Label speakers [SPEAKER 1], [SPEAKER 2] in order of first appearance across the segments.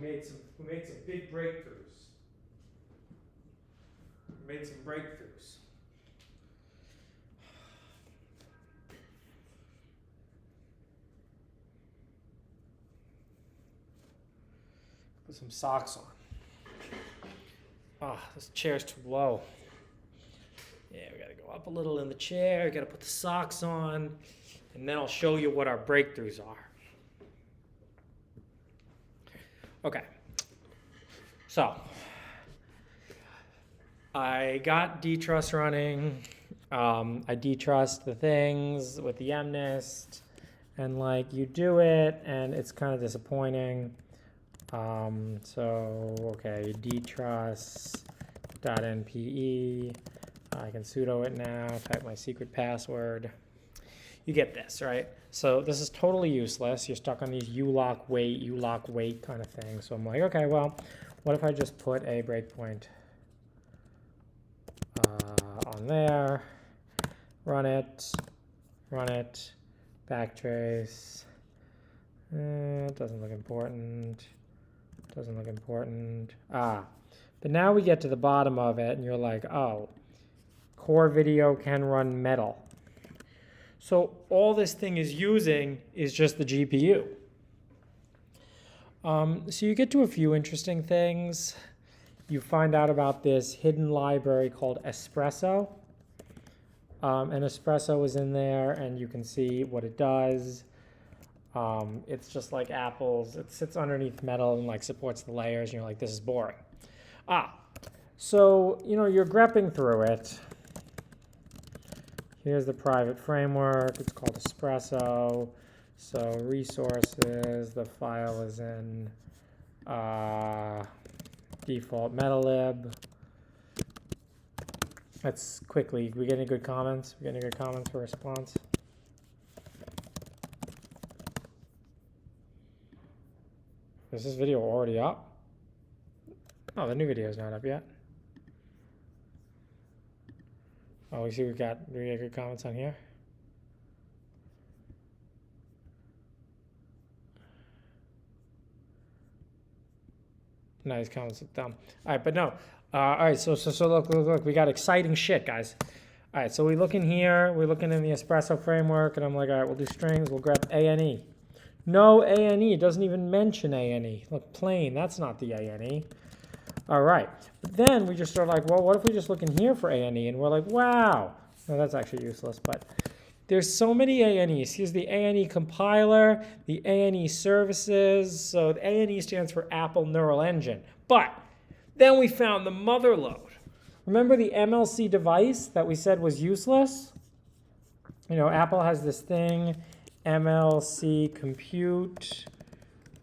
[SPEAKER 1] We made some big breakthroughs. We made some breakthroughs. Put some socks on. Ah, this chair's too low. Yeah, we gotta go up a little in the chair, gotta put the socks on, and then I'll show you what our breakthroughs are. Okay, so I got dtrust running. I detrust the things with the mnist, and like you do it, and it's kind of disappointing. So okay, dtrust.npe. I can sudo it now. Type my secret password. You get this, right? So this is totally useless. You're stuck on these ulock wait kind of thing. So I'm like, okay, well, what if I just put a breakpoint on there, run it, backtrace. It doesn't look important. But now we get to the bottom of it, and you're like, oh, core video can run metal. So all this thing is using is just the GPU. So you get to a few interesting things. You find out about this hidden library called Espresso. And Espresso is in there, and you can see what it does. It's just like Apple's. It sits underneath metal and like supports the layers, and you're like, this is boring. So you're grepping through it. Here's the private framework. It's called Espresso. So resources, the file is in default metalib. Let's quickly, we get any good comments? We get any good comments for response? Is this video already up? Oh, the new video is not up yet. Oh, we see do we get good comments on here? No, these comments look dumb. All right, but no. All right, so look, we got exciting shit, guys. All right, so we look in here, we're looking in the Espresso framework, and I'm like, all right, we'll do strings, we'll grab ANE. No ANE, it doesn't even mention ANE. Look, plain, that's not the ANE. All right, but then we just start like, well, what if we just look in here for ANE? And we're like, wow. No, that's actually useless, but there's so many ANEs. Here's the ANE compiler, the ANE services. So the ANE stands for Apple Neural Engine. But then we found the mother load. Remember the MLC device that we said was useless? Apple has this thing, MLC compute,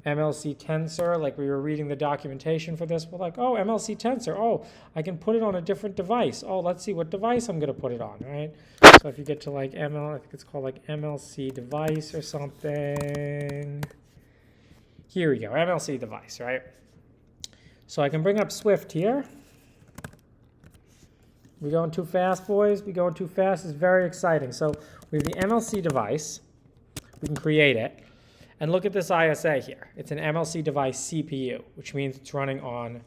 [SPEAKER 1] MLC tensor, like we were reading the documentation for this. We're like, oh, MLC tensor. Oh, I can put it on a different device. Oh, let's see what device I'm going to put it on, right? So if you get to like I think it's called like MLC device or something. Here we go, MLC device, right? So I can bring up Swift here. We going too fast, boys? We going too fast? It's very exciting. So we have the MLC device. We can create it. And look at this ISA here. It's an MLC device CPU, which means it's running on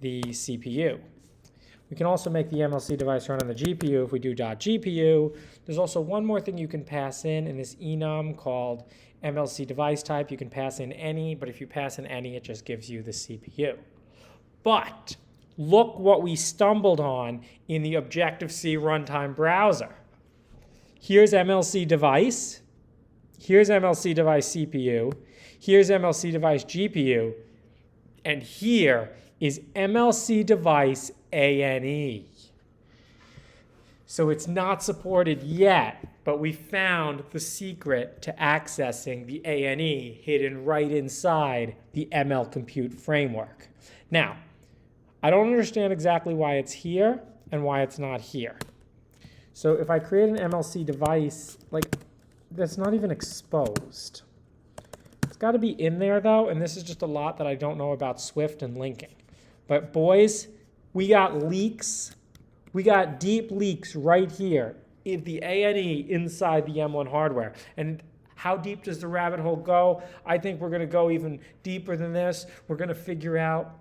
[SPEAKER 1] the CPU. We can also make the MLC device run on the GPU if we do .gpu. There's also one more thing you can pass in this enum called MLC device type. You can pass in any, but if you pass in any, it just gives you the CPU. But look what we stumbled on in the Objective-C runtime browser. Here's MLC device. Here's MLC device CPU. Here's MLC device GPU. And here is MLC device ANE. So it's not supported yet, but we found the secret to accessing the ANE hidden right inside the ML Compute framework. Now, I don't understand exactly why it's here and why it's not here. So if I create an MLC device, that's not even exposed. It's got to be in there, though, and this is just a lot that I don't know about Swift and linking. But boys, we got leaks. We got deep leaks right here in the ANE inside the M1 hardware. And How deep does the rabbit hole go? I think we're going to go even deeper than this. We're going to figure out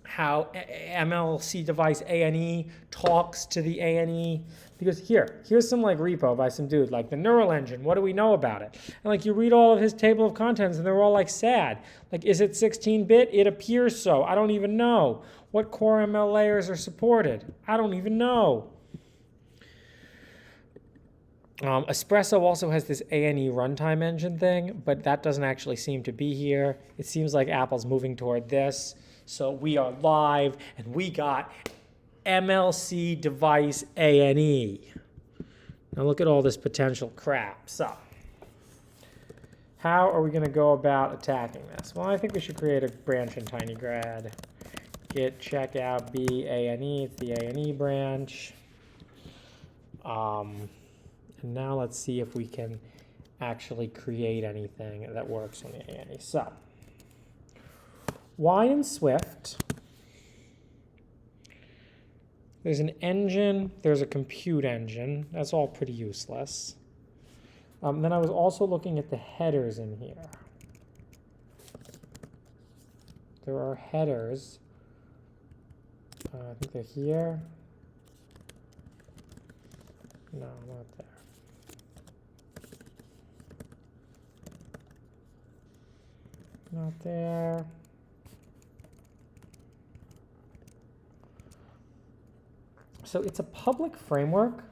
[SPEAKER 1] how MLC device ANE talks to the ANE. Because here's some like repo by some dude, like the neural engine. What do we know about it? And like you read all of his table of contents and they're all like sad. Like, is it 16-bit? It appears so. I don't even know. What core ML layers are supported? I don't even know. Espresso also has this ANE runtime engine thing, but that doesn't actually seem to be here. It seems like Apple's moving toward this. So we are live, and we got MLC device ANE. Now look at all this potential crap. So how are we going to go about attacking this? Well, I think we should create a branch in tinygrad. Git checkout B ANE. It's the ANE branch. And now let's see if we can actually create anything that works on the ANE. So why in Swift? There's an engine, there's a compute engine. That's all pretty useless. Then I was also looking at the headers in here. There are headers. I think they're here. No, not there. Not there. So it's a public framework.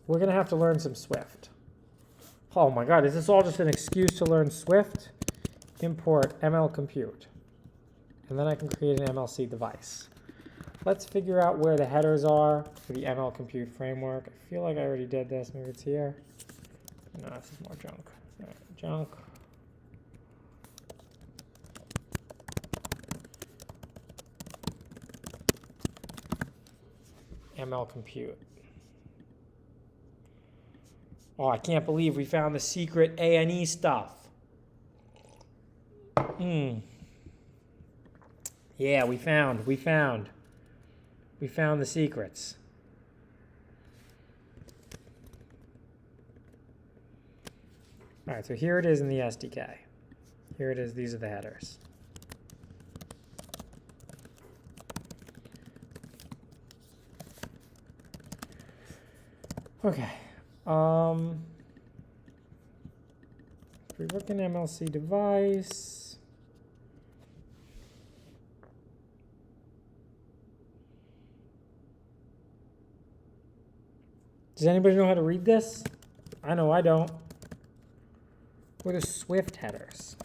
[SPEAKER 1] We're going to have to learn some Swift. Oh my God, is this all just an excuse to learn Swift? Import ML compute. And then I can create an MLC device. Let's figure out where the headers are for the ML compute framework. I feel like I already did this. Maybe it's here. No, this is more junk. All right, junk. ML compute. Oh, I can't believe we found the secret ANE stuff. Yeah, we found the secrets. All right, so here it is in the SDK. Here it is, these are the headers. Okay. If we look in MLC device, does anybody know how to read this? I know I don't. What are Swift headers?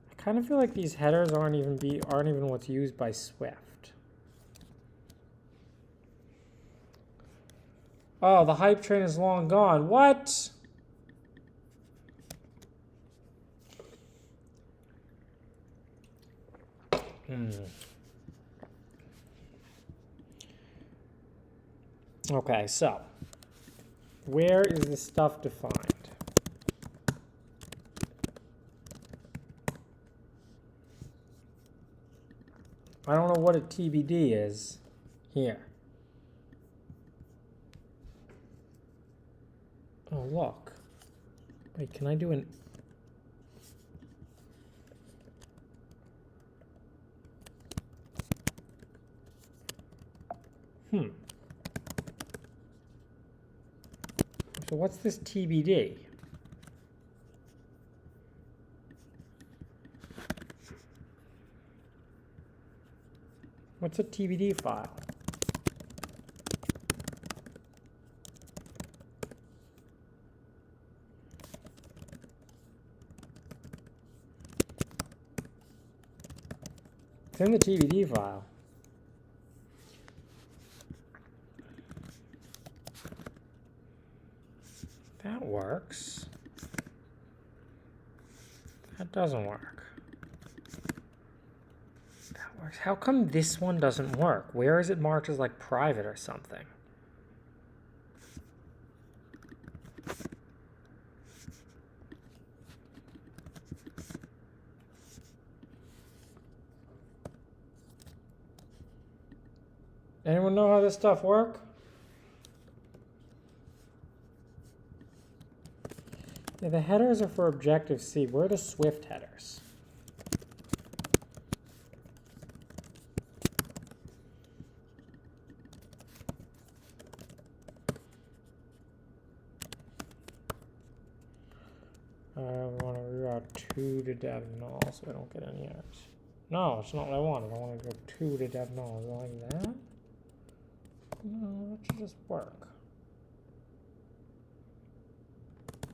[SPEAKER 1] I kind of feel like these headers aren't even what's used by Swift. Oh, the hype train is long gone. What? Okay, so where is the stuff defined? I don't know what a TBD is here. Oh, look. Wait, can I do an... So what's this TBD? What's a TBD file? It's in the TBD file. That works. That doesn't work. That works. How come this one doesn't work? Where is it marked as like private or something? Anyone know how this stuff works? Yeah, the headers are for Objective-C. Where are the Swift headers? I want to reroute 2 to dev null so I don't get any errors. No, it's not what I wanted. I want to go 2 to dev null. Is it like that? No, that should just work.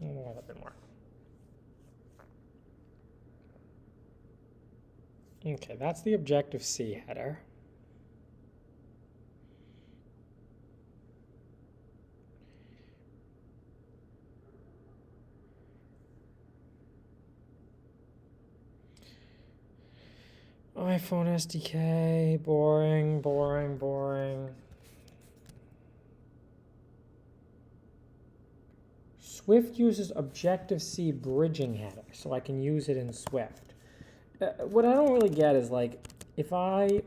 [SPEAKER 1] I don't know why that didn't work. Okay, that's the Objective-C header. iPhone SDK, boring, boring, boring. Swift uses Objective-C bridging header, so I can use it in Swift. What I don't really get is, like, if I...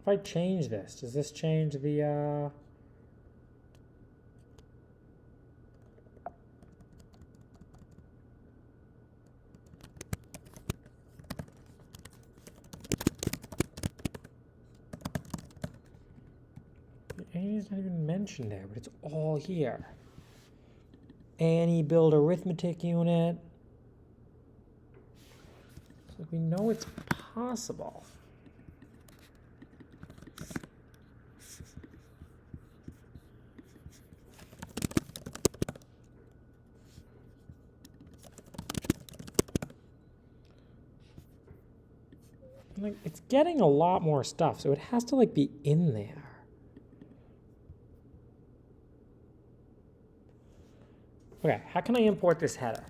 [SPEAKER 1] If I change this, does this change the, A is not even mentioned there, but it's all here. Annie build arithmetic unit. So we know it's possible. Like, it's getting a lot more stuff, so it has to, like, be in there. Okay, how can I import this header?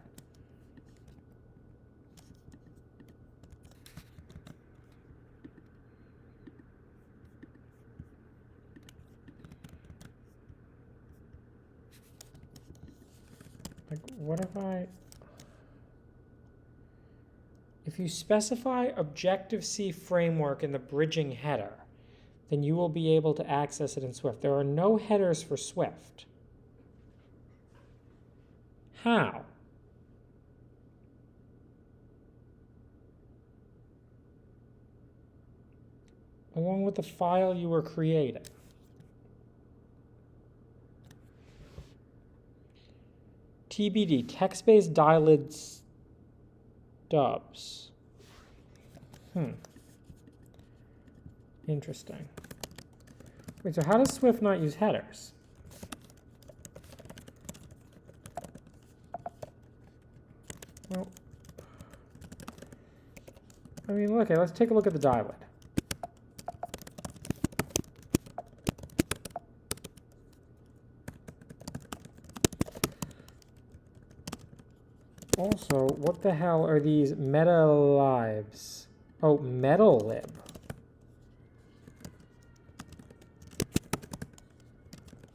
[SPEAKER 1] Like, what if I... If you specify Objective-C framework in the bridging header, then you will be able to access it in Swift. There are no headers for Swift. How? Along with the file you were creating. TBD, text-based dilid stubs. Interesting. Wait, so how does Swift not use headers? Well, I mean, okay, let's take a look at the dilid. Also, what the hell are these meta libs? Oh, metal-lib.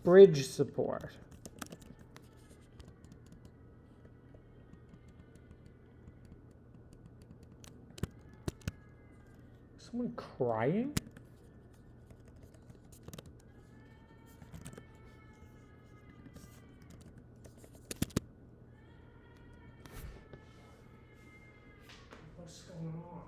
[SPEAKER 1] Bridge support. Someone crying? What's going on?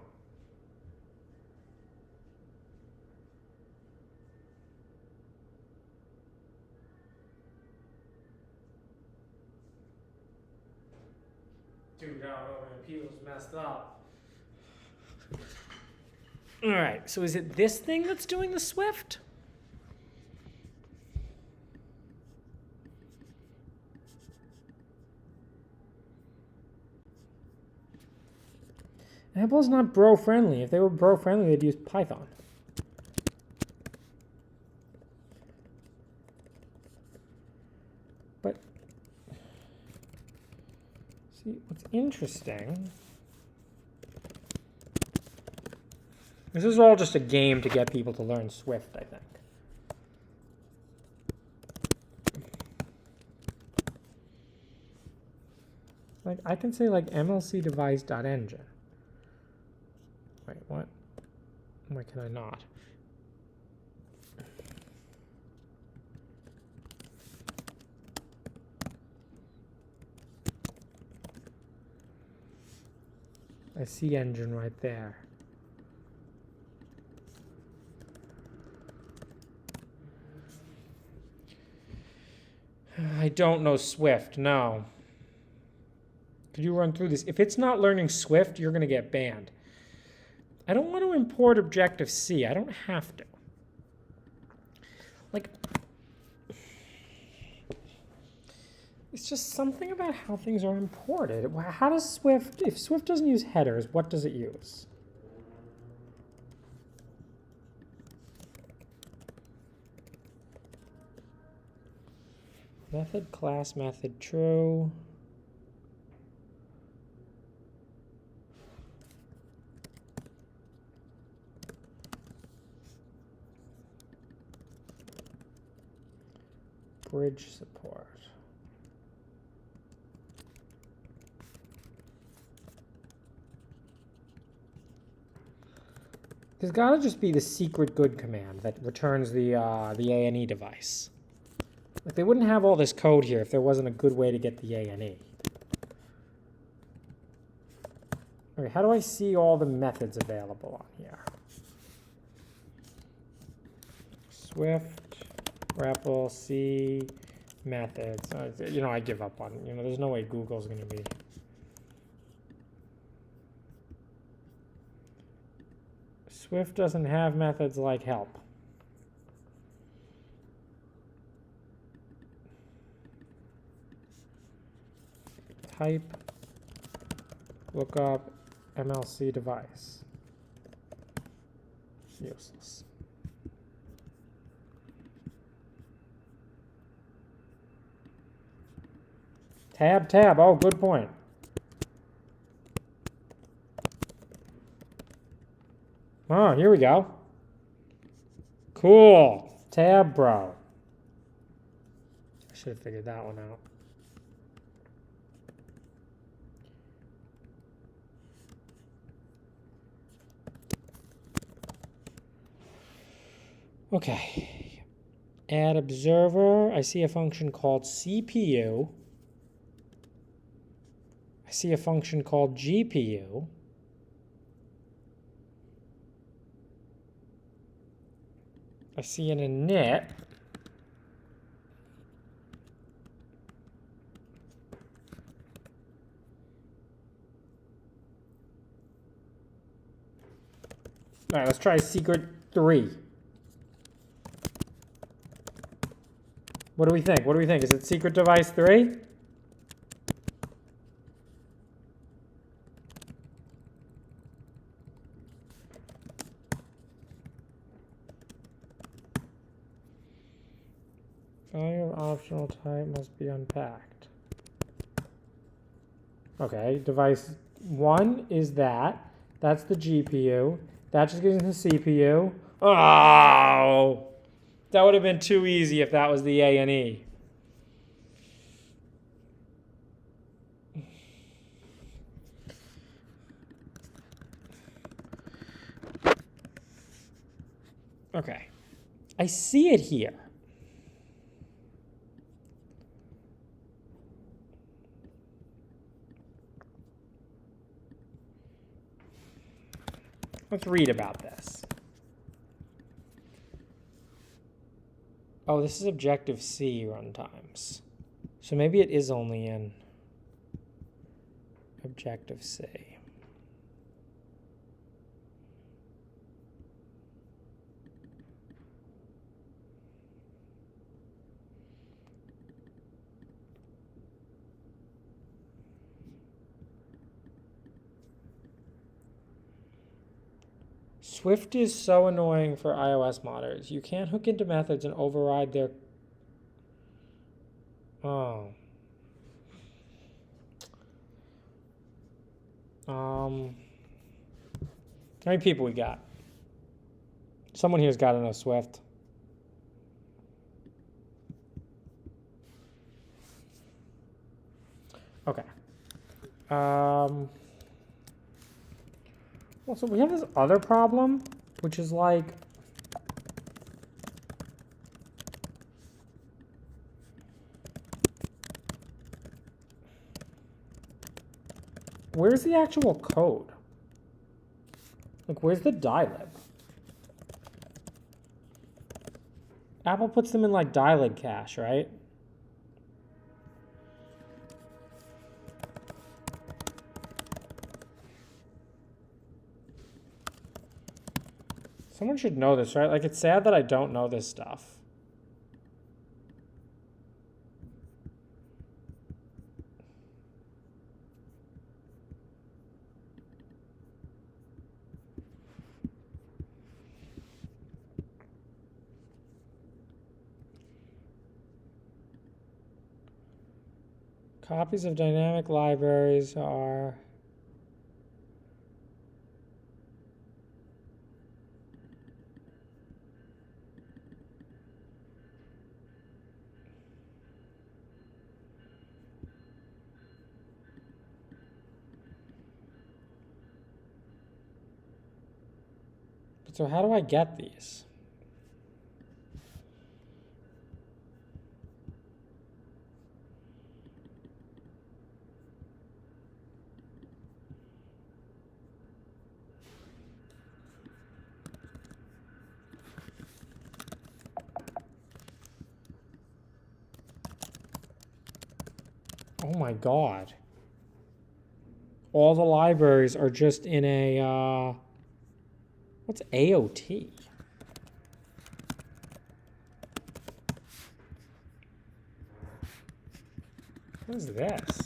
[SPEAKER 1] Dude, people's messed up. All right, so is it this thing that's doing the Swift? Apple's not bro-friendly. If they were bro-friendly, they'd use Python. But, see, what's interesting, this is all just a game to get people to learn Swift, I think. Like, I can say, like, mlcdevice.engine. Wait, what? Why can I not? I see engine right there. I don't know Swift, no. Could you run through this? If it's not learning Swift, you're going to get banned. I don't want to import Objective-C. I don't have to. Like, it's just something about how things are imported. How does Swift, if Swift doesn't use headers, what does it use? Method, class, method, true. Bridge support. There's got to just be the secret good command that returns the ANE device. Like, they wouldn't have all this code here if there wasn't a good way to get the ANE. Okay, how do I see all the methods available on here? Swift, REPL, C, methods. You know, I give up on it. You know, there's no way Google's going to be. Swift doesn't have methods like help. Type, lookup, MLC device. Useless. Tab, tab. Oh, good point. Oh, here we go. Cool. Tab, bro. I should have figured that one out. Okay. Add observer. I see a function called CPU. I see a function called GPU. I see an init. All right, let's try secret 3. What do we think? What do we think? Is it secret device 3? Value of optional type must be unpacked. Okay, device 1 is that. That's the GPU. That just gives us the CPU. Oh! That would have been too easy if that was the ANE. Okay. I see it here. Let's read about this. Oh, this is Objective-C runtimes. So maybe it is only in Objective-C. Swift is so annoying for iOS modders. You can't hook into methods and override their... Oh. How many people we got? Someone here's got to know Swift. Okay. Well, so we have this other problem, which is like... Where's the actual code? Like, where's the dilib? Apple puts them in like dilib cache, right? Someone should know this, right? Like, it's sad that I don't know this stuff. Copies of dynamic libraries are... So how do I get these? Oh my God. All the libraries are just in a, what's AOT? What is this?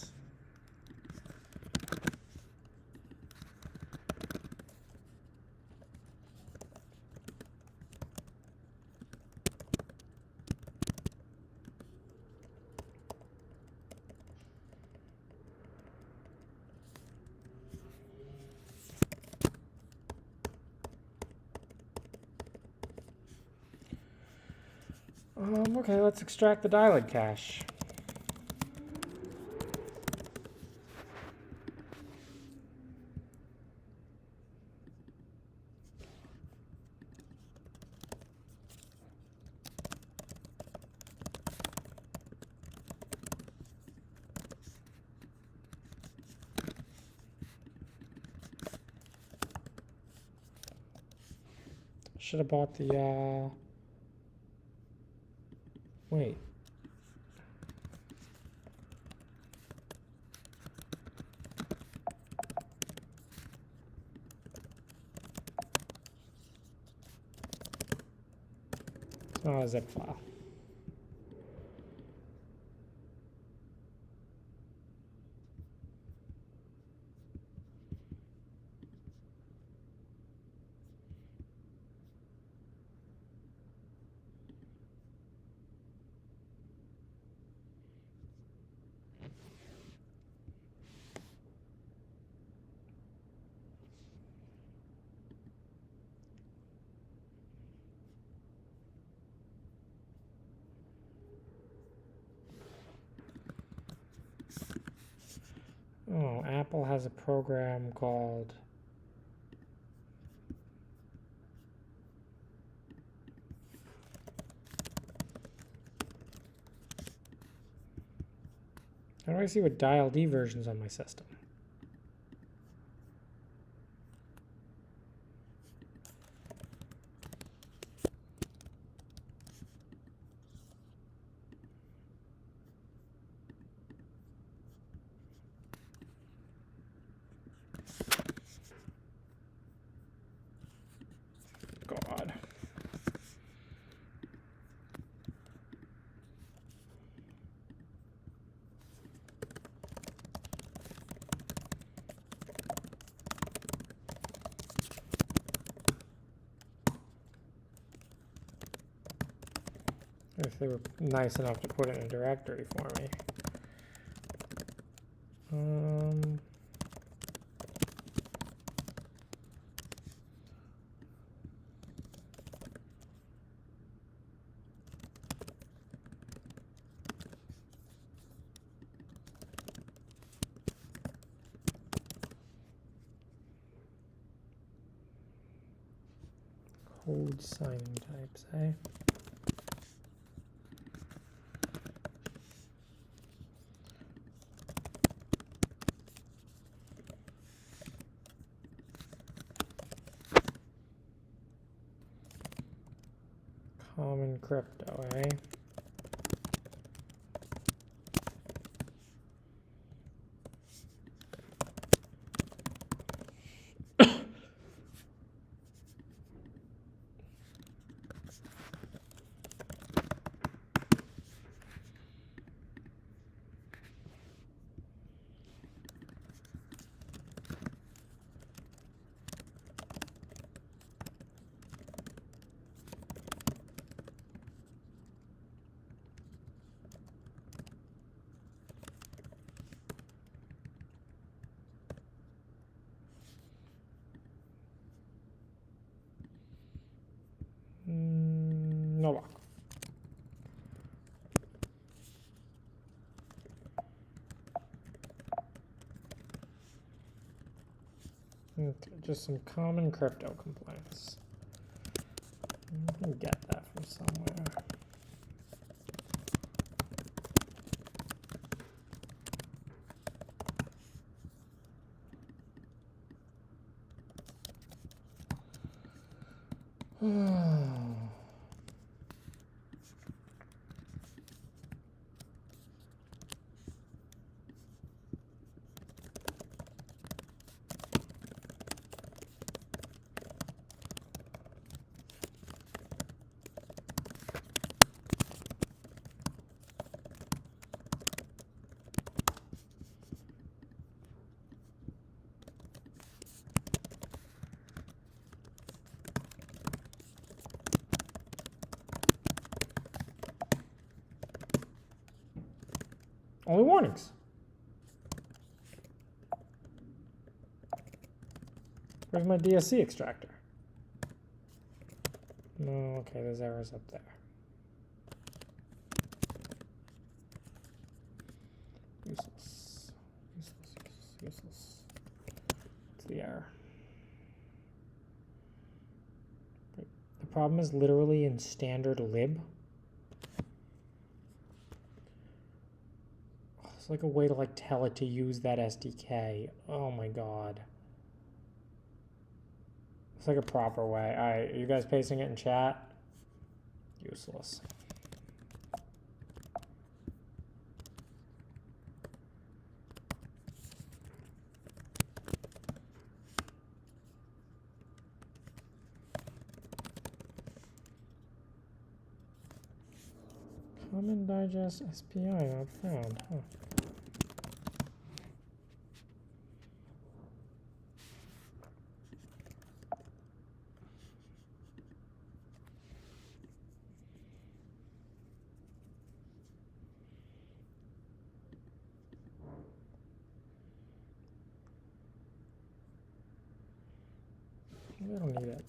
[SPEAKER 1] Okay, let's extract the dilib cache. Should have bought the, wait. It's not a zip file. Oh, Apple has a program called... How do I see what dial D versions on my system? God. if they were nice enough to put it in a directory for me. Code signing types, eh? Common crypto, eh? No luck. Okay, just some common crypto complaints. I can get that from somewhere. Only warnings. Where's my DSC extractor? No, okay, there's errors up there. Useless. Useless. What's the error? The problem is literally in standard lib. It's like a way to like tell it to use that SDK. Oh my god. It's like a proper way. Alright, are you guys pasting it in chat? Useless. Common digest SPI not found. Huh. I don't need it.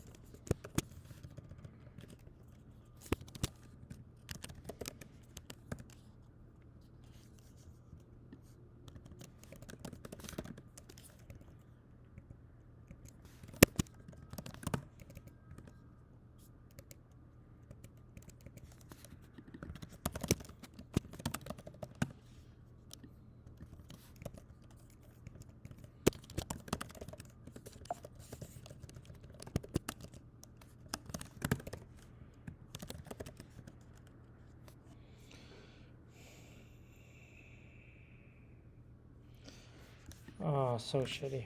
[SPEAKER 1] Oh, so shitty.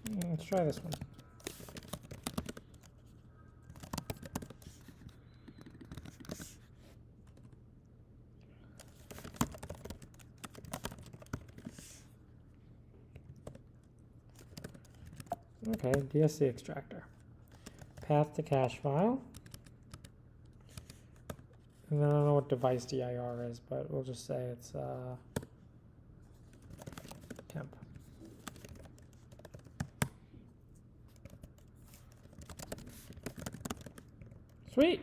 [SPEAKER 1] Let's try this one. Okay, DSC extractor. Path to cache file. And then I don't know what device dir is, but we'll just say it's temp. Sweet.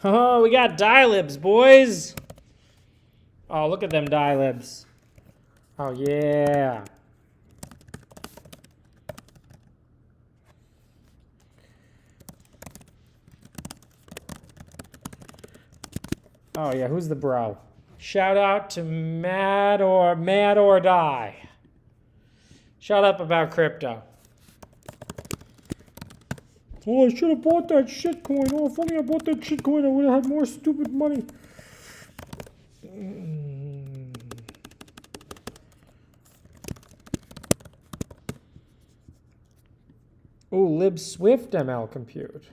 [SPEAKER 1] Oh, we got dilibs, boys. Oh, look at them dilibs. Oh, yeah. Oh, yeah, who's the bro? Shout out to Mad or Die. Shut up about crypto. Oh, I should have bought that shitcoin. Oh, if only I bought that shitcoin, I would have had more stupid money. Oh, libswift ML compute.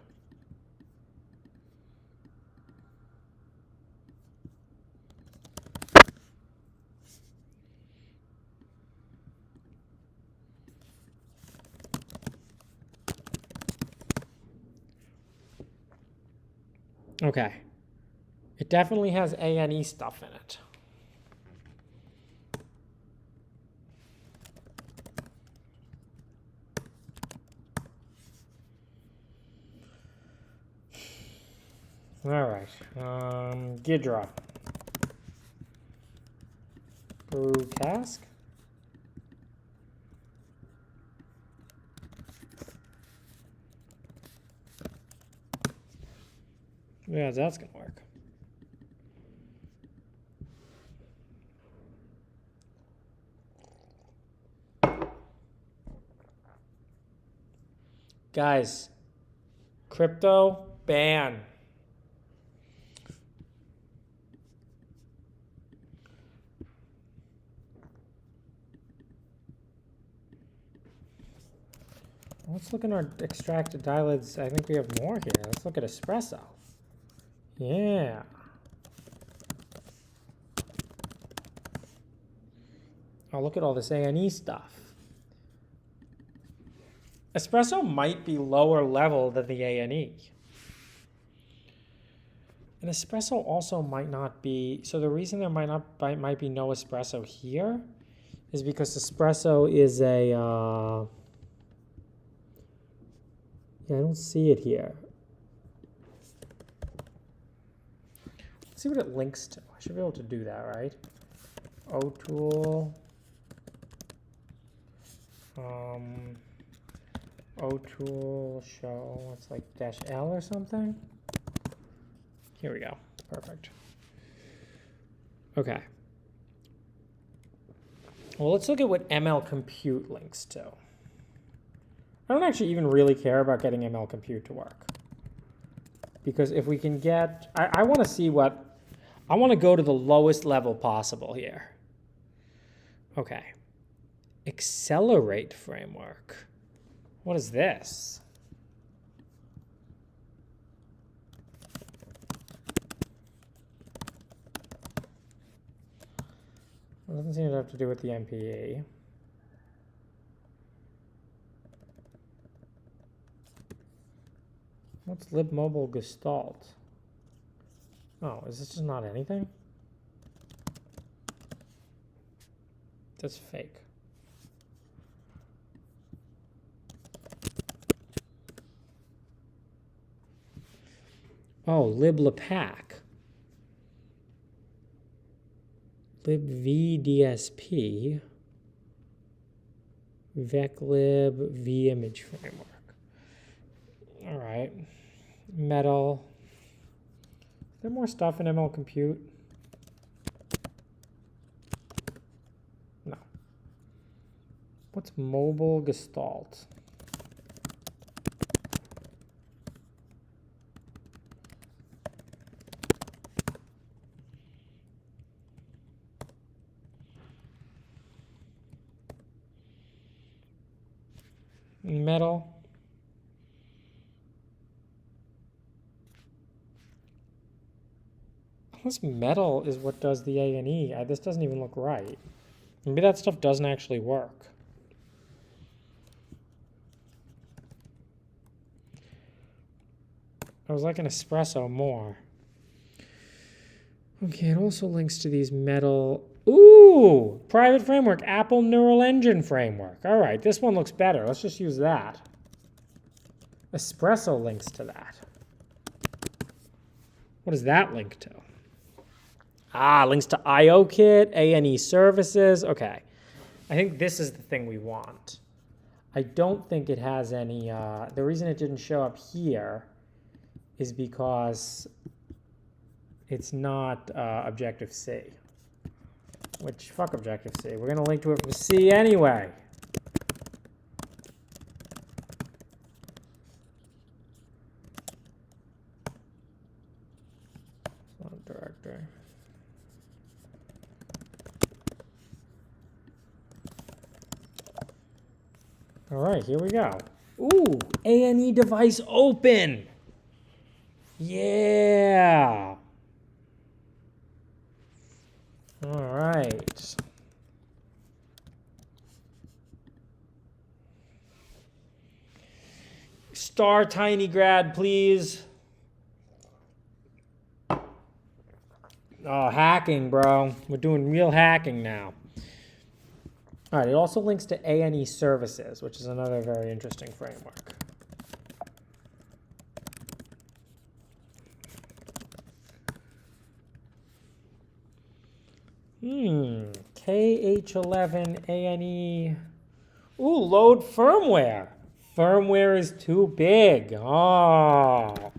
[SPEAKER 1] Okay. It definitely has ANE stuff in it. All right. Gidra. Brew cask. Yeah, that's gonna work. Guys, crypto ban. Let's look in our extracted dilibs. I think we have more here. Let's look at espresso. Yeah. Oh, look at all this ANE stuff. Espresso might be lower level than the ANE. And espresso also might not be, so the reason there might be no espresso here is because espresso is a, yeah, I don't see it here. Let's see what it links to. I should be able to do that, right? OTool. OTool show, it's like -L or something. Here we go. Perfect. Okay. Well, let's look at what ML compute links to. I don't actually even really care about getting ML compute to work. Because if we can get, I want to see what, I want to go to the lowest level possible here. Okay. Accelerate framework. What is this? It doesn't seem to have to do with the MPE. What's libmobile gestalt? Oh, is this just not anything? That's fake. Oh, liblapack. libvdsp. veclib vimage framework. All right. Metal. Is there more stuff in ML compute? No. What's mobile gestalt? Metal. Unless metal is what does the A and E. This doesn't even look right. Maybe that stuff doesn't actually work. I was like an espresso more. Okay, it also links to these metal. Ooh, private framework, Apple Neural Engine framework. All right, this one looks better. Let's just use that. Espresso links to that. What does that link to? Ah, links to IOKit, A&E services. Okay, I think this is the thing we want. I don't think it has any, the reason it didn't show up here is because it's not Objective-C. Which, fuck Objective-C. We're going to link to it from C anyway. Directory. All right, here we go. Ooh, A&E device open. Yeah. All right. Star tinygrad, please. Oh, hacking, bro. We're doing real hacking now. All right, it also links to A&E services, which is another very interesting framework. KH11 A&E. Ooh, load firmware. Firmware is too big. Oh.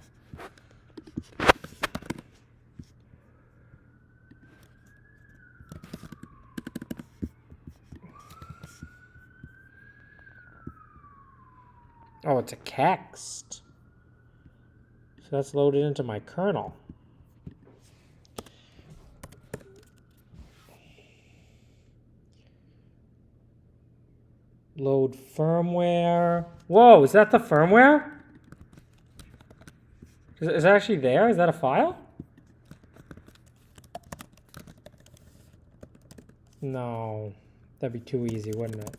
[SPEAKER 1] Oh, it's a text. So that's loaded into my kernel. Load firmware. Whoa, is that the firmware? Is it actually there? Is that a file? No, that'd be too easy, wouldn't it?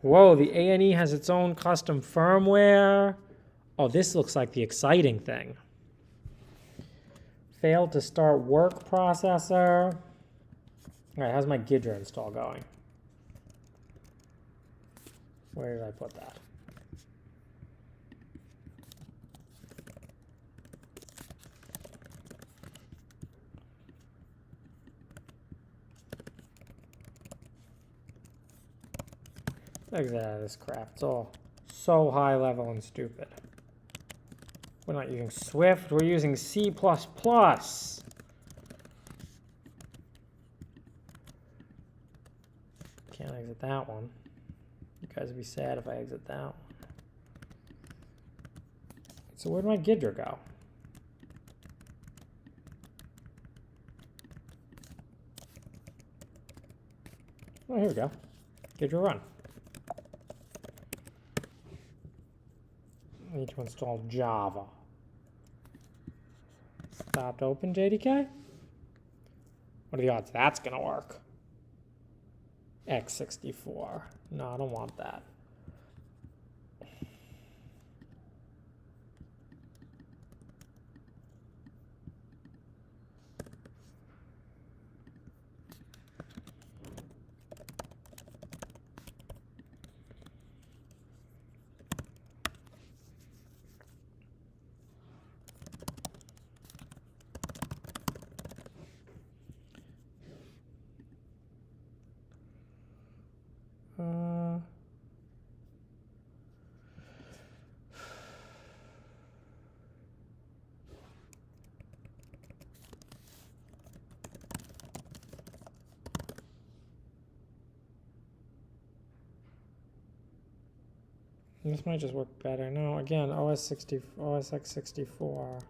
[SPEAKER 1] Whoa, the A&E has its own custom firmware. Oh, this looks like the exciting thing. Failed to start work processor. All right, how's my Ghidra install going? Where did I put that? Look at that, this crap. It's all so high level and stupid. We're not using Swift, we're using C++. Can't exit that one. You guys would be sad if I exit that one. So where'd my Ghidra go? Oh, here we go. Ghidra run. I need to install Java. Stopped open JDK? What are the odds that's gonna work? x64. No, I don't want that. This might just work better. No, again, OS X64.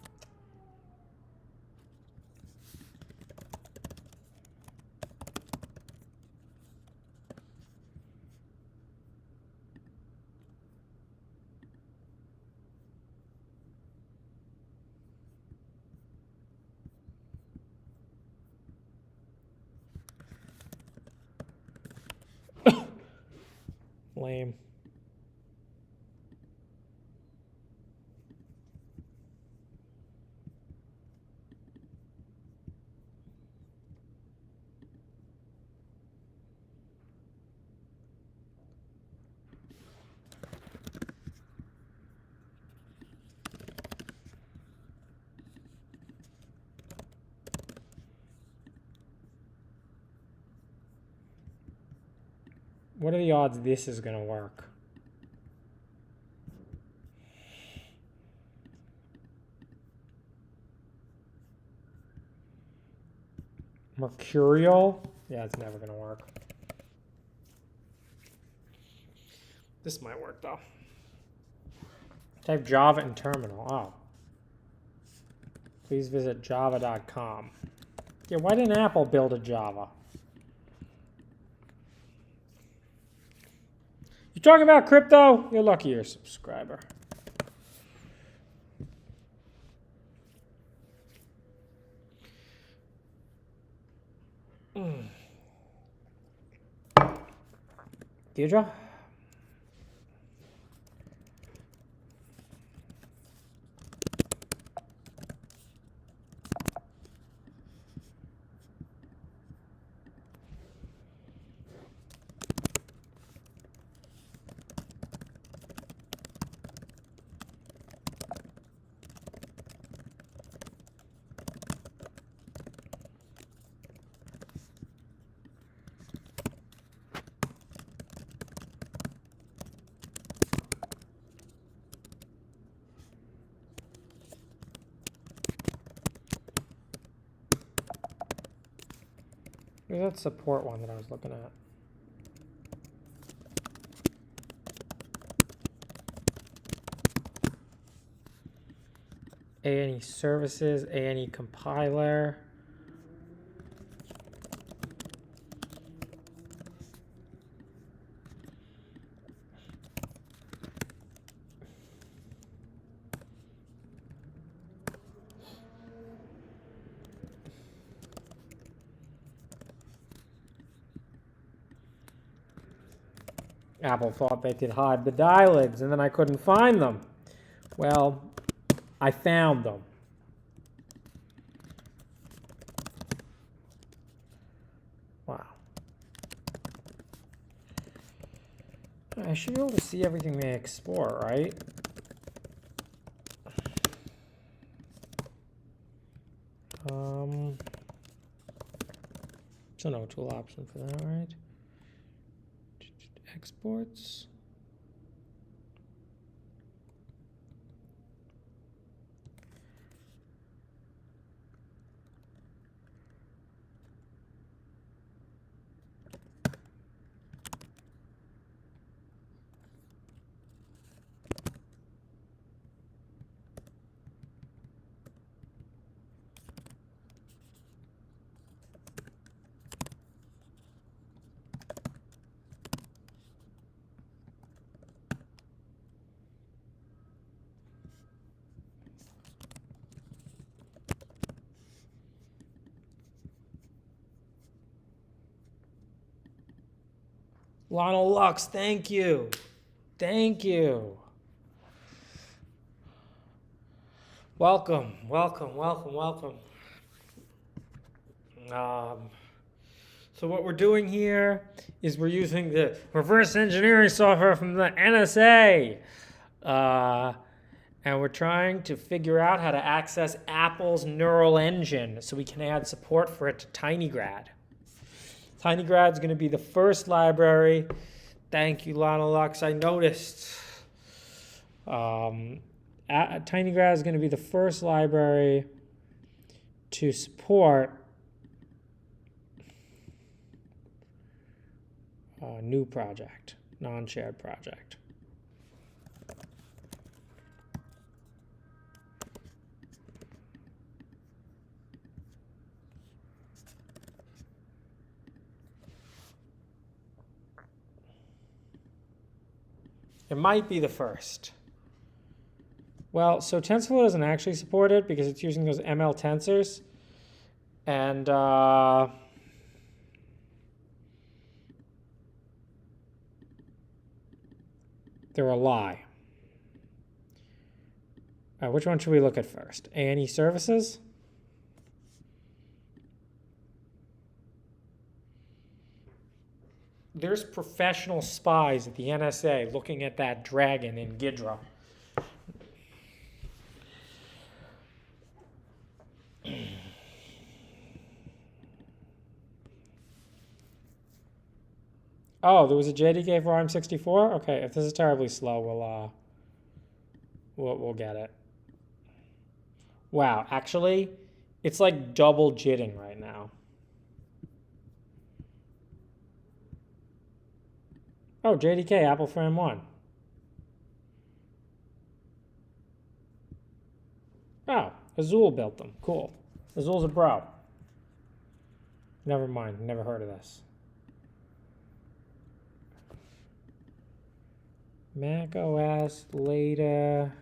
[SPEAKER 1] lame. What are the odds this is going to work? Mercurial? Yeah, it's never going to work. This might work, though. Type Java in terminal. Oh. Please visit java.com. Yeah, why didn't Apple build a Java? You talking about crypto? You're lucky you're a subscriber. Deirdre? Where's that support one that I was looking at? A&E services, A&E compiler. Apple thought they could hide the dielects, and then I couldn't find them. Well, I found them. Wow. I should be able to see everything they explore, right? So no tool option for that, right? Exports. Lionel Lux, thank you. Thank you. Welcome, welcome, welcome, welcome. So what we're doing here is we're using the reverse engineering software from the NSA. And we're trying to figure out how to access Apple's neural engine so we can add support for it to tinygrad. Tinygrad is going to be the first library. Thank you, Lionel Lux. I noticed. Tinygrad is going to be the first library to support a new project, non-shared project. It might be the first. Well, so TensorFlow doesn't actually support it because it's using those ML tensors. And They're a lie. Which one should we look at first? A&E services? There's professional spies at the NSA looking at that dragon in Ghidra. Oh, there was a JDK for ARM64? Okay, if this is terribly slow, we'll get it. Wow, actually, it's like double jitting right now. Oh, JDK, Apple for M1. Oh, Azul built them. Cool. Azul's a bro. Never mind, never heard of this. Mac OS later.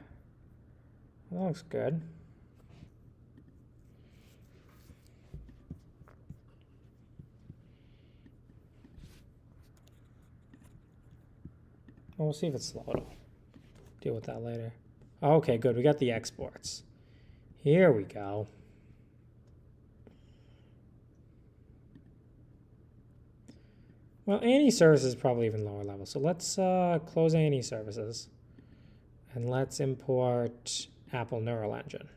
[SPEAKER 1] That looks good. Well, we'll see if it's slow. It'll deal with that later. Okay, good. We got the exports. Here we go. Well, A&E services is probably even lower level. So let's close A&E services. And let's import Apple Neural Engine.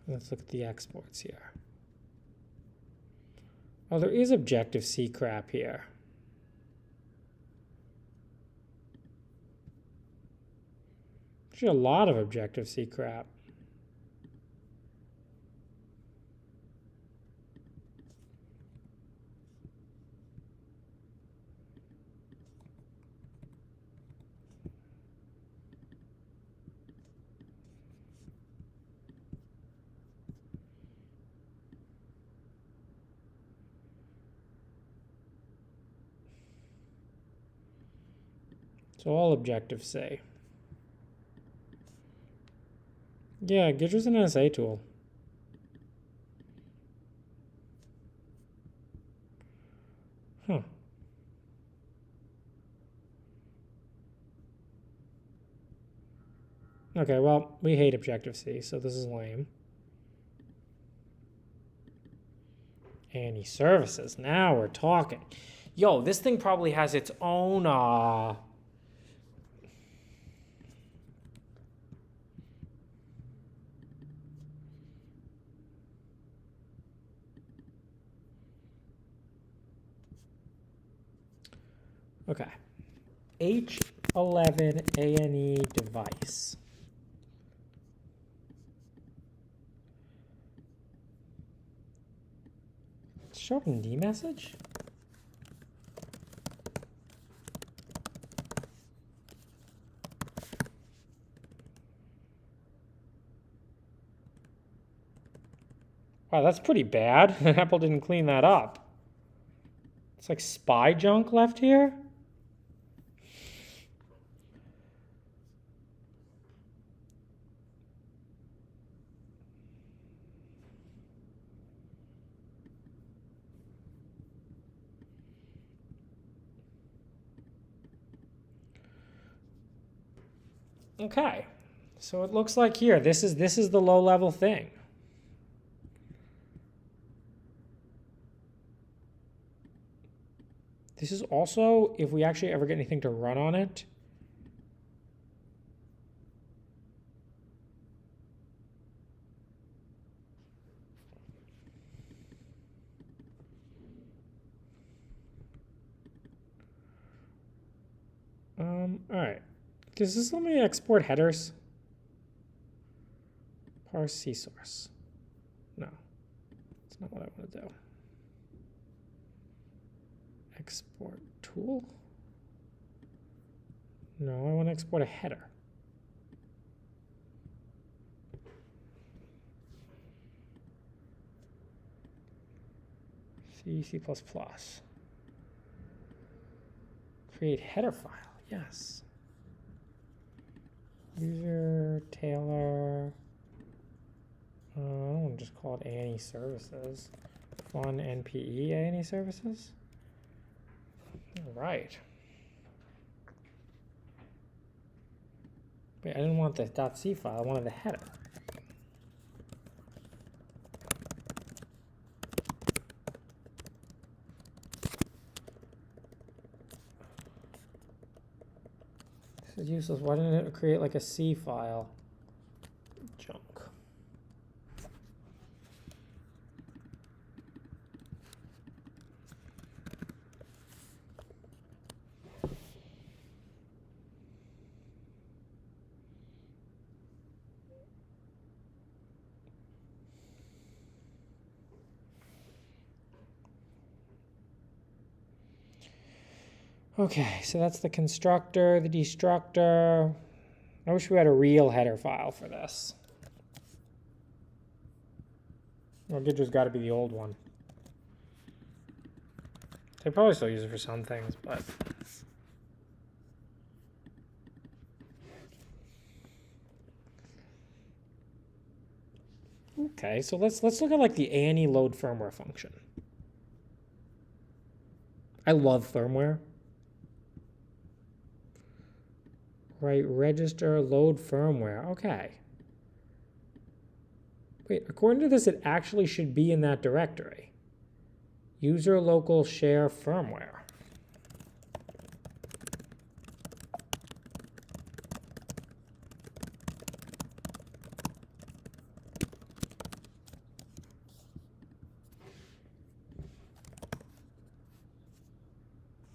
[SPEAKER 1] Let's look at the exports here. Oh, there is Objective-C crap here. Actually, a lot of Objective-C crap. So all Objective-C. Yeah, Gidra's an NSA tool. Huh. Okay, well, we hate Objective-C, so this is lame. A&E services. Now we're talking. Yo, this thing probably has its own okay. H11 A&E device. Show up in D message? Wow, that's pretty bad. Apple didn't clean that up. It's like spy junk left here. Okay, so it looks like here, this is the low level thing. This is also, if we actually ever get anything to run on it. All right. Does this let me export headers? Parse C source. No, that's not what I want to do. Export tool? No, I want to export a header. C++. Create header file, yes. User Taylor. I don't want to just call it A&E Services. Fun NPE A&E Services. All right. Wait, I didn't want the .c file. I wanted the header. This is useless. Why didn't it create like a C file? Junk. Okay, so that's the constructor, the destructor. I wish we had a real header file for this. Well, Gidger's got to be the old one. They probably still use it for some things, but... Okay, so let's look at like the A&E load firmware function. I love firmware. Right, register, load firmware. Okay. Wait, according to this, it actually should be in that directory. User local share firmware.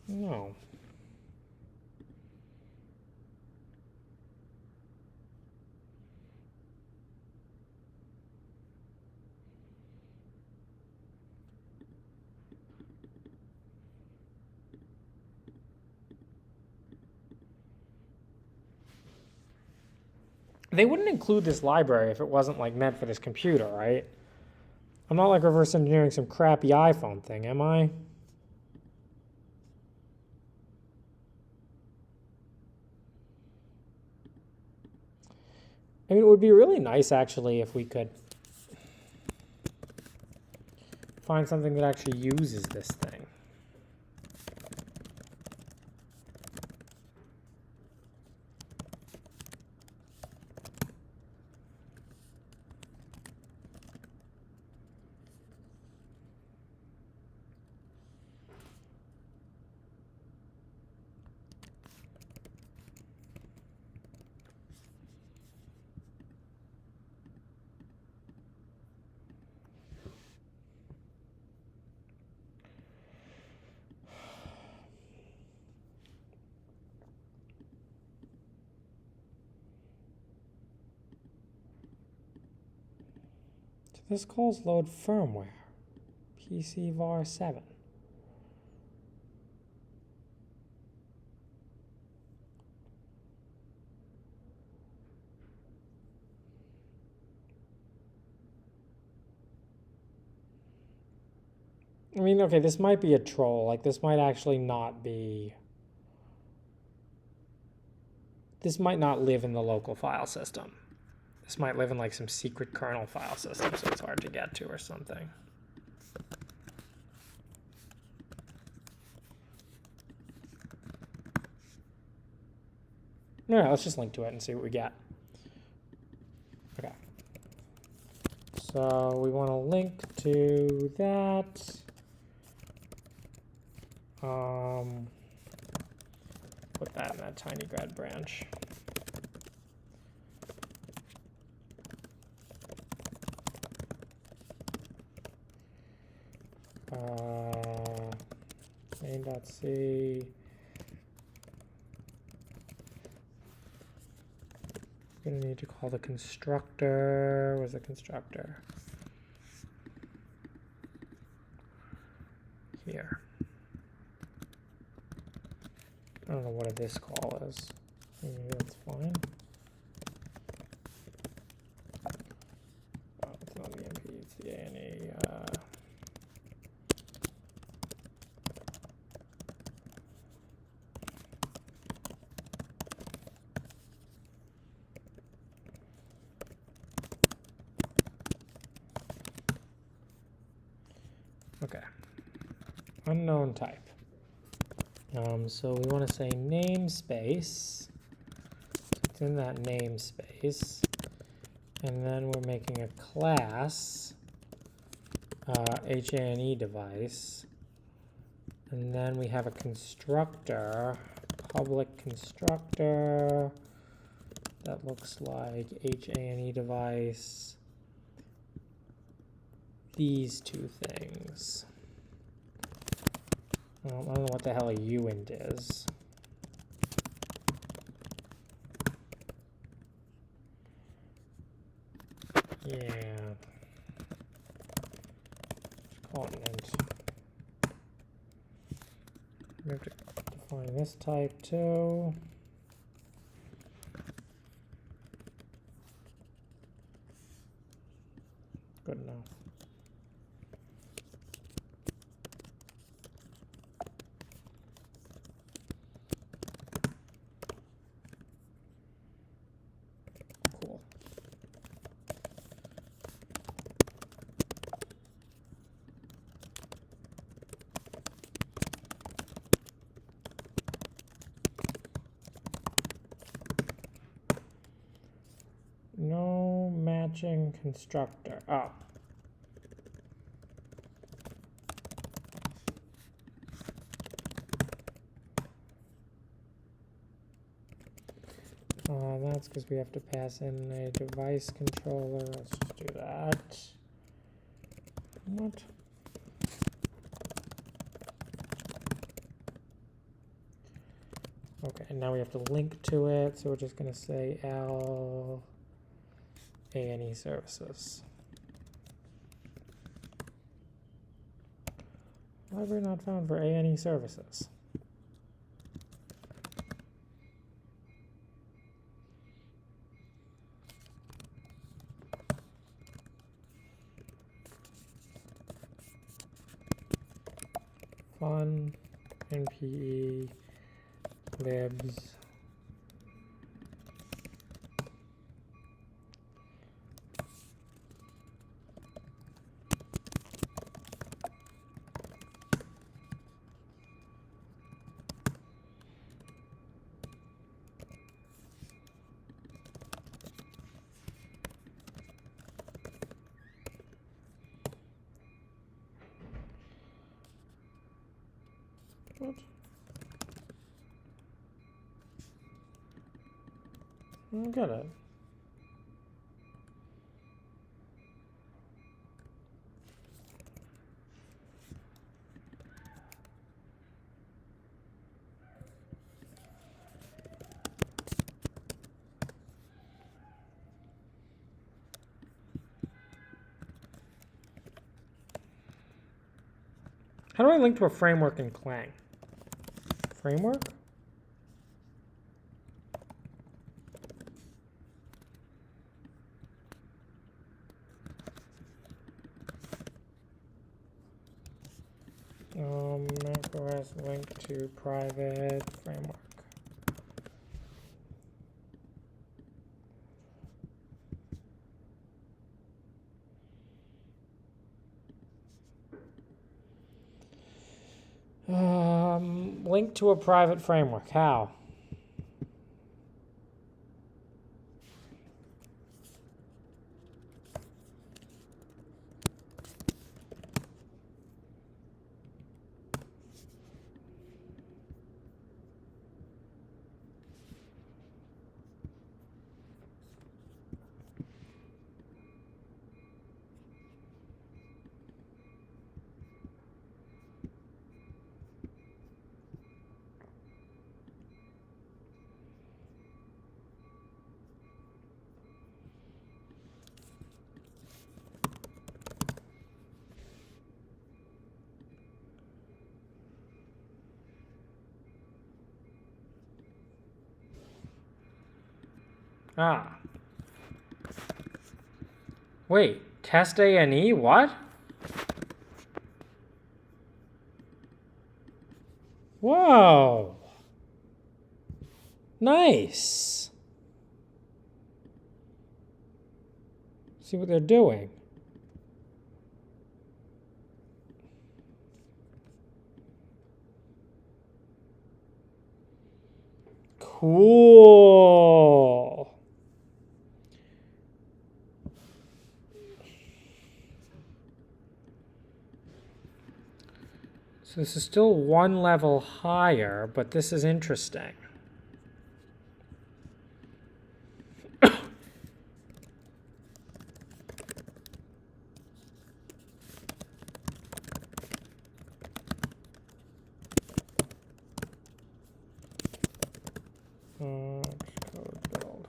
[SPEAKER 1] No. They wouldn't include this library if it wasn't like meant for this computer, right? I'm not like reverse engineering some crappy iPhone thing, am I? I mean, it would be really nice actually if we could find something that actually uses this thing. This calls load firmware, PC var 7. I mean, okay, this might be a troll. Like, this might actually not be... This might not live in the local file system. This might live in like some secret kernel file system, so it's hard to get to or something. All right, let's just link to it and see what we get. Okay. So we want to link to that. Put that in that tinygrad branch. Main.c. We're going to need to call the constructor. Where's the constructor? Here. I don't know what this call is. Maybe that's fine. Oh, it's not the MP, it's the A&E. Okay. Unknown type. So we want to say namespace. It's in that namespace. And then we're making a class, HANE device. And then we have a constructor, public constructor. That looks like HANE device. These two things. I don't know what the hell a uint is. Yeah. Let's call it an int. We have to define this type too. Good enough. Cool. No matching constructor. Oh. That's because we have to pass in a device controller. Let's just do that. What? Okay, and now we have to link to it. So we're just going to say L ANE services. Library not found for ANE services. Fun, NPE, libs. What? I don't get it. How do I link to a framework in Clang? Framework? macOS link to private framework. Link to a private framework. How? Ah. Wait, test ANE? What? Whoa. Nice. See what they're doing. Cool. So this is still one level higher, but this is interesting. Code build.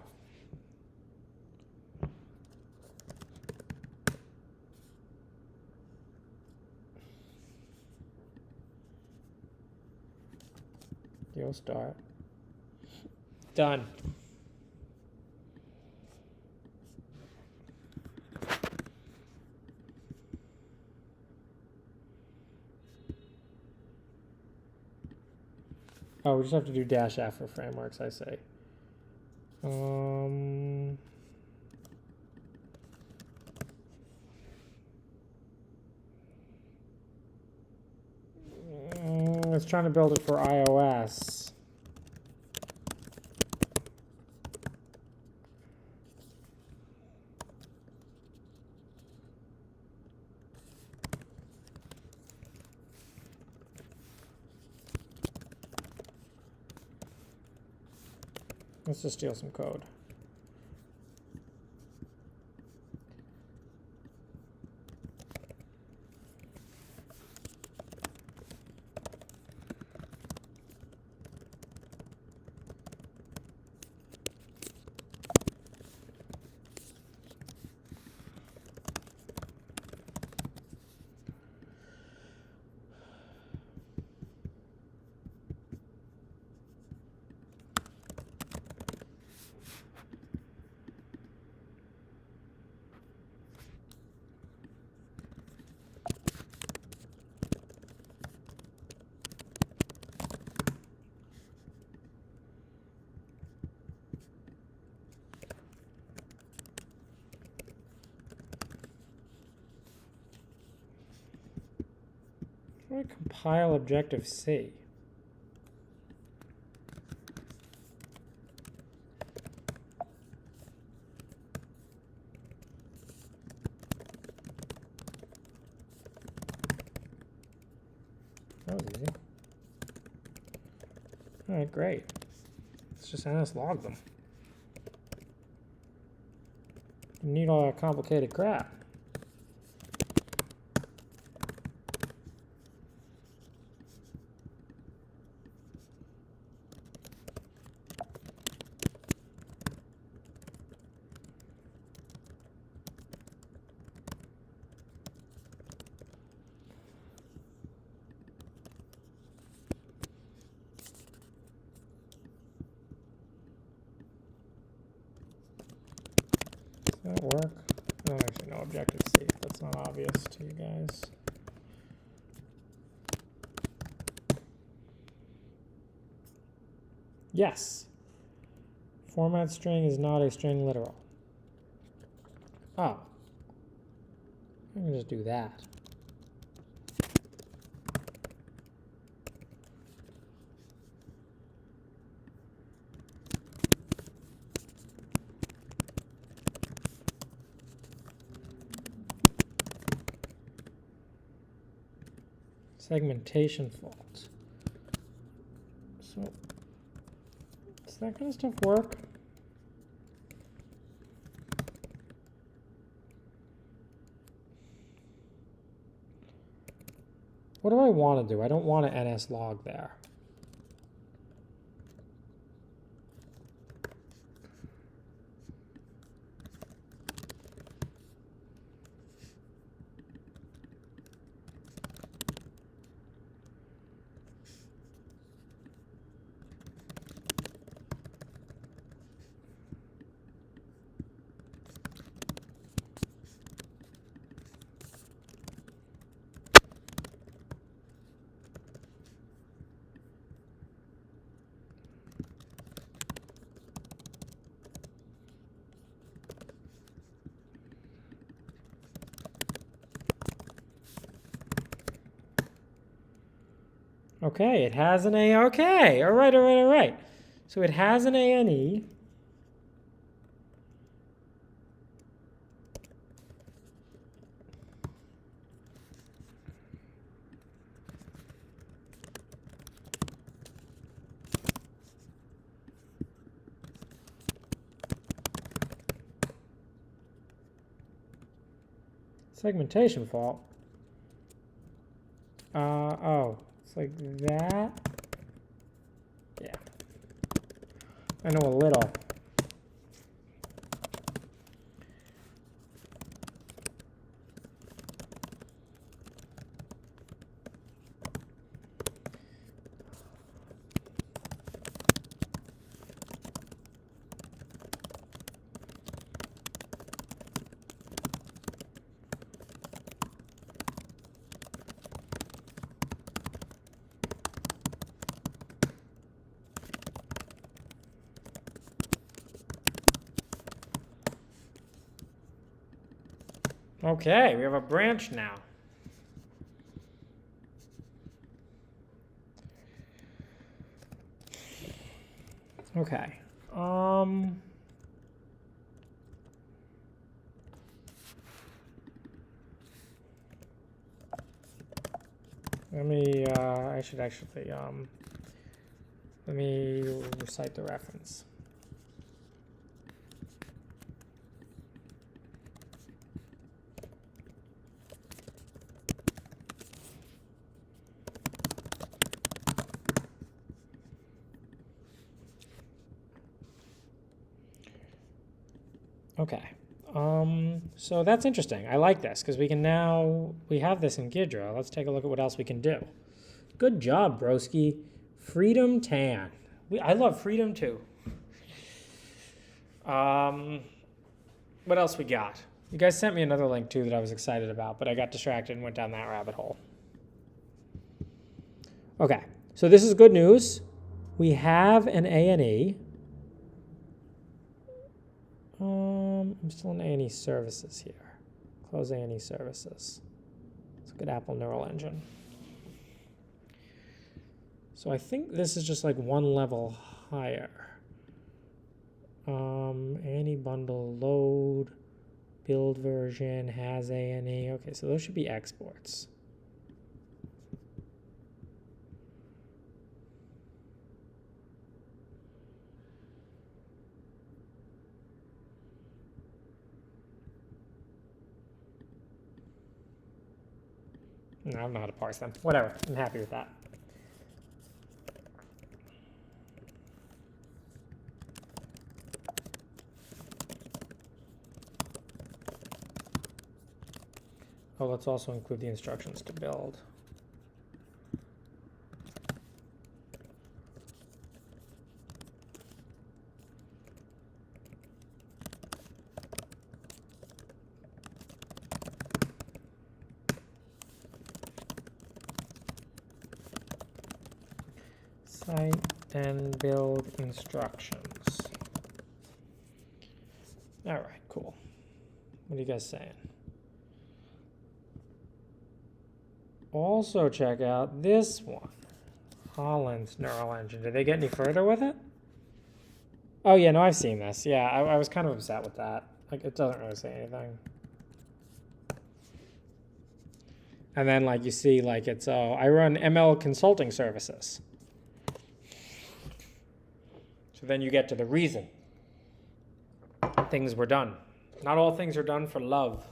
[SPEAKER 1] You'll start. Done. Oh, we just have to do -F for frameworks, I say. It's trying to build it for iOS. Let's just steal some code. How do I compile Objective-C? That was easy. All right, great. Let's just log them. You need all that complicated crap. Does that work? Oh, actually, no, Objective-C. That's not obvious to you guys. Yes. Format string is not a string literal. Oh. I can just do that. Segmentation fault. So, does that kind of stuff work? What do I want to do? I don't want to NSLog there. Okay, it has an A. Okay, all right. So it has an ANE. Segmentation fault. Oh, it's like that. Yeah. I know a little. Okay, we have a branch now. Okay. Let me, I should actually, let me recite the reference. Okay, so that's interesting. I like this because we can now, we have this in Ghidra. Let's take a look at what else we can do. Good job, broski. Freedom tan. I love freedom too. What else we got? You guys sent me another link too that I was excited about, but I got distracted and went down that rabbit hole. Okay, so this is good news. We have an ANE. I'm still in ANE services here. Close ANE services. Let's look at Apple Neural Engine. So I think this is just like one level higher. ANE bundle load, build version, has ANE. Okay, so those should be exports. No, I don't know how to parse them. Whatever, I'm happy with that. Oh, let's also include the instructions to build. Cite and build instructions. All right, cool. What are you guys saying? Also check out this one, Holland's Neural Engine. Did they get any further with it? Oh yeah, no, I've seen this. Yeah, I was kind of upset with that. Like, it doesn't really say anything. And then, like, you see, like, it's, oh, I run ML consulting services. So then you get to the reason things were done. Not all things are done for love.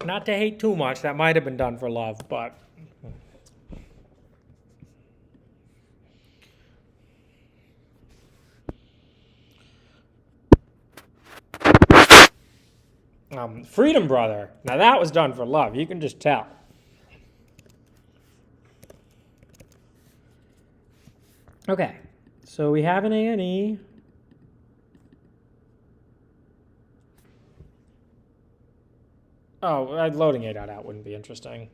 [SPEAKER 1] Not to hate too much, that might have been done for love, but Freedom Brother. Now that was done for love. You can just tell. Okay, so we have an ANE. Oh, loading A.out wouldn't be interesting.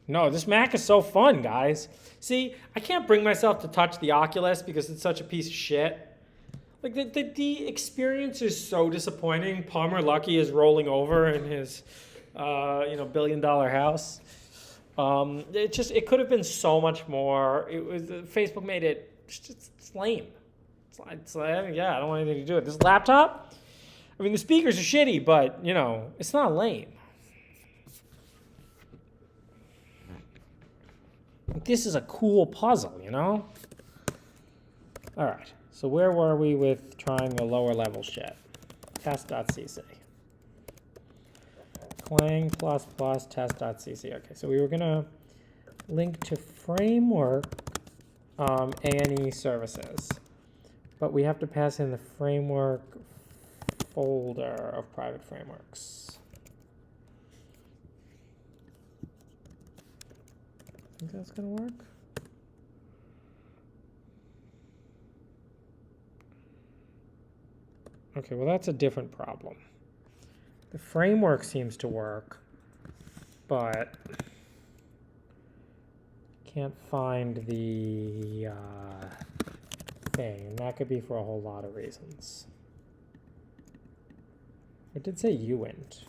[SPEAKER 1] No, this Mac is so fun, guys. See, I can't bring myself to touch the Oculus because it's such a piece of shit. Like, the experience is so disappointing. Palmer Luckey is rolling over in his, $1 billion house. It could have been so much more. Facebook made it, it's lame. It's like, yeah, I don't want anything to do with it. This laptop, I mean, the speakers are shitty, but, you know, it's not lame. This is a cool puzzle, you know? All right, so where were we with trying the lower level shit? Test.cc. Clang++ test.cc. Okay, so we were gonna link to framework ANE services, but we have to pass in the framework folder of private frameworks. Think that's gonna work? Okay, well that's a different problem. The framework seems to work, but can't find the thing, and that could be for a whole lot of reasons. It did say uint.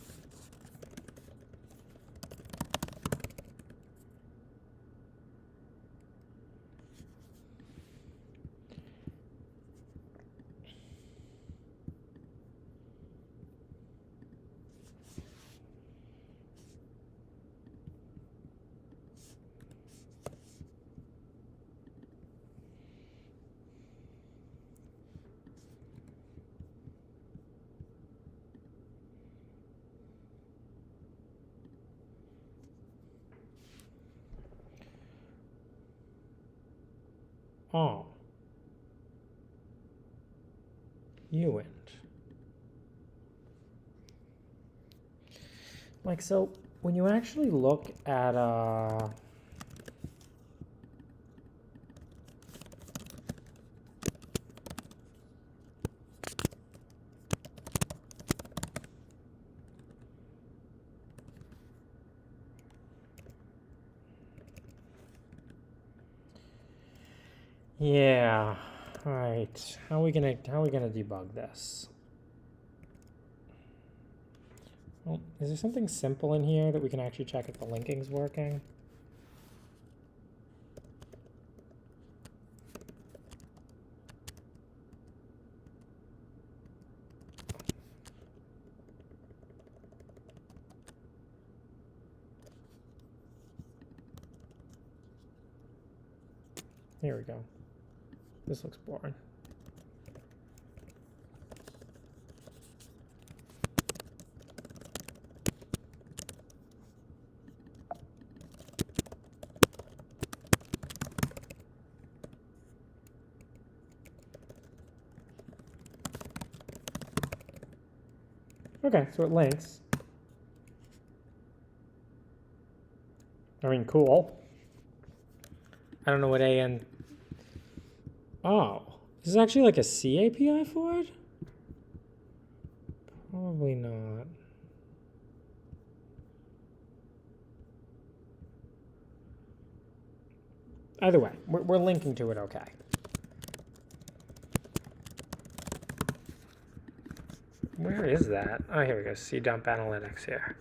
[SPEAKER 1] Oh. Uint. Like, so when you actually look at yeah, all right. How are we gonna debug this? Well, is there something simple in here that we can actually check if the linking's working? Here we go. This looks boring. Okay, so it links. I mean, cool. I don't know what AN... Oh, this is actually like a C API for it? Probably not. Either way, we're linking to it okay. Where is that? Oh, here we go. C dump analytics here.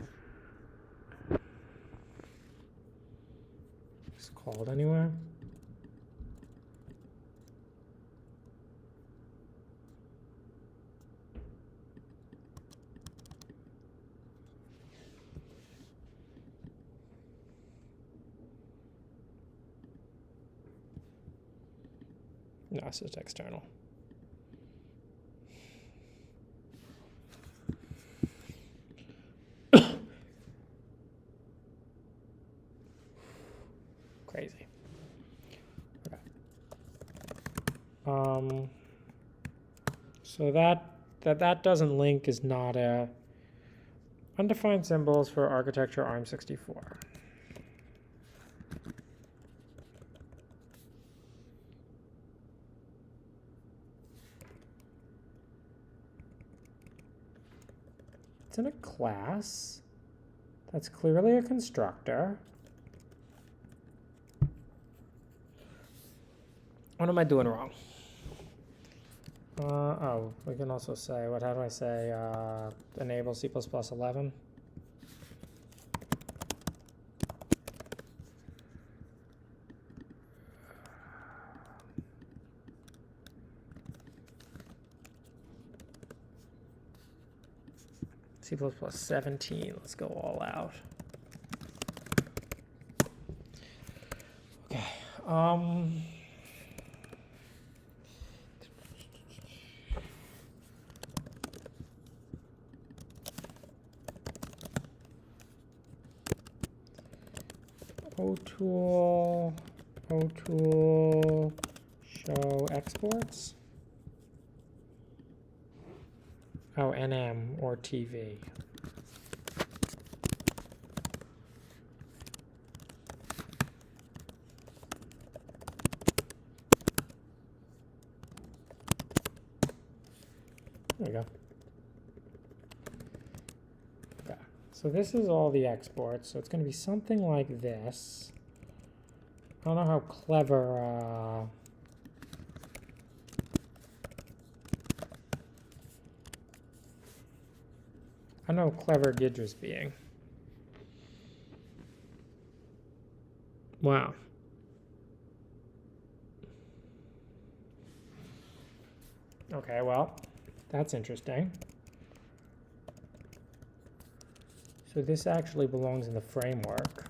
[SPEAKER 1] Is it called anywhere? No, it's just external. Crazy. Okay. So that doesn't link is not a undefined symbols for architecture ARM64. It's in a class. That's clearly a constructor. What am I doing wrong? Oh, we can also say, how do I say, enable C++ 11? C++ 17. Let's go all out. Okay. O tool, show exports. Oh, NM or TV. There we go. Okay. So this is all the exports. So it's going to be something like this. I don't know how clever I don't know how clever Gidra's being. Wow. Okay, well, that's interesting. So this actually belongs in the framework.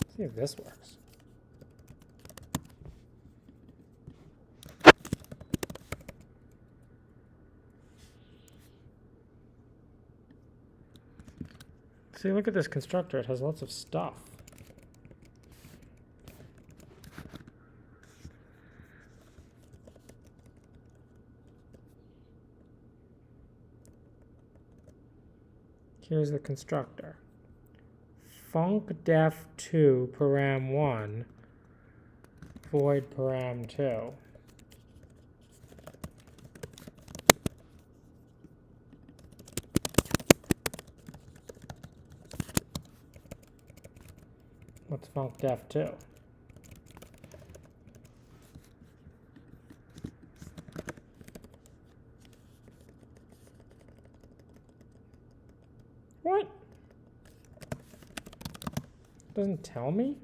[SPEAKER 1] Let's see if this works. See, look at this constructor. It has lots of stuff. Here's the constructor. funcdef2 param1 void param2. What's funcdef2? What? Doesn't tell me?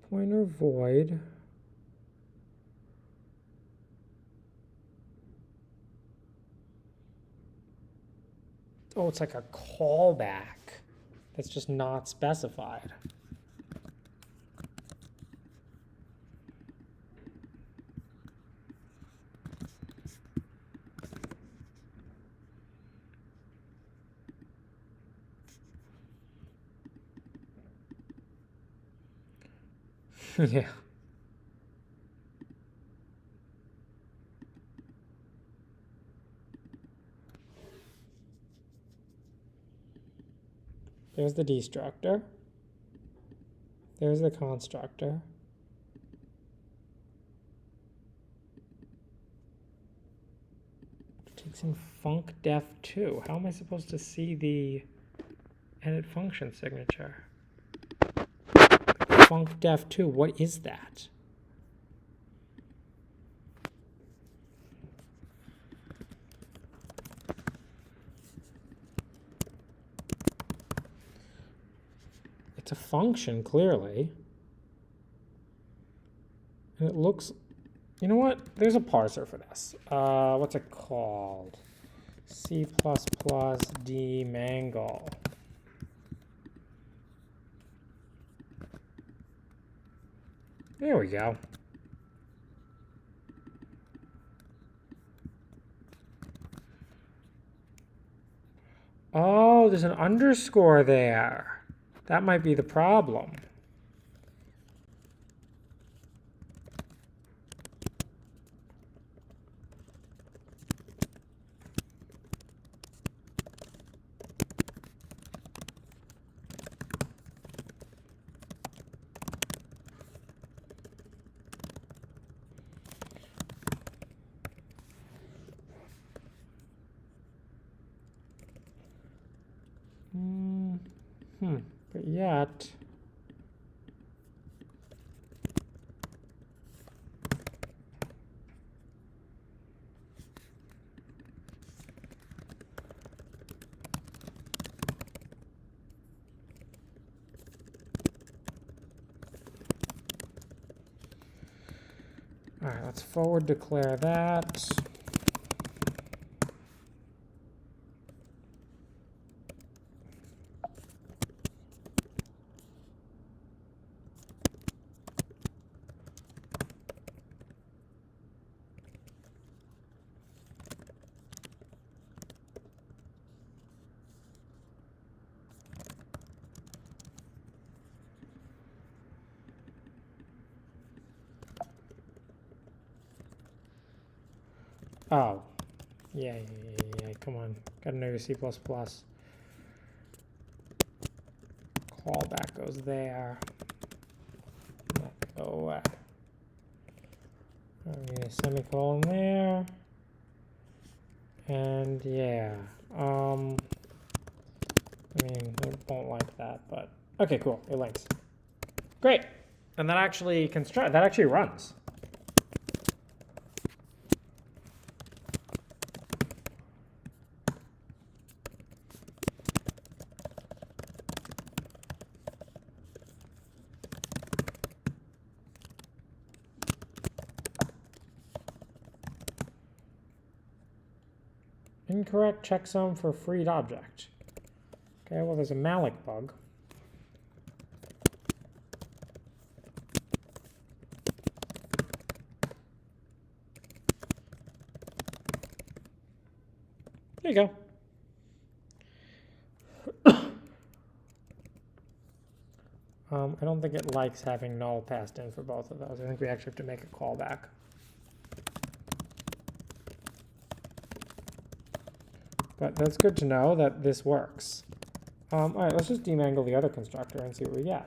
[SPEAKER 1] Pointer void. Oh, it's like a callback that's just not specified. Yeah. There's the destructor. There's the constructor. It takes in funcdef2. How am I supposed to see the edit function signature? Funcdef2, what is that? It's a function, clearly. And it looks, you know what? There's a parser for this. What's it called? C++ dmangle. There we go. Oh, there's an underscore there. That might be the problem. But yet, all right, let's forward declare that. Oh, yeah, come on. Gotta know your C++. Callback goes there. Oh, I need a semicolon there. And yeah, I mean, I won't like that, but okay, cool, it links. Great, and that actually runs. Incorrect checksum for freed object. Okay, well, there's a malloc bug. There you go. I don't think it likes having null passed in for both of those. I think we actually have to make a callback. But that's good to know that this works. All right, let's just demangle the other constructor and see what we get.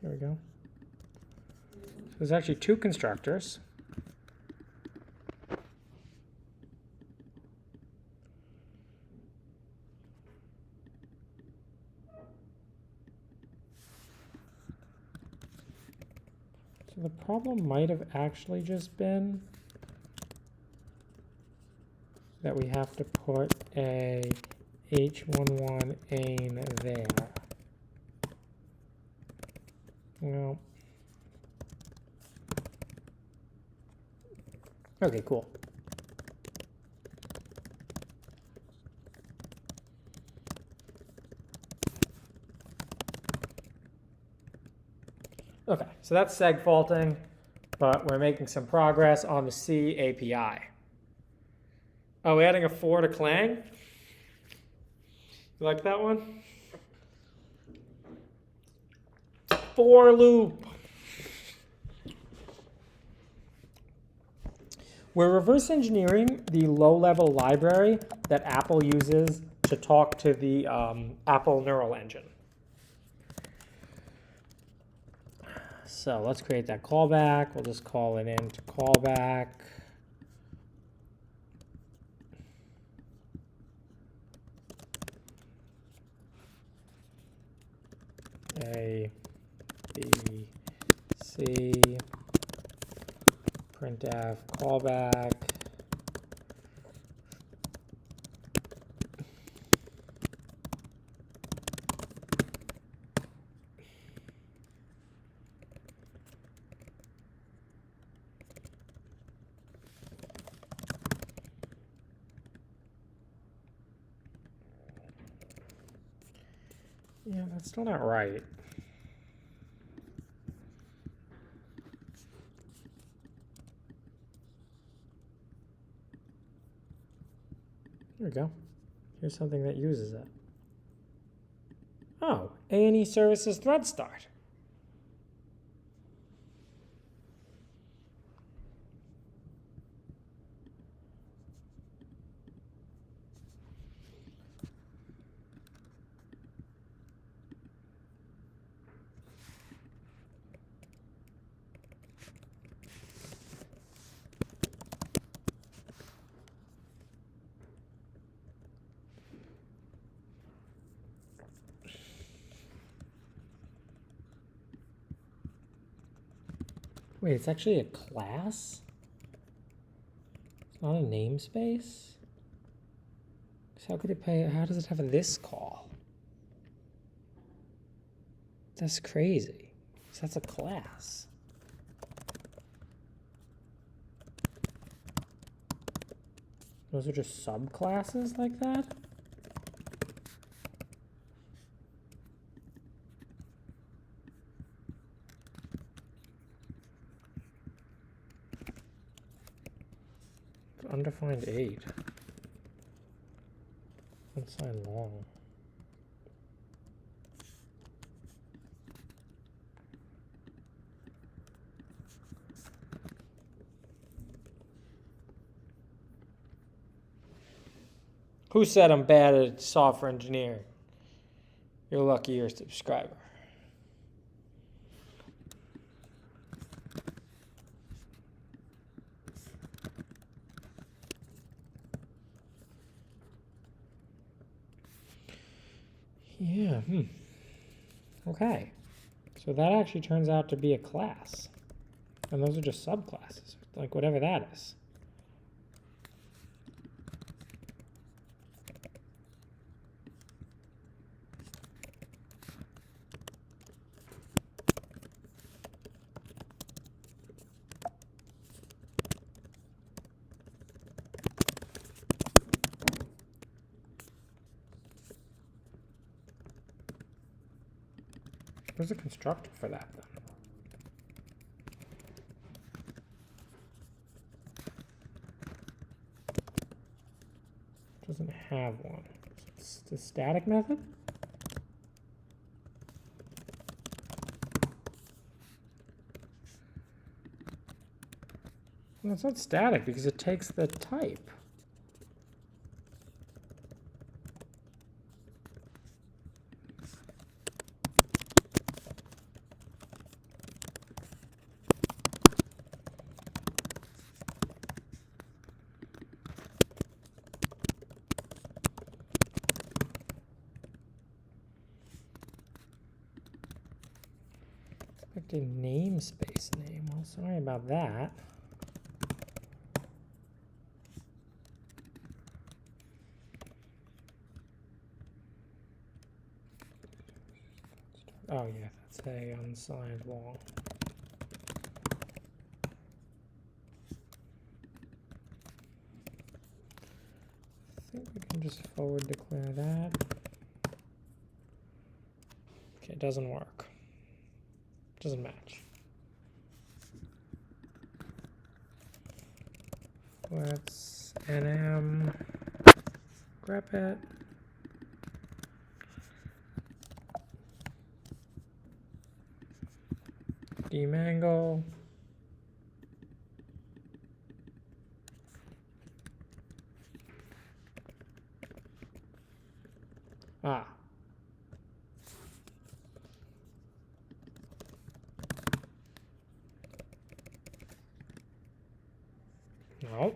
[SPEAKER 1] Here we go. So there's actually two constructors. So the problem might have actually just been that we have to put a h11 ain there. Well, okay, cool. Okay, so that's seg faulting, but we're making some progress on the C API. Oh, we're adding a for to Clang? You like that one? For loop. We're reverse engineering the low-level library that Apple uses to talk to the Apple neural engine. So let's create that callback. We'll just call it int callback. A, B, C, printf callback. Yeah, that's still not right. There we go. Here's something that uses it. Oh, A&E services thread start. Wait, it's actually a class? It's not a namespace? So how could it pay? How does it have this call? That's crazy. So that's a class. Those are just subclasses like that? Undefined 8. Unsigned long. Who said I'm bad at software engineering? You're lucky you're a subscriber. Yeah, Okay. So that actually turns out to be a class. And those are just subclasses, like whatever that is. Where's the constructor for that then? Doesn't have one. It's the static method? Well, it's not static because it takes the type. A namespace name. Well, sorry about that. Oh yeah, that's a unsigned long. I think we can just forward declare that. Okay, it doesn't work. Doesn't match. Let's nm grep it. Demangle. Ah. No.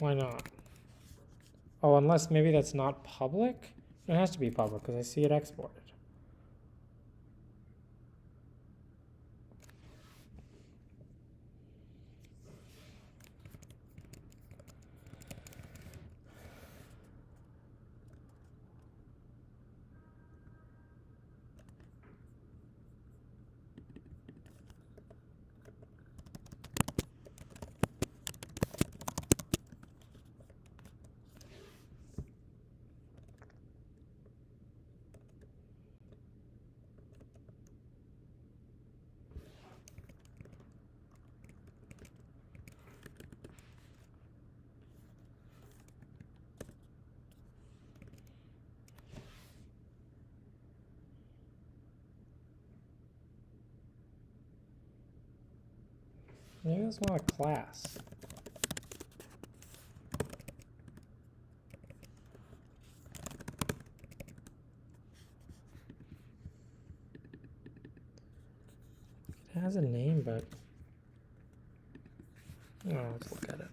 [SPEAKER 1] Why not? Oh, unless maybe that's not public? It has to be public because I see it exported. Maybe it's not a class. It has a name, but oh, let's look at it.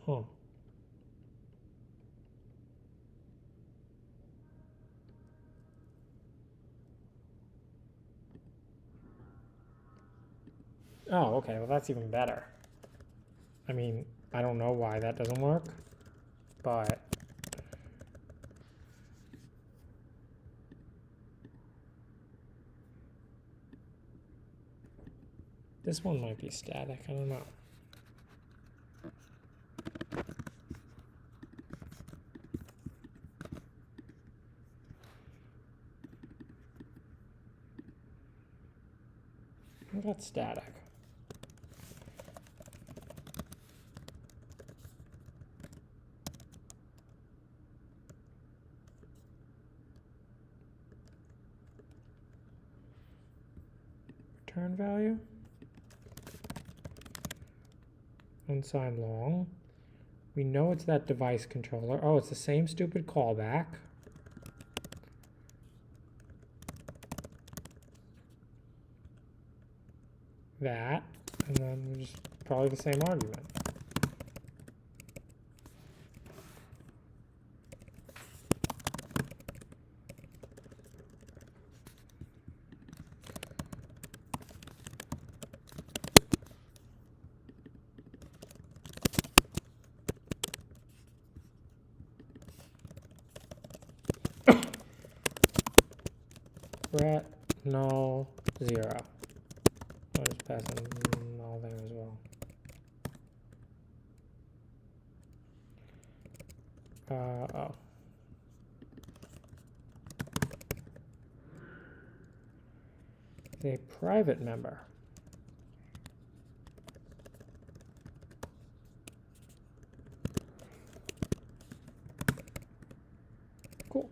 [SPEAKER 1] Huh. Oh, okay, well that's even better. I mean, I don't know why that doesn't work, but this one might be static, I don't know. That's static. Return value. Unsigned long. We know it's that device controller. Oh, it's the same stupid callback. That, and then just probably the same argument. Ret null 0. I'll just pass in null there as well. Oh. A private member. Cool.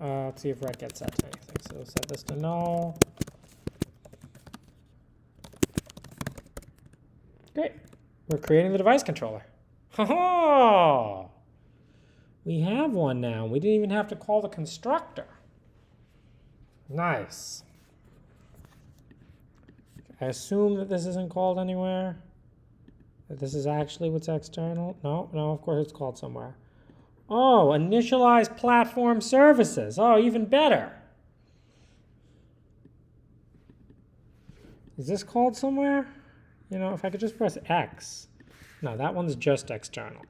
[SPEAKER 1] Let's see if ret gets set to anything. So set this to null. Great. We're creating the device controller. Ha-ha! We have one now. We didn't even have to call the constructor. Nice. I assume that this isn't called anywhere. That this is actually what's external. No, of course it's called somewhere. Oh, initialize platform services. Oh, even better. Is this called somewhere? You know, if I could just press X. No, that one's just external.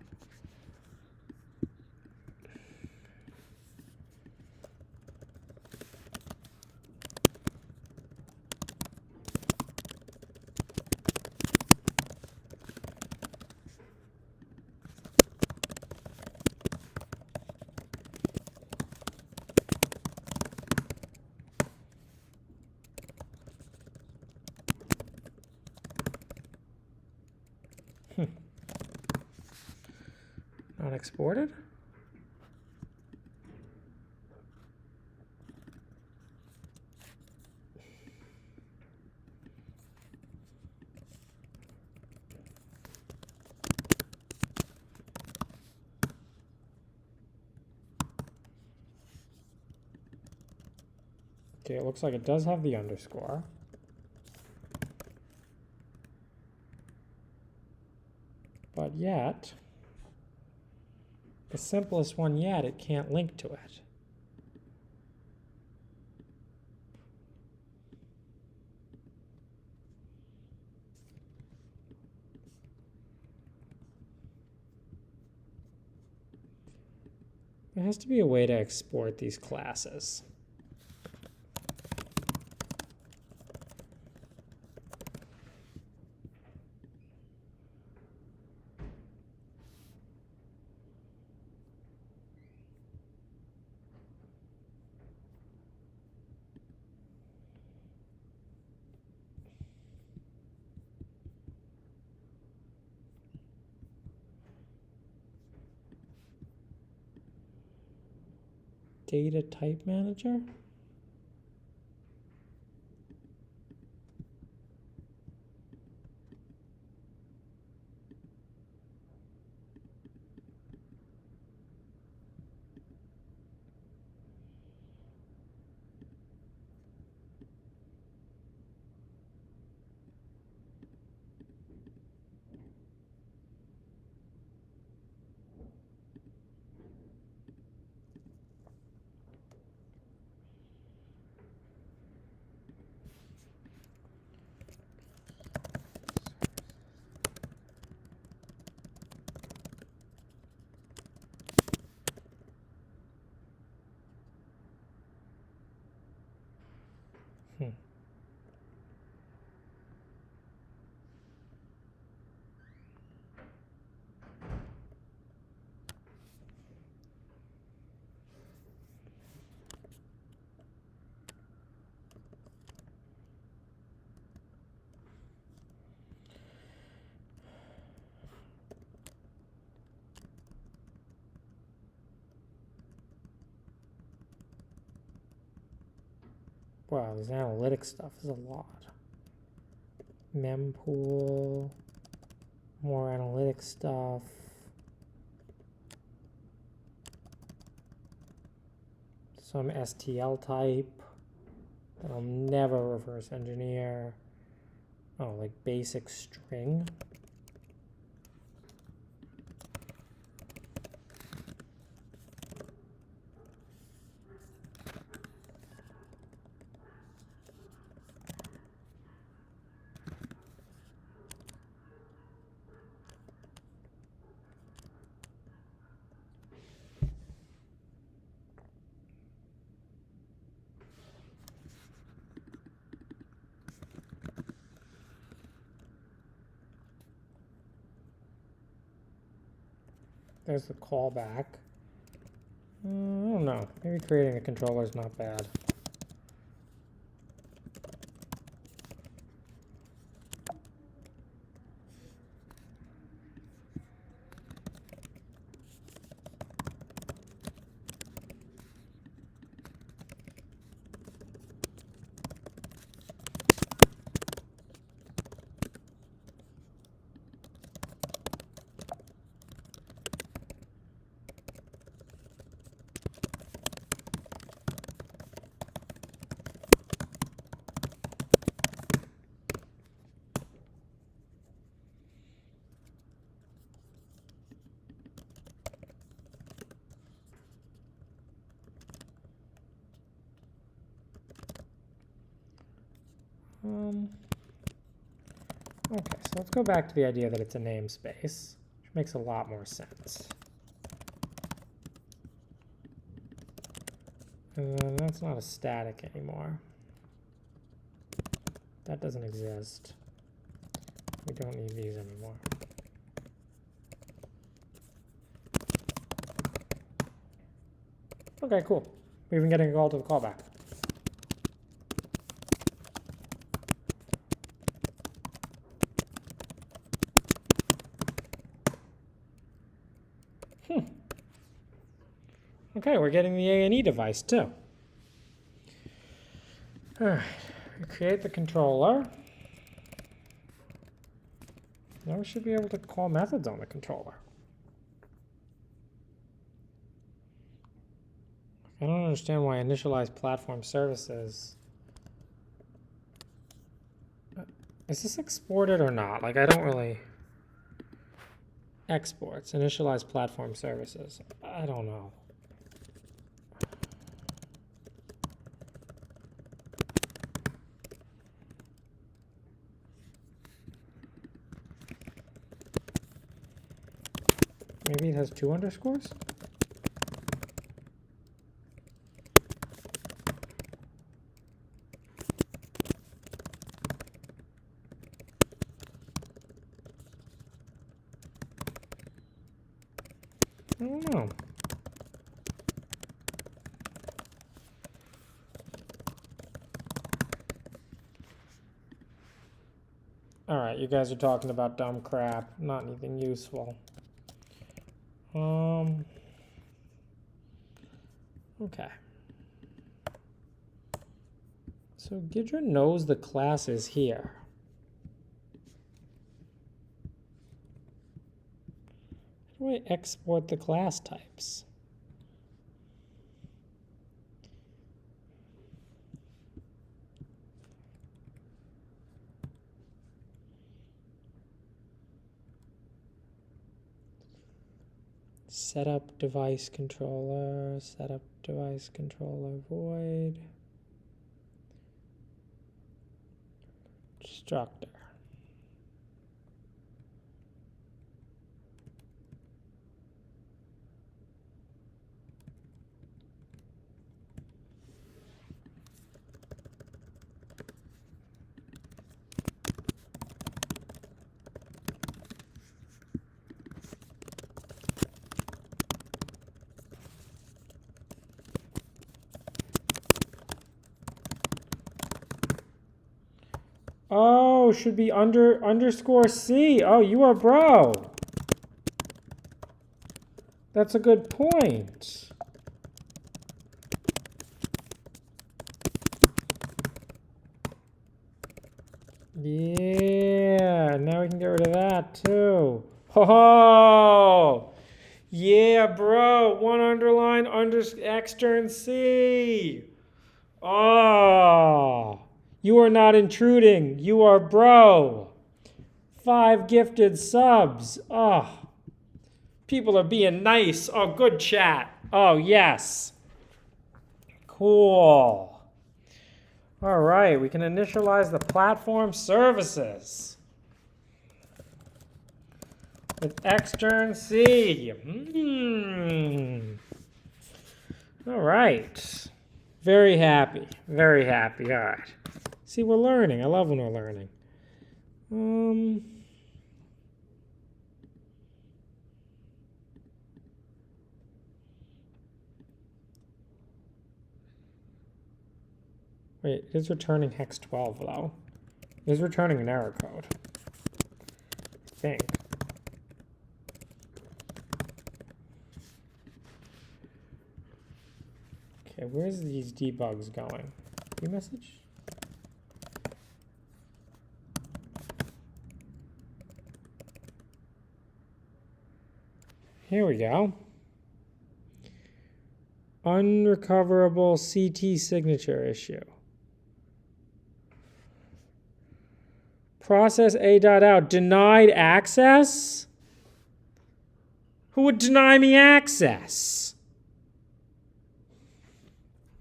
[SPEAKER 1] Not exported? Okay, it looks like it does have the underscore. But yet, the simplest one yet, it can't link to it. There has to be a way to export these classes. data type manager. Wow, this analytics stuff is a lot. Mempool, more analytics stuff. Some STL type that I'll never reverse engineer. Oh, like basic string. There's the callback. I don't know. Maybe creating a controller is not bad. Okay, so let's go back to the idea that it's a namespace, which makes a lot more sense. And then that's not a static anymore. That doesn't exist. We don't need these anymore. Okay, cool. We're even getting a call to the callback. Okay, we're getting the A&E device too. All right, we create the controller. Now we should be able to call methods on the controller. I don't understand why initialize platform services. Is this exported or not? Like, I don't really. Exports, initialize platform services. I don't know. Maybe it has 2 underscores? I don't know. All right, you guys are talking about dumb crap, not anything useful. Okay. So Gidra knows the class is here. How do I export the class types? Setup device controller, setup device controller void, destructor. Oh, should be underscore C. Oh, you are bro. That's a good point. Yeah, now we can get rid of that too. Oh, yeah, bro. One underline extern C. Oh. You are not intruding. You are bro. 5 gifted subs. Oh. People are being nice. Oh, good chat. Oh, yes. Cool. All right, we can initialize the platform services with extern C. All right. Very happy. Very happy. All right. See, we're learning. I love when we're learning. Wait, it is returning hex 12 though. It is returning an error code. I think. Okay, where's these debugs going? New message? Here we go. Unrecoverable CT signature issue. Process A.out. Denied access? Who would deny me access?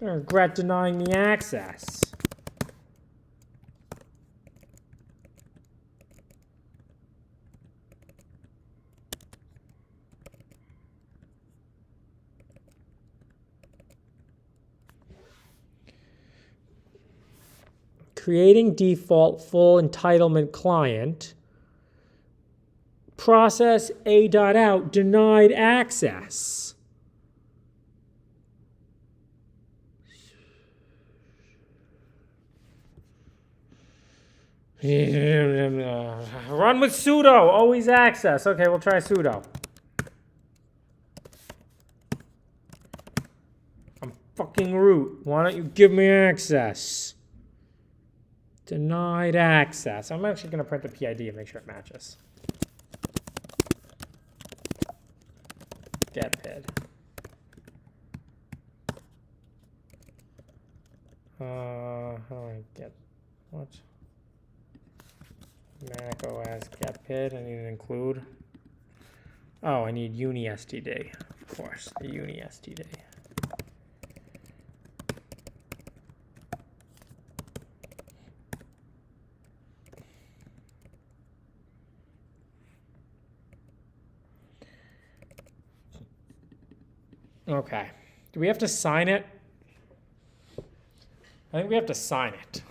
[SPEAKER 1] I regret denying me access. Creating default full entitlement client. Process A.out. Denied access. Run with sudo. Always access. Okay, we'll try sudo. I'm fucking root. Why don't you give me access? Denied access. I'm actually going to print the PID and make sure it matches. Get PID. How do I get what? Mac OS get PID. I need to include. Oh, I need UniSTD. Of course, the UniSTD. Okay. Do we have to sign it? I think we have to sign it.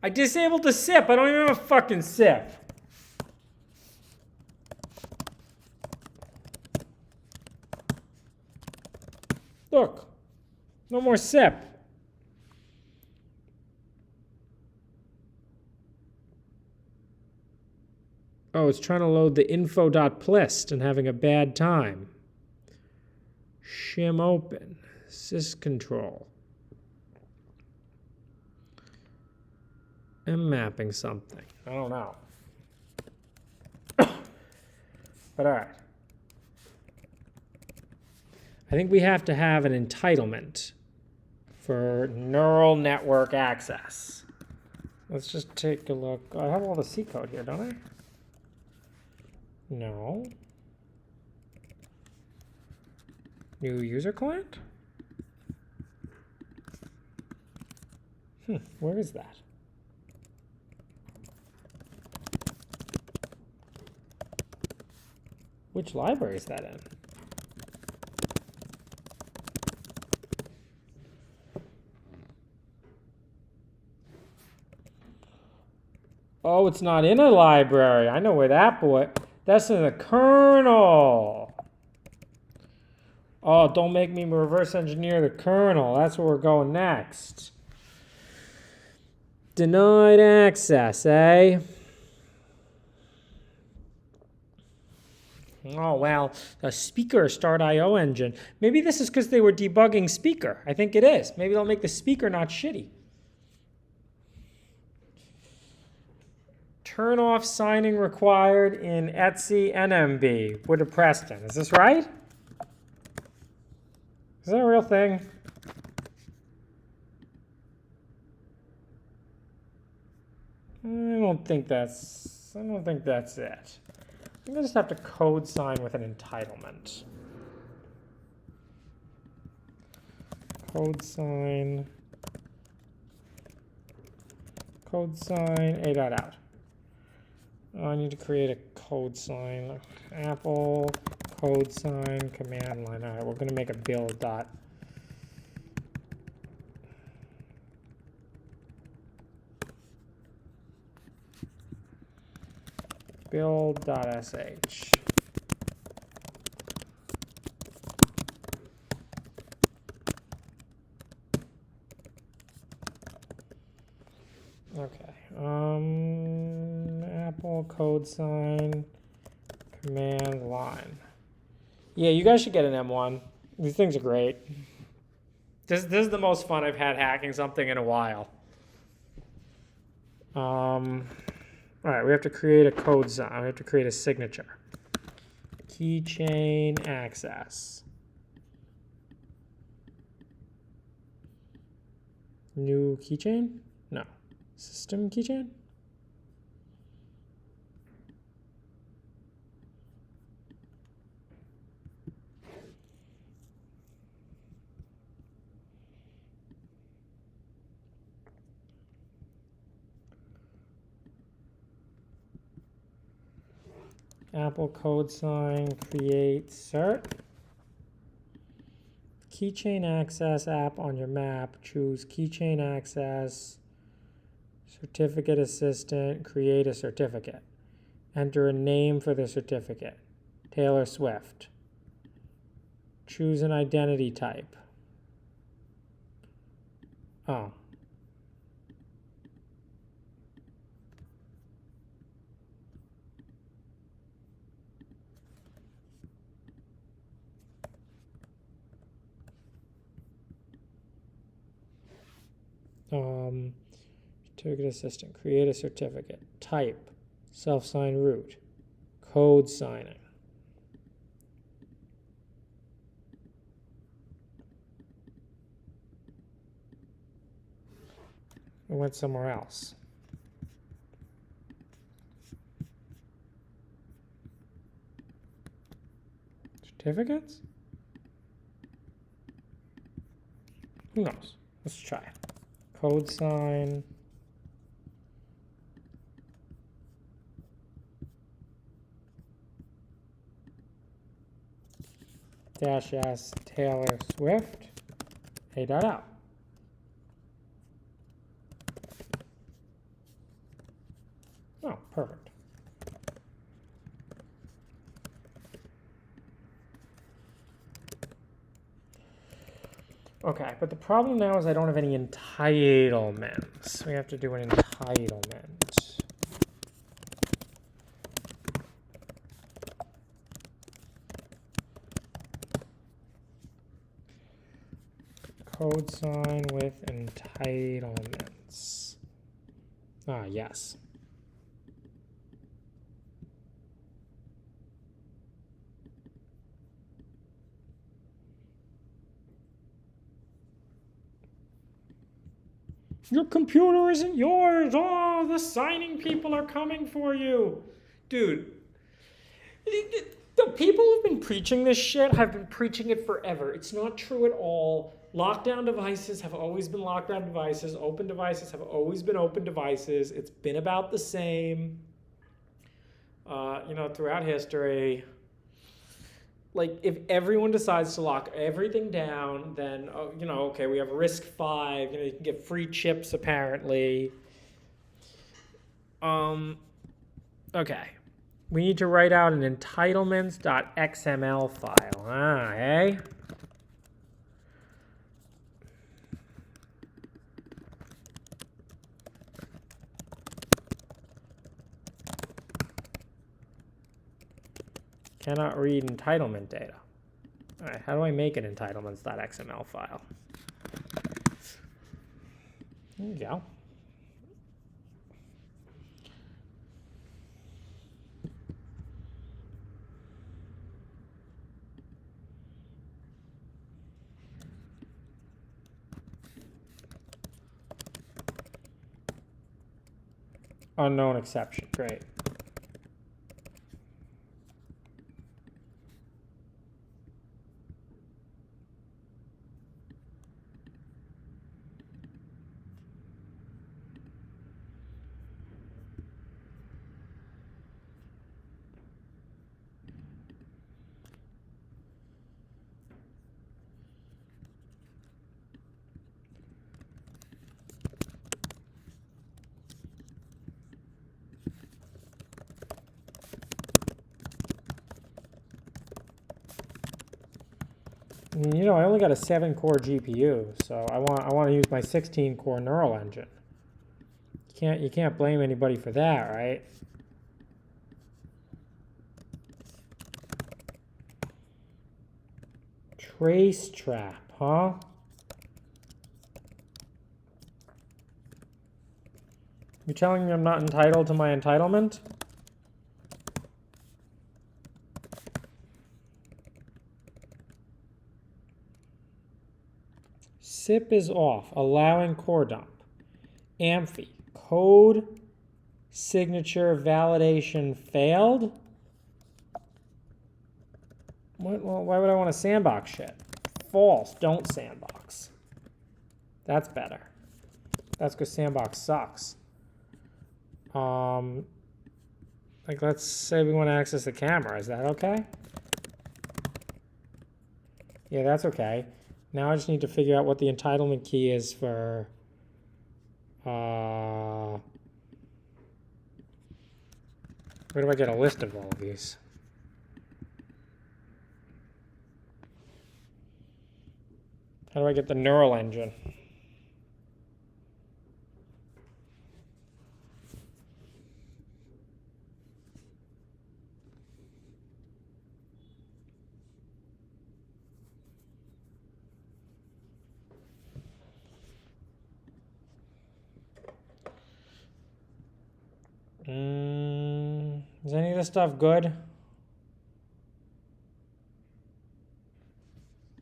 [SPEAKER 1] I disabled the SIP. I don't even have a fucking SIP. Look. No more SIP. Oh, it's trying to load the info.plist and having a bad time. Shim open. Syscontrol. I'm mapping something. I don't know. But all right. I think we have to have an entitlement for neural network access. Let's just take a look. I have all the C code here, don't I? No. New user client? Where is that? Which library is that in? Oh, it's not in a library. I know where that boy. That's in the kernel. Oh, don't make me reverse engineer the kernel. That's where we're going next. Denied access, eh? Oh, well, the speaker start.io engine. Maybe this is because they were debugging speaker. I think it is. Maybe they'll make the speaker not shitty. Turn off signing required in Etsy NMB. Would have Preston. Is this right? Is that a real thing? I don't think that's it. I'm gonna just have to code sign with an entitlement. Code sign a.out. I need to create a code sign. Apple code sign command line. All right, we're gonna make a build dot. Build.sh. Okay. Apple code sign command line. Yeah, you guys should get an M1. These things are great. This is the most fun I've had hacking something in a while. All right, we have to create a code sign. We have to create a signature. Keychain access. New keychain? No. System keychain? Apple code sign, create cert. Keychain access app on your map. Choose keychain access, certificate assistant, create a certificate. Enter a name for the certificate. Taylor Swift. Choose an identity type. Oh. Certificate assistant, create a certificate, type, self-sign root, code signing. We went somewhere else. Certificates? Who knows? Let's try it. Code sign. -s Taylor Swift a.out. Oh, perfect. Okay, but the problem now is I don't have any entitlements. We have to do an entitlement. code sign with entitlements. Ah, yes. Your computer isn't yours. Oh, the signing people are coming for you. Dude, the people who've been preaching this shit have been preaching it forever. It's not true at all. Lockdown devices have always been lockdown devices. Open devices have always been open devices. It's been about the same, throughout history. Like, if everyone decides to lock everything down, then, okay, we have RISC-V. You can get free chips, apparently. Okay. We need to write out an entitlements.xml file. Hey? Cannot read entitlement data. All right, how do I make an entitlements.xml file? There you go. Unknown exception, great. I only got a 7-core GPU, so I want to use my 16-core neural engine. You can't blame anybody for that, right? Trace trap, huh? You telling me I'm not entitled to my entitlement? SIP is off, allowing core dump. Amphi, code signature validation failed? Why would I want to sandbox shit? False, don't sandbox. That's better. That's because sandbox sucks. Let's say we want to access the camera. Is that okay? Yeah, that's okay. Now I just need to figure out what the entitlement key is for where do I get a list of all of these? How do I get the neural engine? Is any of this stuff good?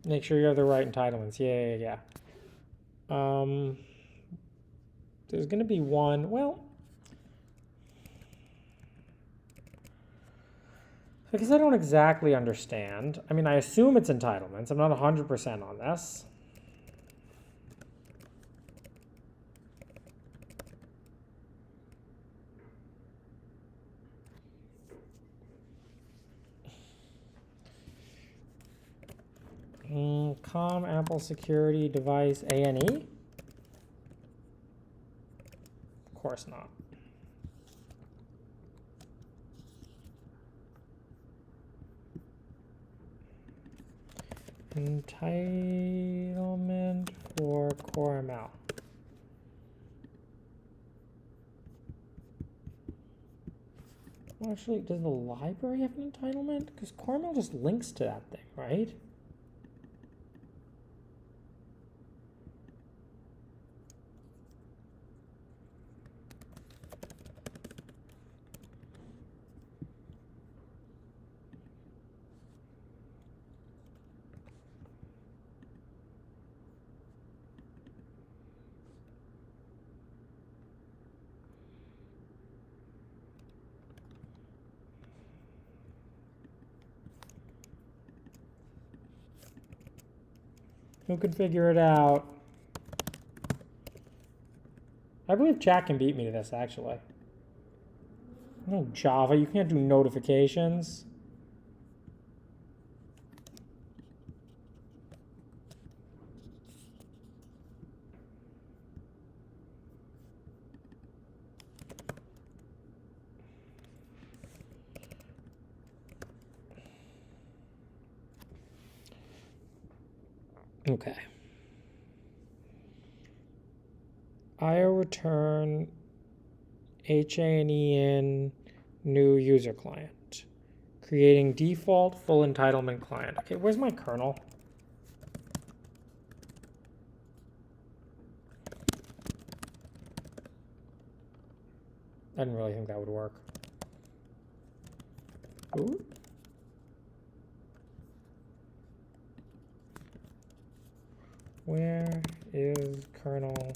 [SPEAKER 1] Make sure you have the right entitlements. Yeah. There's going to be one. Well, I guess I don't exactly understand. I mean, I assume it's entitlements. I'm not 100% on this. Com Apple Security Device ANE? Of course not. Entitlement for core ML. Well, actually, does the library have an entitlement? Because core ML just links to that thing, right? Who can figure it out? I believe chat can beat me to this, actually. No, Java, you can't do notifications. Okay. IO return HANE new user client. Creating default full entitlement client. Okay, where's my kernel? I didn't really think that would work. Ooh. Where is kernel?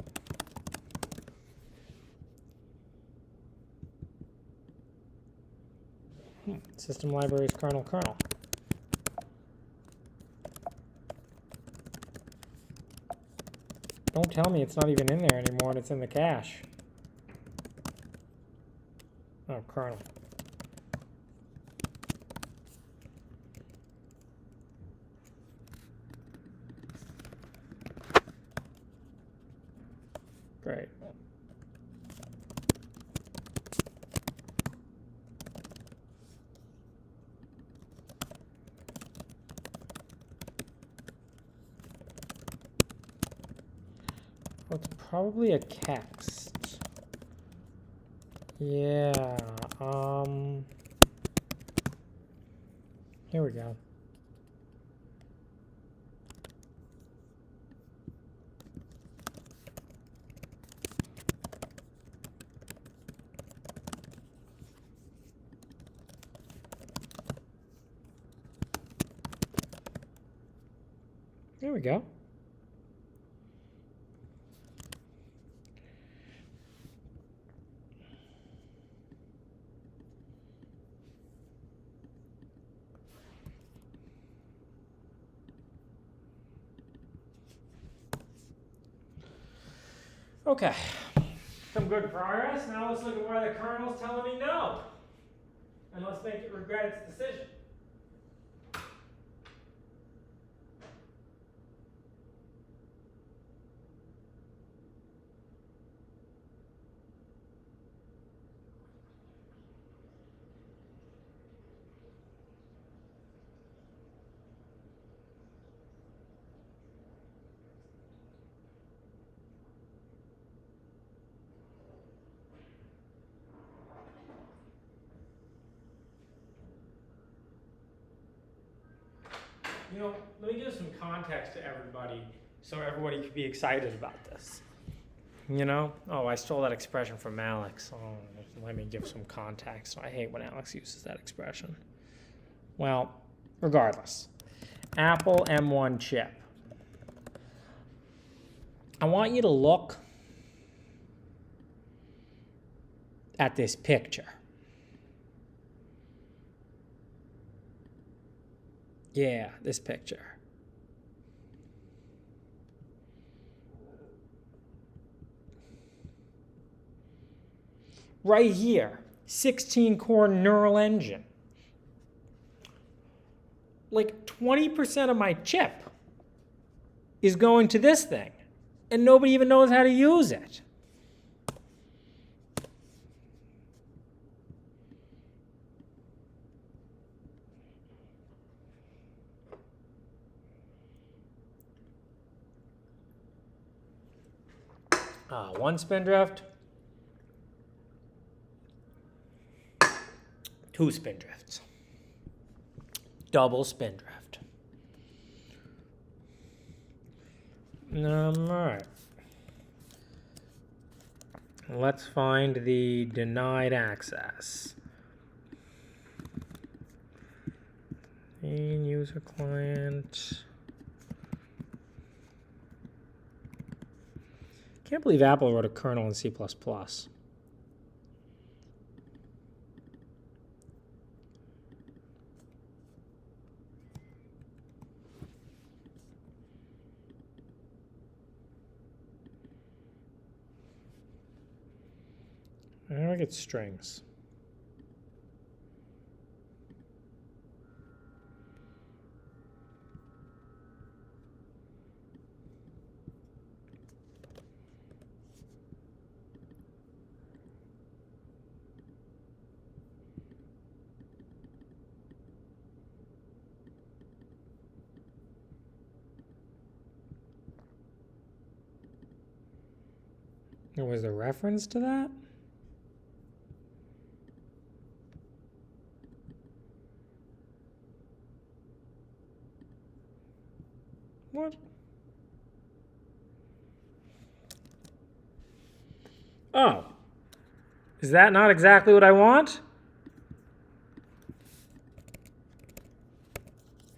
[SPEAKER 1] System libraries kernel. Don't tell me it's not even in there anymore and it's in the cache. Oh, kernel. Great. Oh, it's probably a text. Yeah. Here we go. There we go. Okay, some good progress. Now let's look at why the kernel's telling me no. And let's make it regret its decision. You know, let me give some context to everybody so everybody could be excited about this. You know? Oh, I stole that expression from Alex. Oh, let me give some context. I hate when Alex uses that expression. Well, regardless. Apple M1 chip. I want you to look at this picture. Yeah, this picture. Right here, 16-core neural engine. Like 20% of my chip is going to this thing, and nobody even knows how to use it. One spindrift, two spindrifts, double spindrift. All right. Let's find the denied access. In user client. Can't believe Apple wrote a kernel in C++. How do I get strings? Was there reference to that? What? Oh. Is that not exactly what I want?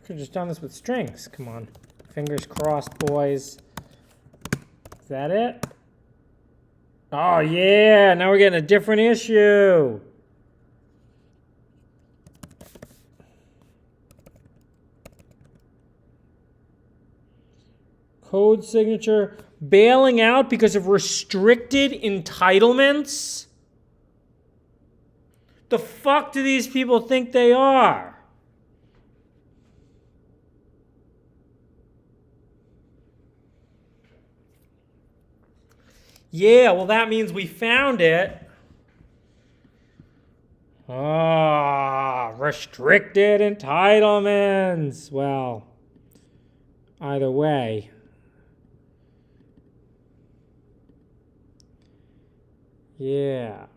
[SPEAKER 1] Could have just done this with strings. Come on. Fingers crossed, boys. Is that it? Oh, yeah. Now we're getting a different issue. Code signature. Bailing out because of restricted entitlements? The fuck do these people think they are? Yeah, well, that means we found it. Restricted entitlements. Well, either way. Yeah.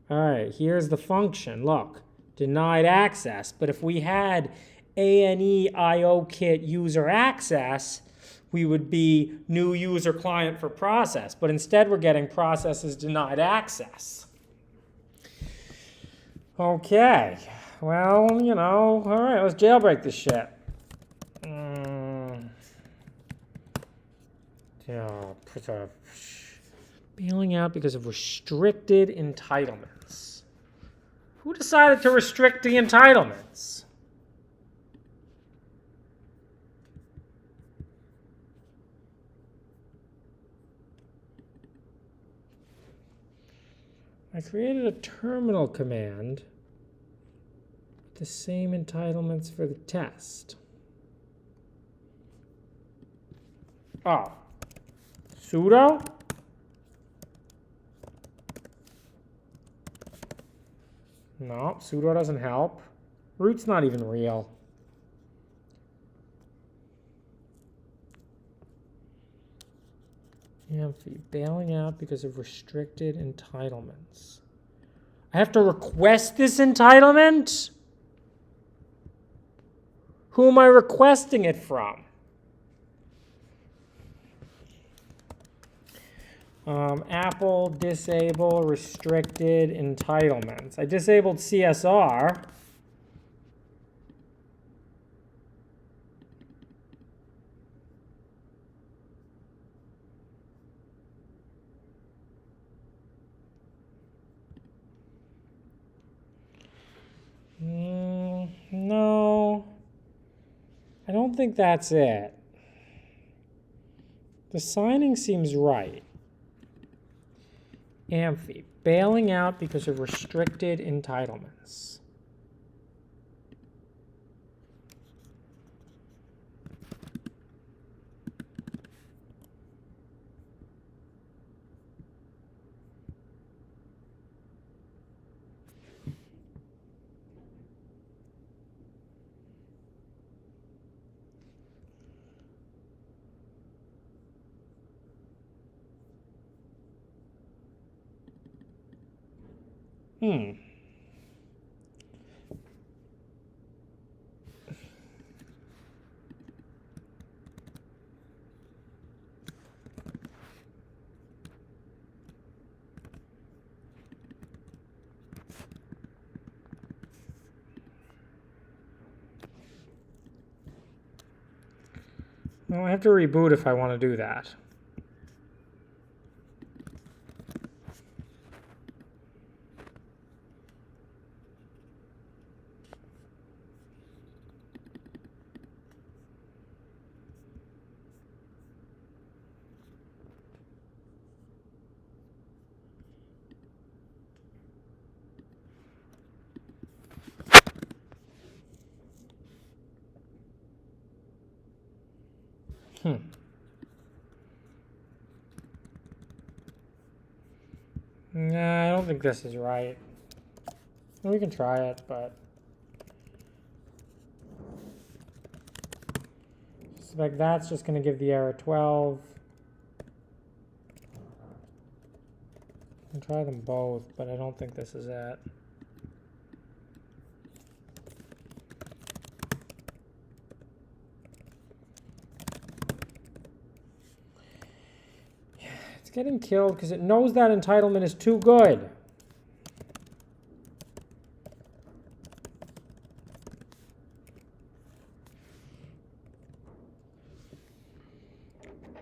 [SPEAKER 1] All right, here's the function. Look, denied access. But if we had ANE-IO-Kit user access, we would be new user client for process. But instead, we're getting processes denied access. Okay. Well, you know, all right, let's jailbreak this shit. Bailing out because of restricted entitlements. Who decided to restrict the entitlements? I created a terminal command with the same entitlements for the test. Oh. Sudo? No, sudo doesn't help. Root's not even real. Bailing out because of restricted entitlements. I have to request this entitlement? Who am I requesting it from? Apple disable restricted entitlements. I disabled CSR. No, I don't think that's it. The signing seems right. Amphi, bailing out because of restricted entitlements. Well, I have to reboot if I want to do that. Nah, I don't think this is right. We can try it, but like that's just going to give the error 12. I can try them both, but I don't think this is it. Yeah, it's getting killed because it knows that entitlement is too good.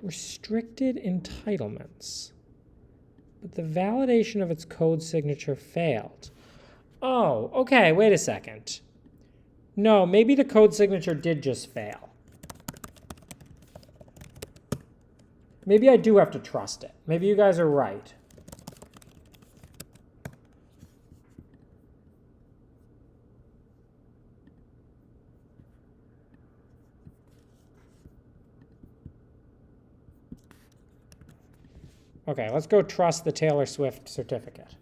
[SPEAKER 1] Restricted entitlements, but the validation of its code signature failed. Oh, okay, wait a second. No, maybe the code signature did just fail. Maybe I do have to trust it. Maybe you guys are right. Okay, let's go trust the Taylor Swift certificate.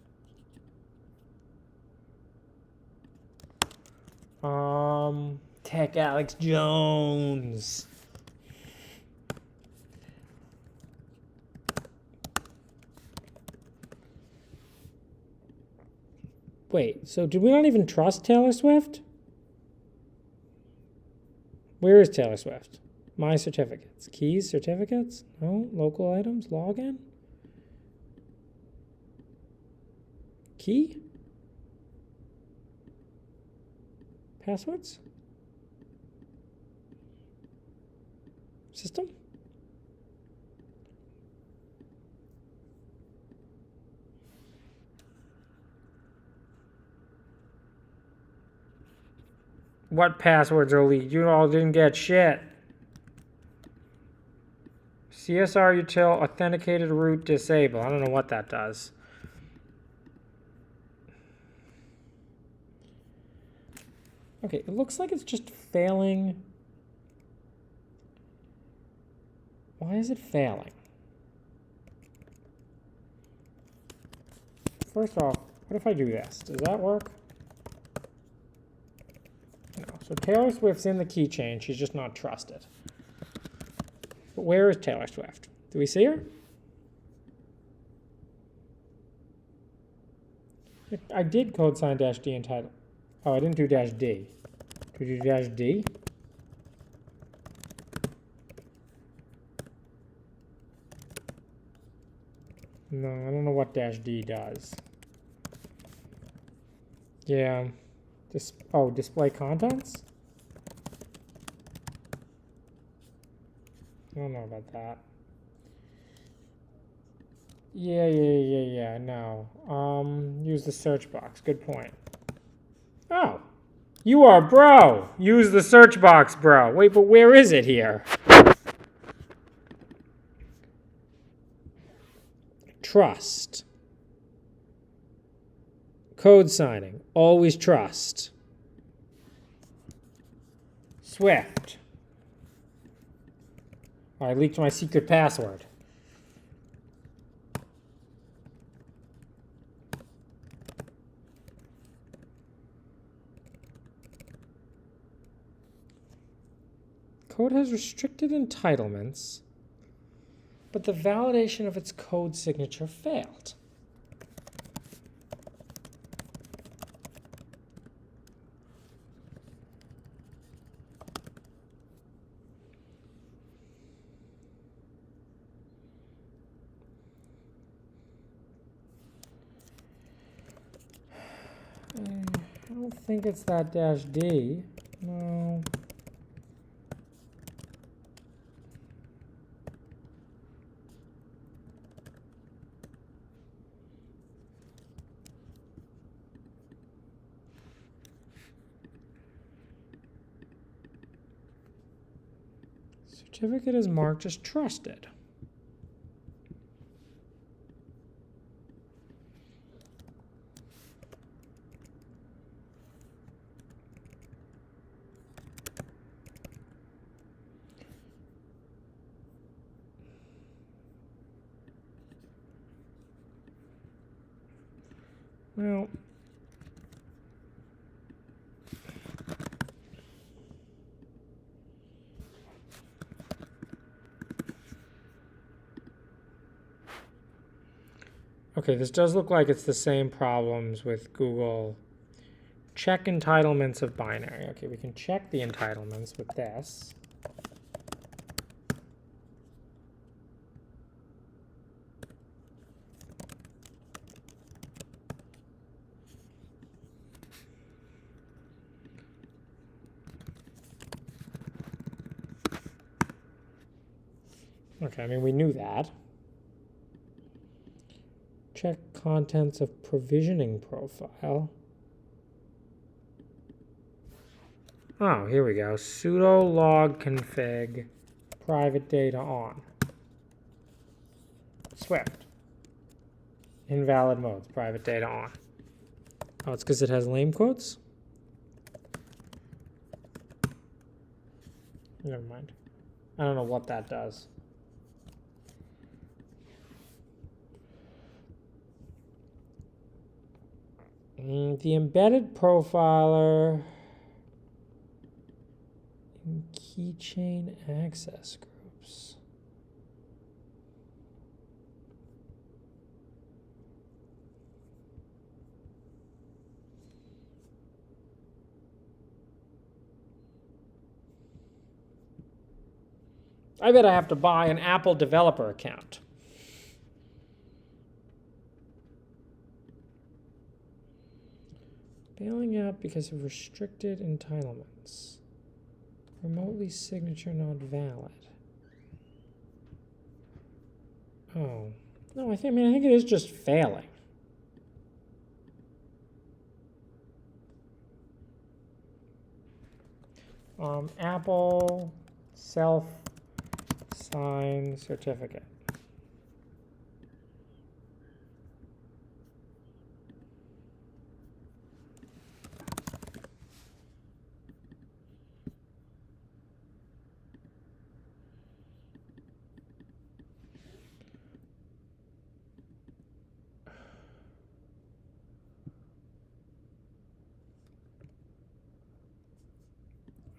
[SPEAKER 1] Tech Alex Jones. Wait, so did we not even trust Taylor Swift? Where is Taylor Swift? My certificates. Keys, certificates? No, local items, login? Key? Passwords? System? What passwords are leaked? You all didn't get shit. CSR util authenticated root disable. I don't know what that does. Okay, it looks like it's just failing. Why is it failing? First off, what if I do this? Does that work? No. So Taylor Swift's in the keychain. She's just not trusted. But where is Taylor Swift? Do we see her? I did code sign -d in title. Oh, I didn't do -d. Did we do -d? No, I don't know what -d does. Yeah. Display contents? I don't know about that. Yeah, no. Use the search box. Good point. Oh. You are bro. Use the search box, bro. Wait, but where is it here? Trust. Code signing. Always trust. Swift. I leaked my secret password. Code has restricted entitlements, but the validation of its code signature failed. I don't think it's that -d. No. Certificate is marked as trusted. Well, okay, this does look like it's the same problems with Google. Check entitlements of binary. Okay, we can check the entitlements with this. Okay, I mean, we knew that. Check contents of provisioning profile. Oh, here we go. Sudo log config private data on. Swift. Invalid modes, private data on. Oh, it's because it has lame quotes? Never mind. I don't know what that does. The embedded profiler in keychain access groups. I bet I have to buy an Apple developer account. Bailing out because of restricted entitlements. Remotely signature not valid. Oh. No, I think it is just failing. Apple self-sign certificate.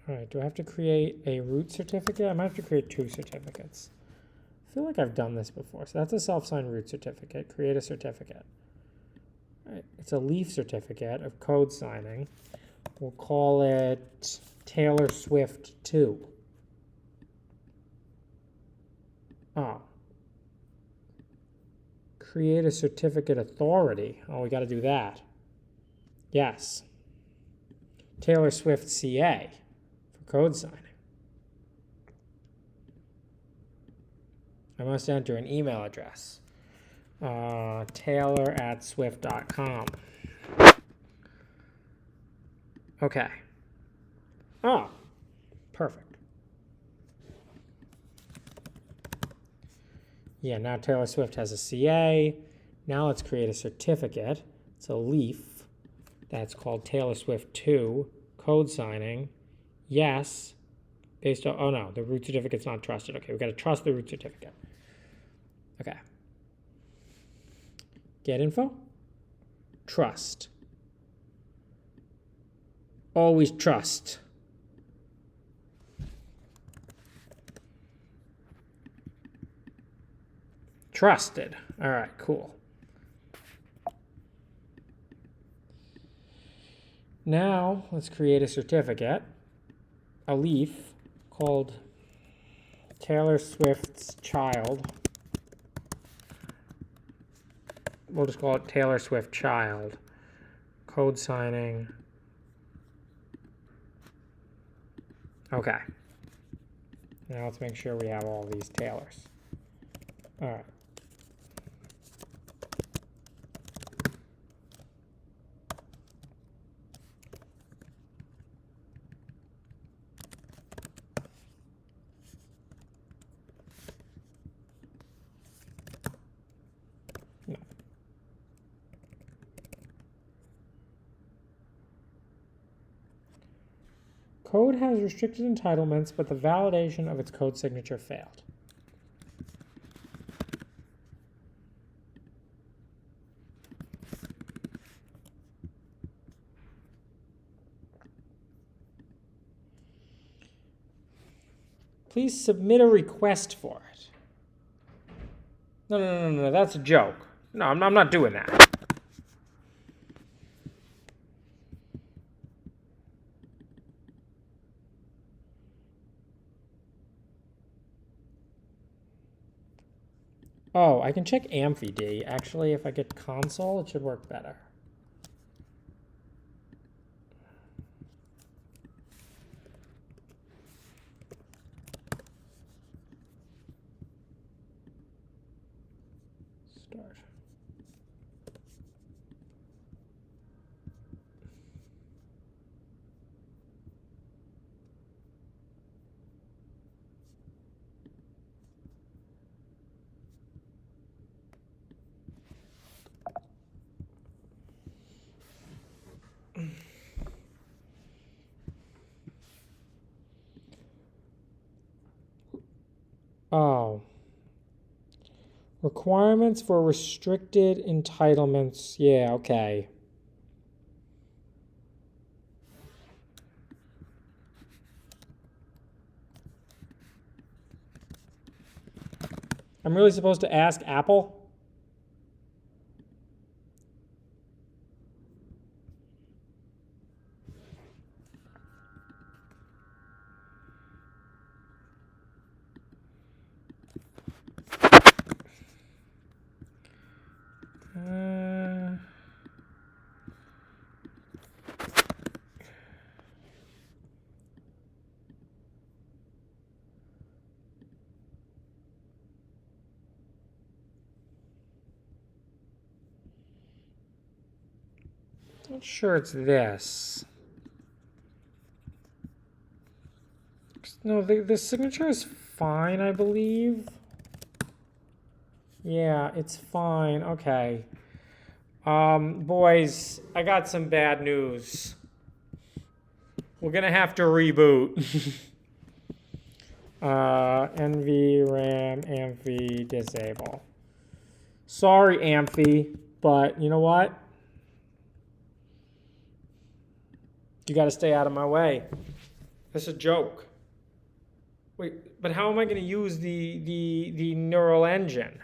[SPEAKER 1] All right, do I have to create a root certificate? I might have to create 2 certificates. I feel like I've done this before. So that's a self-signed root certificate. Create a certificate. All right, it's a leaf certificate of code signing. We'll call it Taylor Swift 2. Oh. Create a certificate authority. Oh, we got to do that. Yes. Taylor Swift CA. Code signing. I must enter an email address. Taylor@swift.com. Okay. Oh, perfect. Yeah, now Taylor Swift has a CA. Now let's create a certificate. It's a leaf. That's called Taylor Swift 2. Code signing. Yes, based on, oh no, the root certificate's not trusted. Okay, we've got to trust the root certificate. Okay. Get info. Trust. Always trust. Trusted. All right, cool. Now, let's create a certificate. A leaf called Taylor Swift's child. We'll just call it Taylor Swift child. Code signing. Okay. Now let's make sure we have all these Taylors. All right. Code has restricted entitlements, but the validation of its code signature failed. Please submit a request for it. No, that's a joke. No, I'm not doing that. Oh, I can check Amphid. Actually, if I get console, it should work better. Start. Oh. Requirements for restricted entitlements. Yeah, okay. I'm really supposed to ask Apple? Not sure it's this. No, the signature is fine, I believe. Yeah, it's fine. Okay. Boys, I got some bad news. We're gonna have to reboot. NVRAM Amphi disable. Sorry, Amphi, but you know what? You got to stay out of my way. That's a joke. Wait, but how am I going to use the neural engine?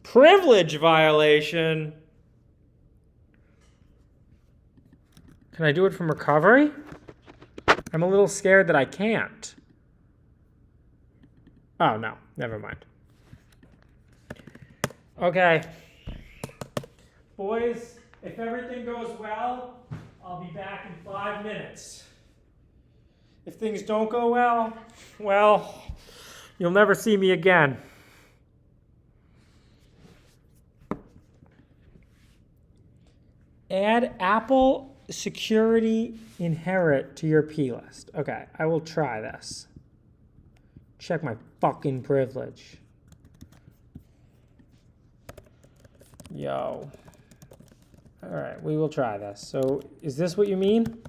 [SPEAKER 1] Privilege violation. Can I do it from recovery? I'm a little scared that I can't. Oh, no. Never mind. Okay. Boys, if everything goes well, I'll be back in 5 minutes. If things don't go well, you'll never see me again. Add Apple Security Inherit to your plist. Okay, I will try this. Check my fucking privilege. Yo. All right, we will try this. So, is this what you mean?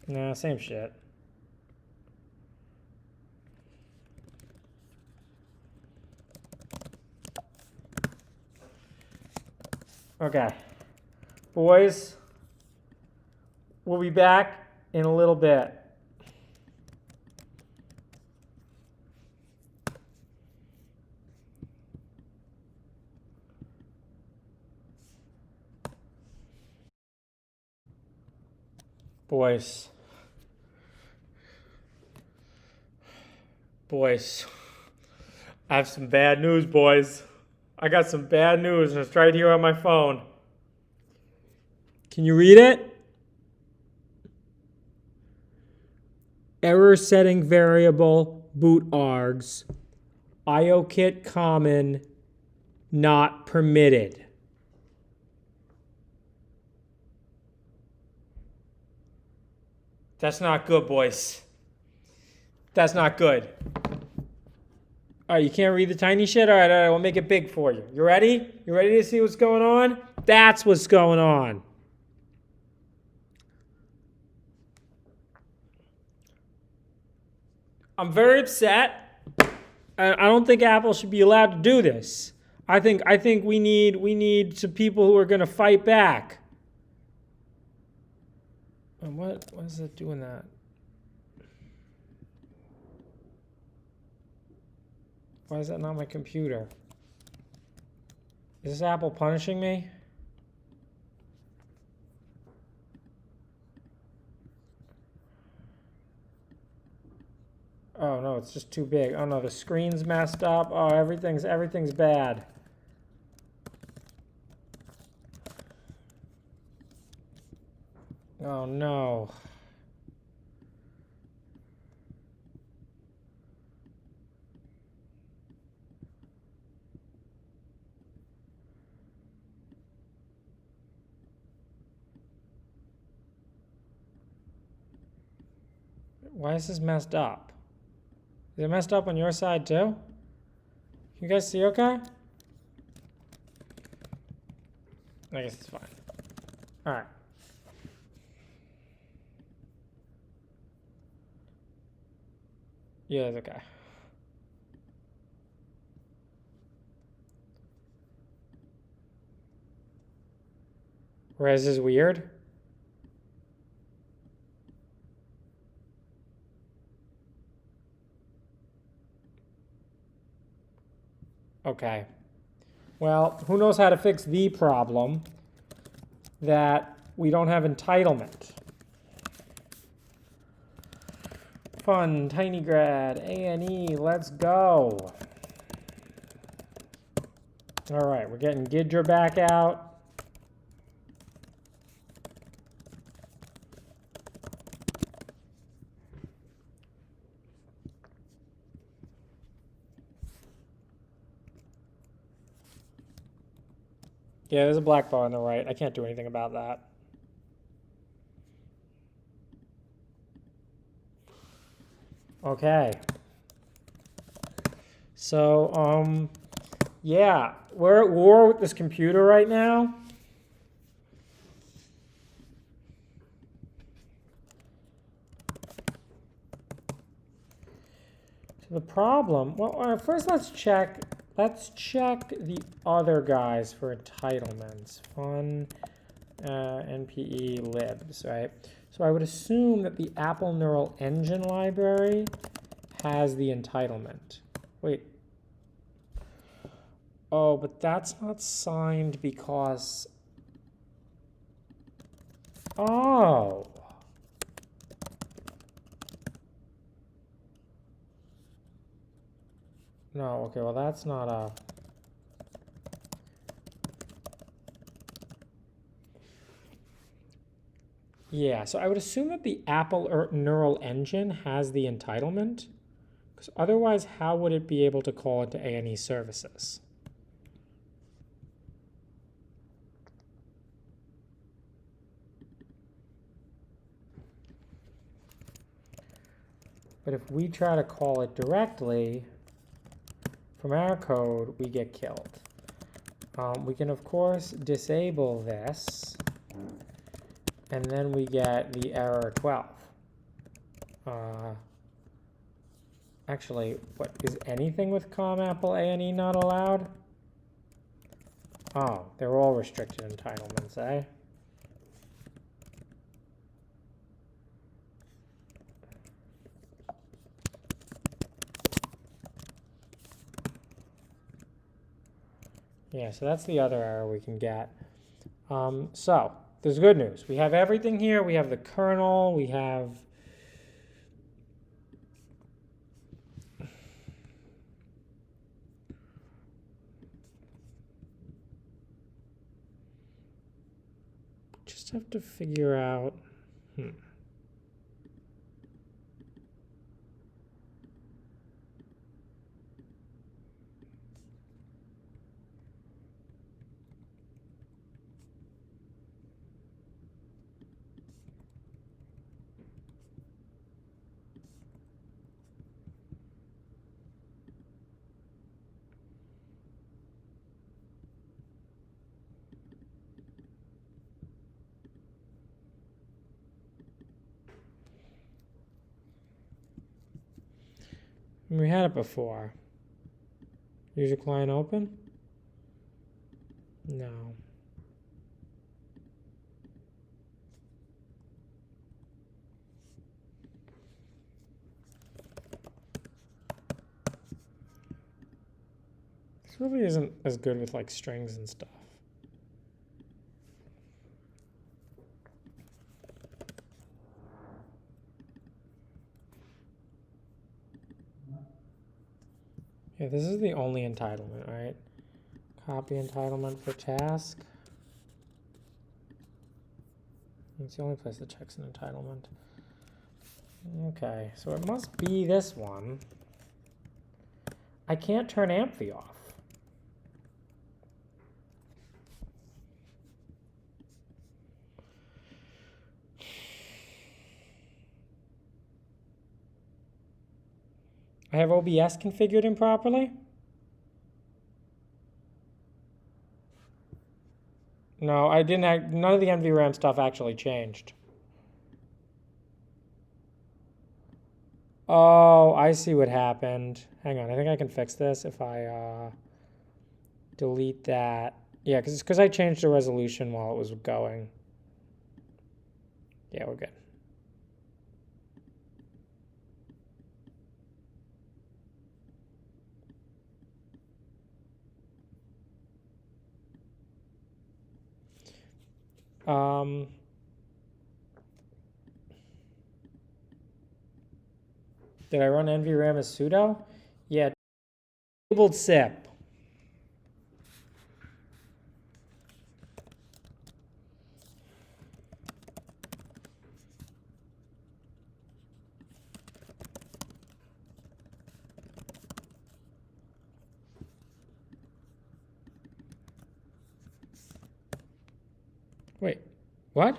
[SPEAKER 1] No, same shit. Okay, boys, we'll be back in a little bit. Boys, I have some bad news, boys. I got some bad news, and it's right here on my phone. Can you read it? Error setting variable boot args. IOKit common not permitted. That's not good, boys. That's not good. All right, you can't read the tiny shit? All right, we'll make it big for you. You ready? You ready to see what's going on? That's what's going on. I'm very upset. I don't think Apple should be allowed to do this. I think we need some people who are going to fight back. And what is it doing that? Why is that not my computer? Is this Apple punishing me? Oh no, it's just too big. Oh no, the screen's messed up. Oh, everything's bad. Oh no. Why is this messed up? Is it messed up on your side too? Can you guys see okay? I guess it's fine. All right. Yeah, it's okay. Res is weird. Okay. Well, who knows how to fix the problem that we don't have entitlement. Fun, tinygrad, A&E, let's go. All right, we're getting Gidra back out. Yeah, there's a black bar on the right. I can't do anything about that. Okay. So, yeah, we're at war with this computer right now. So the problem, well, first let's check the other guys for entitlements. Fun, NPE libs, right? So I would assume that the Apple Neural Engine library has the entitlement. Wait. Oh, but that's not signed because... Oh. No, okay, well that's not a... Yeah, so I would assume that the Apple Neural Engine has the entitlement, because otherwise how would it be able to call into A&E services? But if we try to call it directly from our code, we get killed. We can, of course, disable this, and then we get the error 12. Actually, what is anything with COM Apple A&E not allowed? Oh, they're all restricted entitlements, eh? Yeah, so that's the other error we can get. So there's good news. We have everything here. We have the kernel. We have just have to figure out. We had it before. User client open? No. This really isn't as good with like strings and stuff. Yeah, this is the only entitlement, right? Copy entitlement for task. It's the only place that checks an entitlement. Okay, so it must be this one. I can't turn Amphi off. I have OBS configured improperly? No, I didn't. None of the NVRAM stuff actually changed. Oh, I see what happened. Hang on, I think I can fix this if I delete that. Yeah, because I changed the resolution while it was going. Yeah, we're good. Did I run NVRAM as sudo? Yeah. Enabled SIP. Wait, what?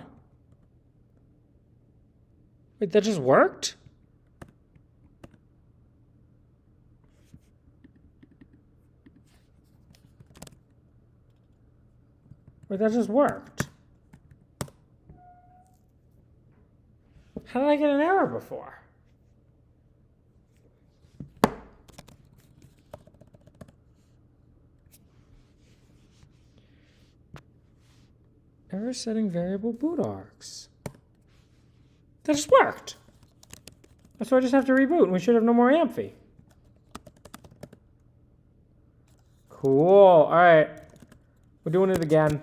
[SPEAKER 1] Wait, that just worked? Wait, that just worked. How did I get an error before? Error setting variable boot args. That just worked. So I just have to reboot and we should have no more Amphi. Cool. All right. We're doing it again.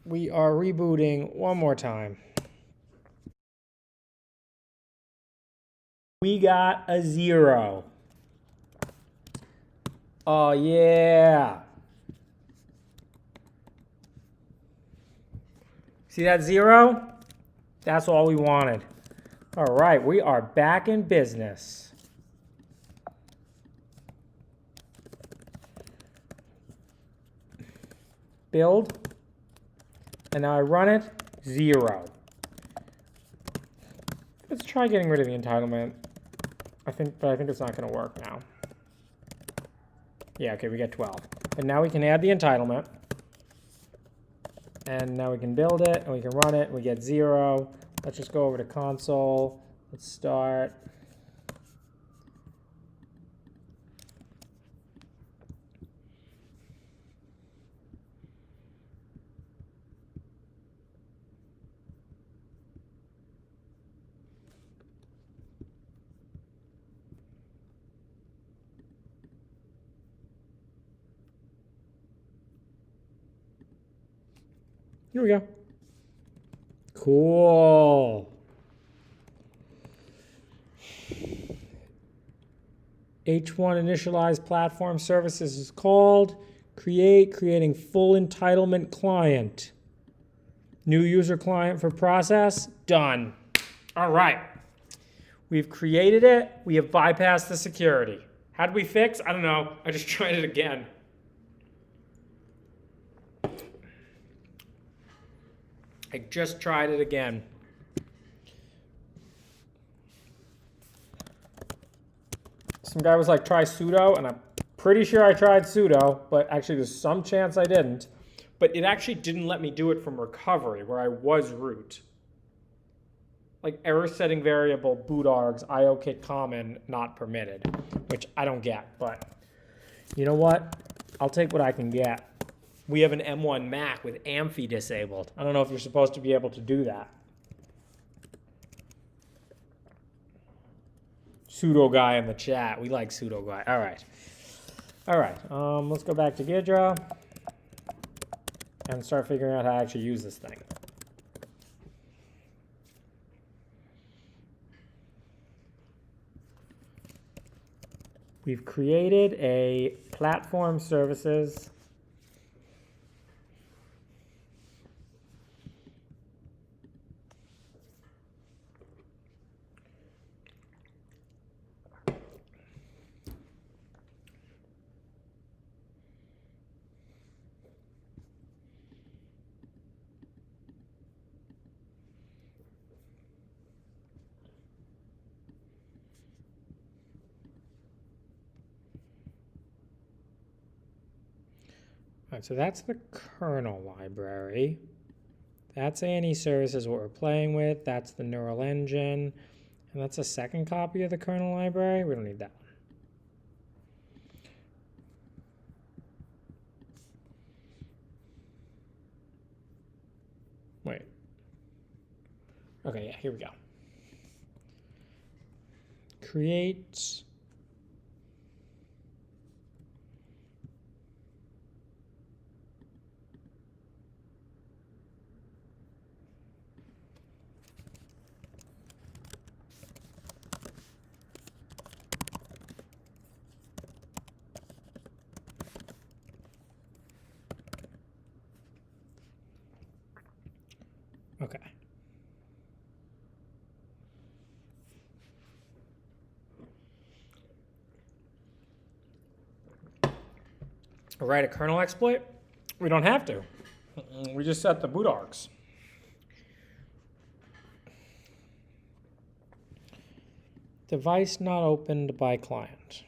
[SPEAKER 1] We are rebooting one more time. We got a 0. Oh, yeah. See that 0? That's all we wanted. All right, we are back in business. Build. And now I run it, 0. Let's try getting rid of the entitlement. I think it's not going to work now. Yeah, okay, we get 12. And now we can add the entitlement. And now we can build it, and we can run it, and we get 0. Let's just go over to console. Let's start. Here we go. Cool. H1 initialized platform services is called creating full entitlement client. New user client for process, done. All right. We've created it. We have bypassed the security. How did we fix? I don't know. I just tried it again. I just tried it again. Some guy was like, try sudo, and I'm pretty sure I tried sudo, but actually there's some chance I didn't. But it actually didn't let me do it from recovery, where I was root. like error setting variable bootargs iokit common not permitted, which I don't get, but you know what? I'll take what I can get. We have an M1 Mac with Amphi disabled. I don't know if you're supposed to be able to do that. Pseudo guy in the chat. We like pseudo guy. All right. All right. Let's go back to Ghidra and start figuring out how to actually use this thing. We've created a platform services. All right, so that's the kernel library. That's A&E services, what we're playing with. That's the neural engine. And that's a second copy of the kernel library. We don't need that one. Wait. Okay, yeah, here we go. Create. Okay. Write a kernel exploit? We don't have to. We just set the boot args. Device not opened by client.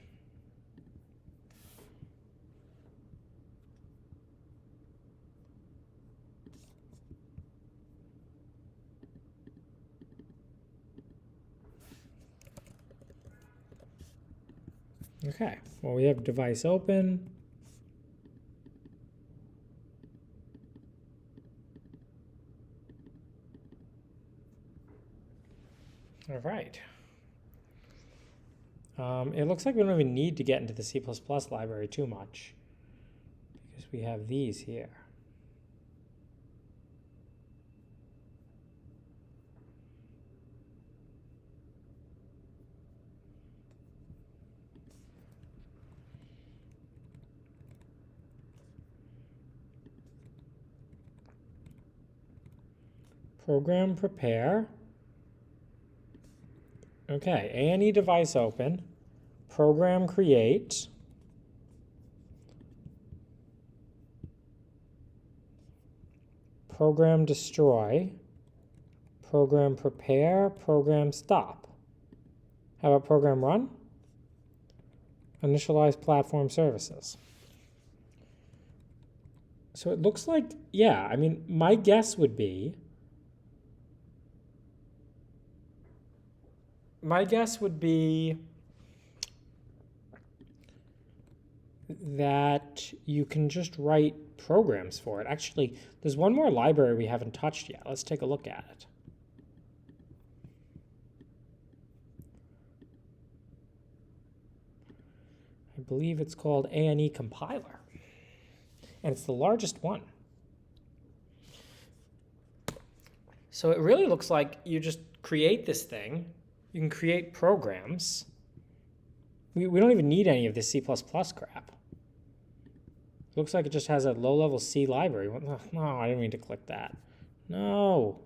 [SPEAKER 1] Okay, well, we have device open. All right. It looks like we don't even need to get into the C++ library too much because we have these here. Program prepare. Okay, A&E device open, program create, program destroy, program prepare, program stop. How about program run? Initialize platform services. So it looks like, yeah, I mean, my guess would be that you can just write programs for it. Actually, there's one more library we haven't touched yet. Let's take a look at it. I believe it's called A&E compiler, and it's the largest one. So it really looks like you just create this thing. You can create programs. We don't even need any of this C++ crap. It looks like it just has a low-level C library. No, I didn't mean to click that. No.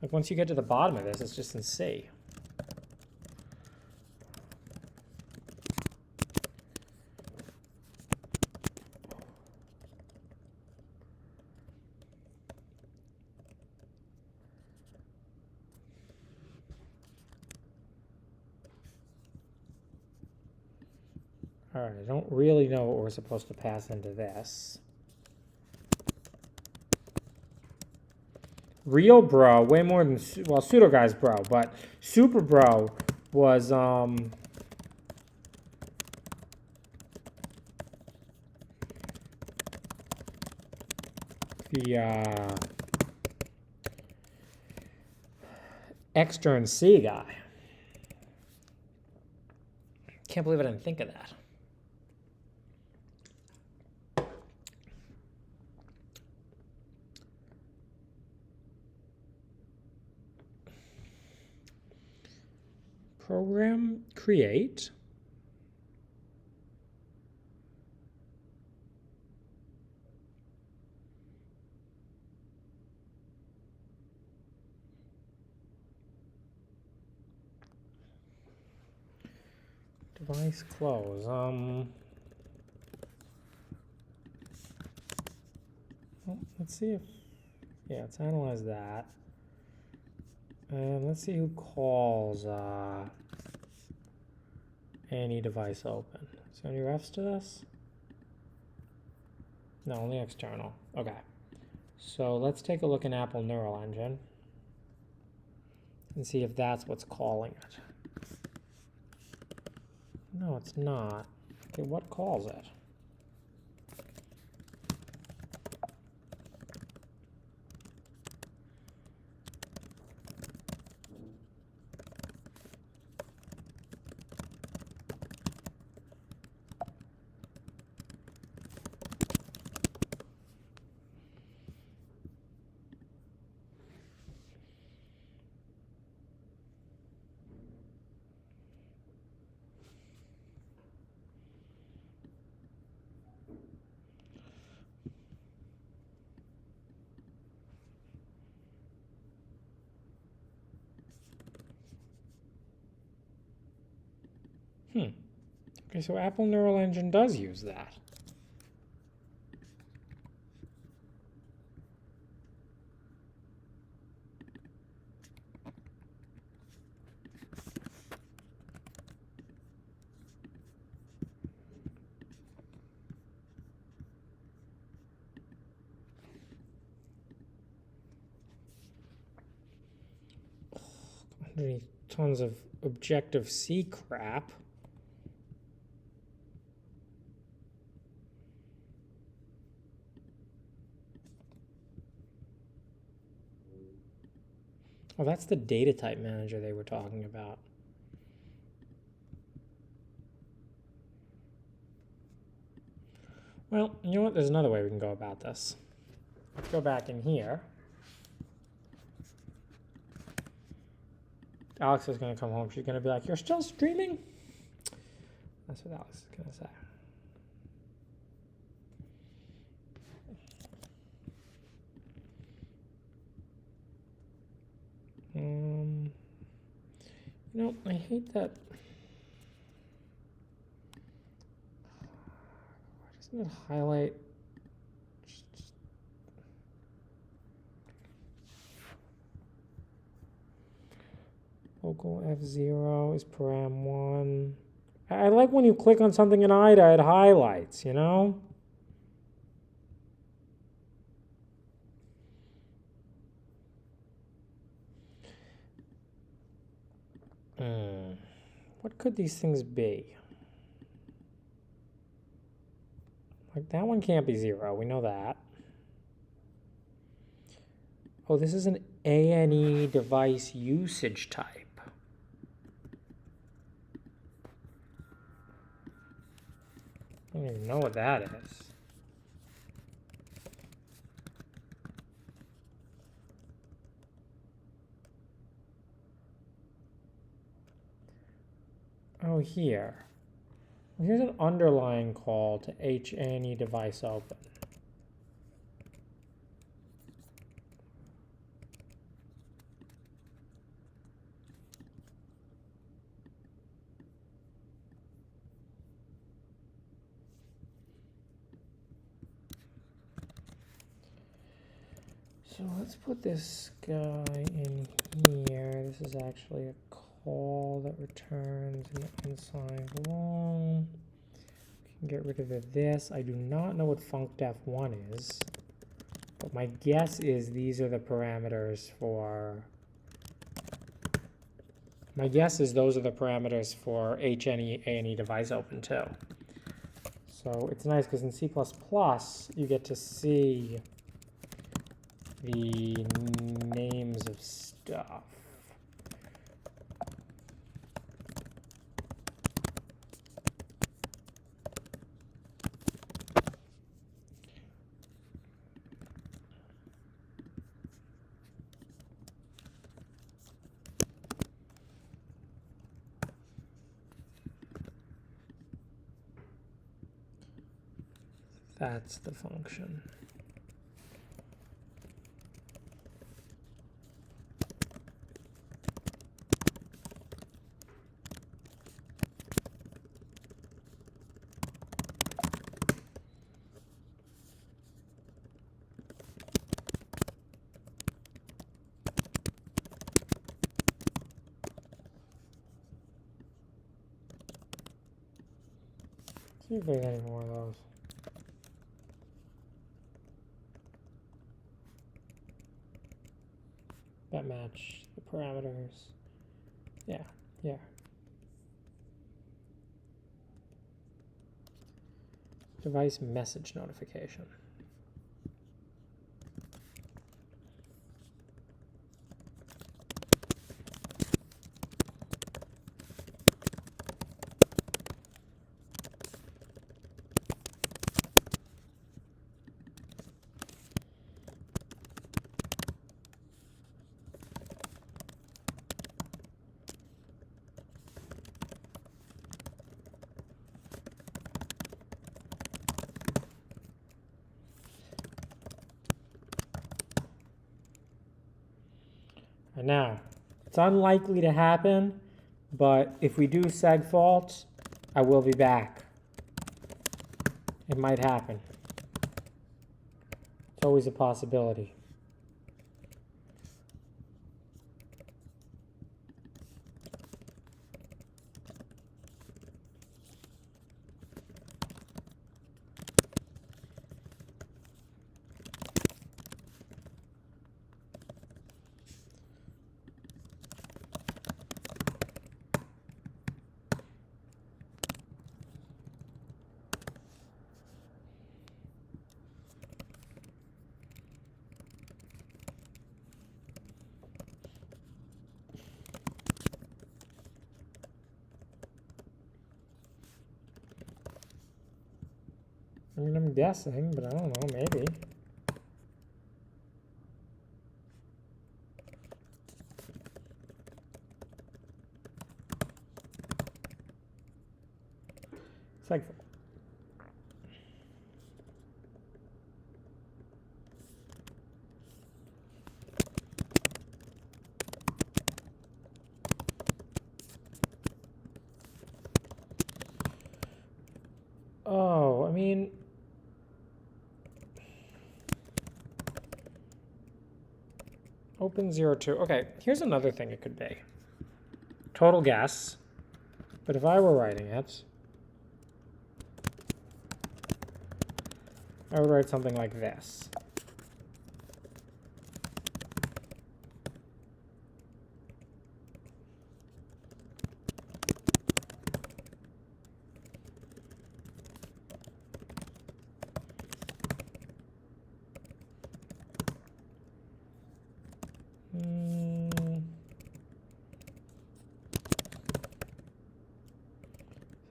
[SPEAKER 1] Like once you get to the bottom of this, it's just in C. All right, I don't really know what we're supposed to pass into this. real bro, way more than, well, pseudo guy's bro, but super bro was, the, extern C guy. Can't believe I didn't think of that. Program create. Device close. Well, let's see if, yeah, let's analyze that. And let's see who calls any device open. Is there any refs to this? No, only external. Okay. So let's take a look in Apple Neural Engine and see if that's what's calling it. No, it's not. Okay, what calls it? Okay, so Apple Neural Engine does use that. Underneath tons of Objective-C crap. Oh, that's the data type manager they were talking about. Well, you know what? There's another way we can go about this. Let's go back in here. Alex is going to come home. She's going to be like, "You're still streaming?" That's what Alex is going to say. You know, I hate that. Why doesn't it highlight? Local F0 is param1. I like when you click on something in IDA, it highlights, you know? What could these things be? Like that one can't be 0, we know that. Oh, this is an ANE device usage type. I don't even know what that is. Oh, here. Here's an underlying call to HANE device open. So let's put this guy in here. This is actually a call that returns an unsigned long. We can get rid of this. I do not know what funcdef1 is. But my guess is these are the parameters for... My guess is those are the parameters for HNE A&E device open too. So it's nice because in C++ you get to see the names of stuff. That's the function. See if there's any more of those. That match the parameters. Yeah, yeah. Device message notification. And now, it's unlikely to happen, but if we do segfault, I will be back. It might happen. It's always a possibility. I mean, I'm guessing, but I don't know, maybe. Segfault. Oh, I mean, open 02. Okay, here's another thing it could be. Total guess. But if I were writing it, I would write something like this.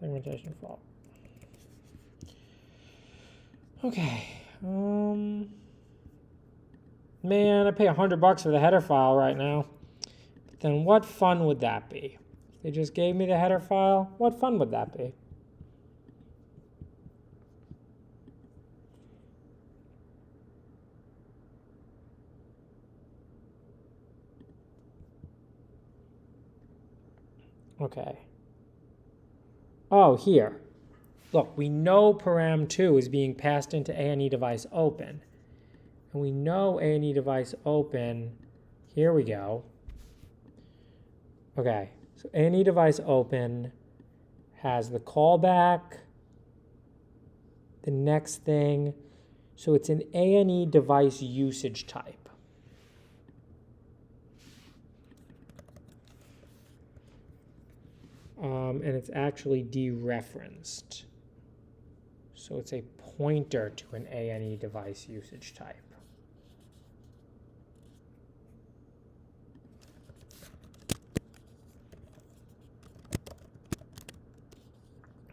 [SPEAKER 1] Segmentation fault. Okay. Man, I pay $100 for the header file right now. But then what fun would that be? If they just gave me the header file, what fun would that be? Okay. Oh, here. Look, we know param2 is being passed into A&E device open. And we know A&E device open, here we go. Okay, so A&E device open has the callback, the next thing. So it's an ANE device usage type. And it's actually dereferenced. So it's a pointer to an ANE device usage type.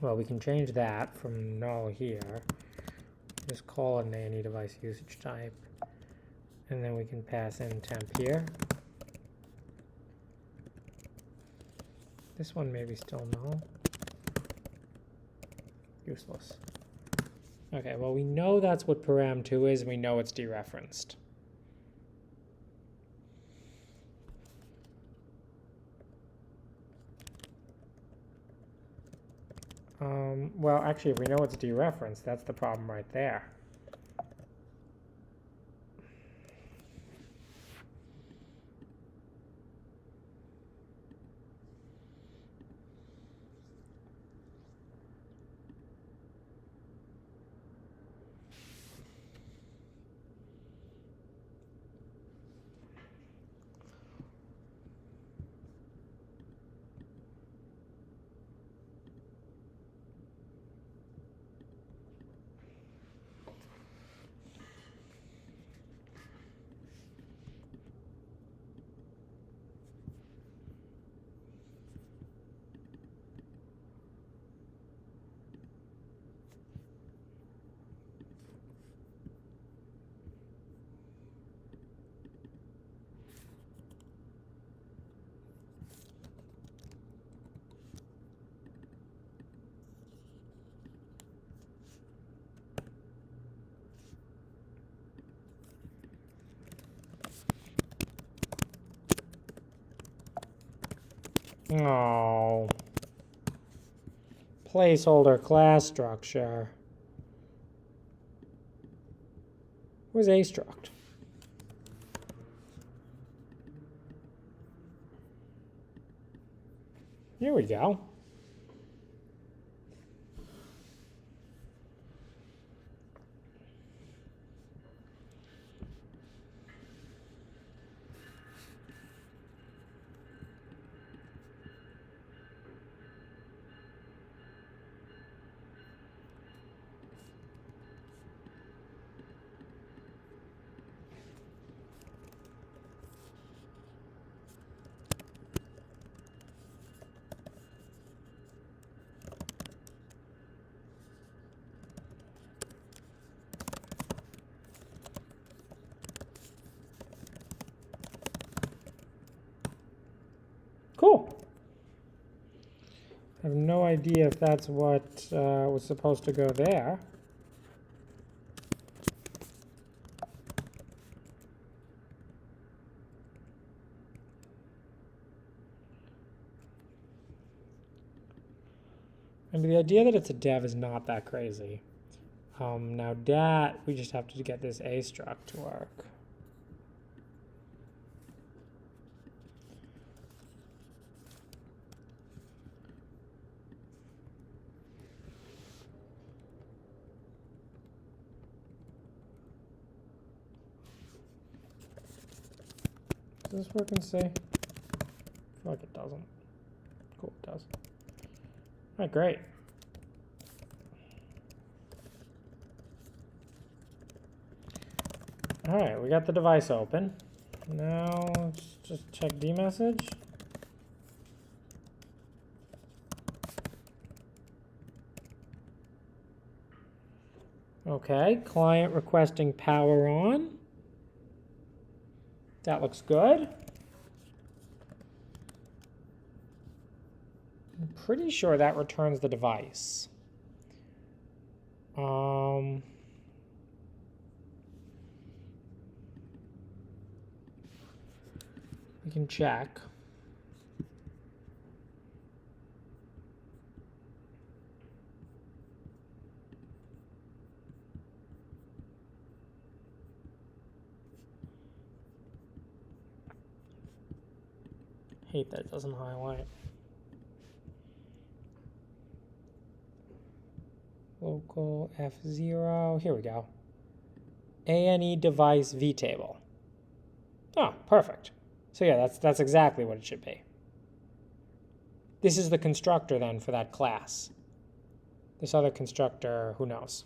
[SPEAKER 1] Well, we can change that from null here. Just call it an ANE device usage type. And then we can pass in temp here. This one may be still null. Useless. Okay, well, we know that's what param2 is, and we know it's dereferenced. Well, actually, if we know it's dereferenced, that's the problem right there. Oh. Placeholder class structure. Where's a struct? Here we go. Cool. I have no idea if that's what was supposed to go there. I mean, the idea that it's a dev is not that crazy. Now that, we just have to get this a struct to work. Does this work in C? I feel like it doesn't. Cool, it does. All right, great. All right, we got the device open. Now let's just check dmessage. Okay, client requesting power on. That looks good. I'm pretty sure that returns the device. We can check. Hate that it doesn't highlight. Local F0, here we go. ANE device vtable. Oh, perfect. So yeah, that's exactly what it should be. This is the constructor then for that class. This other constructor, who knows?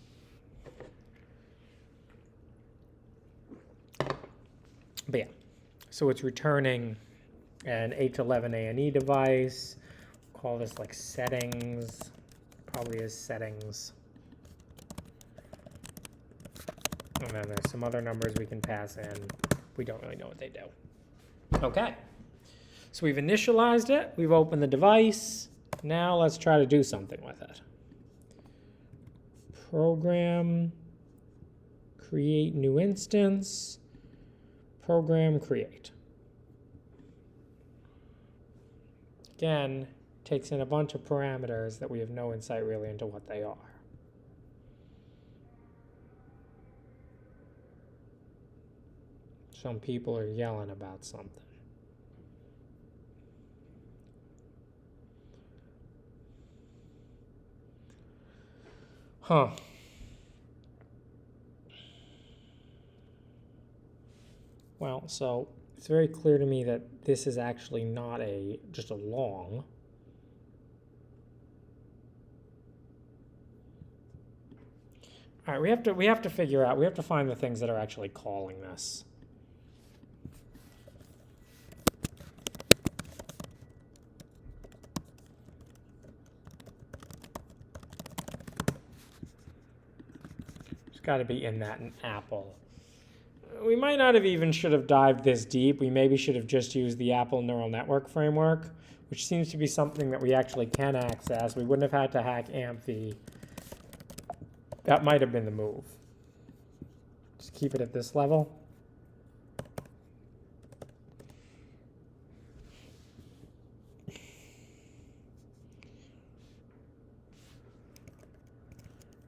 [SPEAKER 1] But yeah, so it's returning an H11 ANE device. Call this like settings. Probably is settings. And then there's some other numbers we can pass in. We don't really know what they do. Okay. So we've initialized it. We've opened the device. Now let's try to do something with it. Program, create new instance, program create. Again, takes in a bunch of parameters that we have no insight really into what they are. Some people are yelling about something. Huh. Well, so it's very clear to me that this is actually not just a long. All right, we have to figure out, we have to find the things that are actually calling this. It's got to be in that in Apple. We might not have even should have dived this deep. We maybe should have just used the Apple Neural Network framework, which seems to be something that we actually can access. We wouldn't have had to hack Amphi. That might have been the move. Just keep it at this level.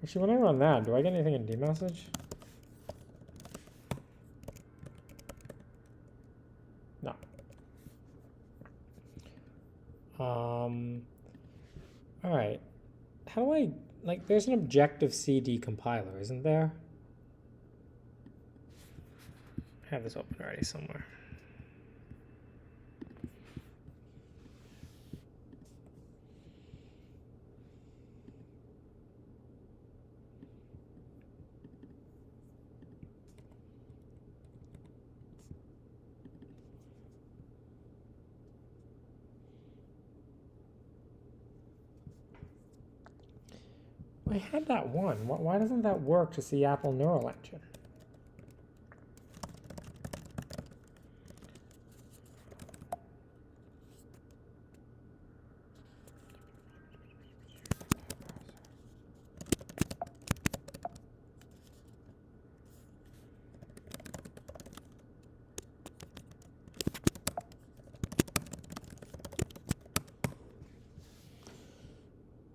[SPEAKER 1] Actually, when I run that, do I get anything in dmessage? No. All right. How do I, like, there's an Objective-C decompiler, isn't there? I have this open already somewhere. I had that one. Why doesn't that work to see Apple Neural Engine?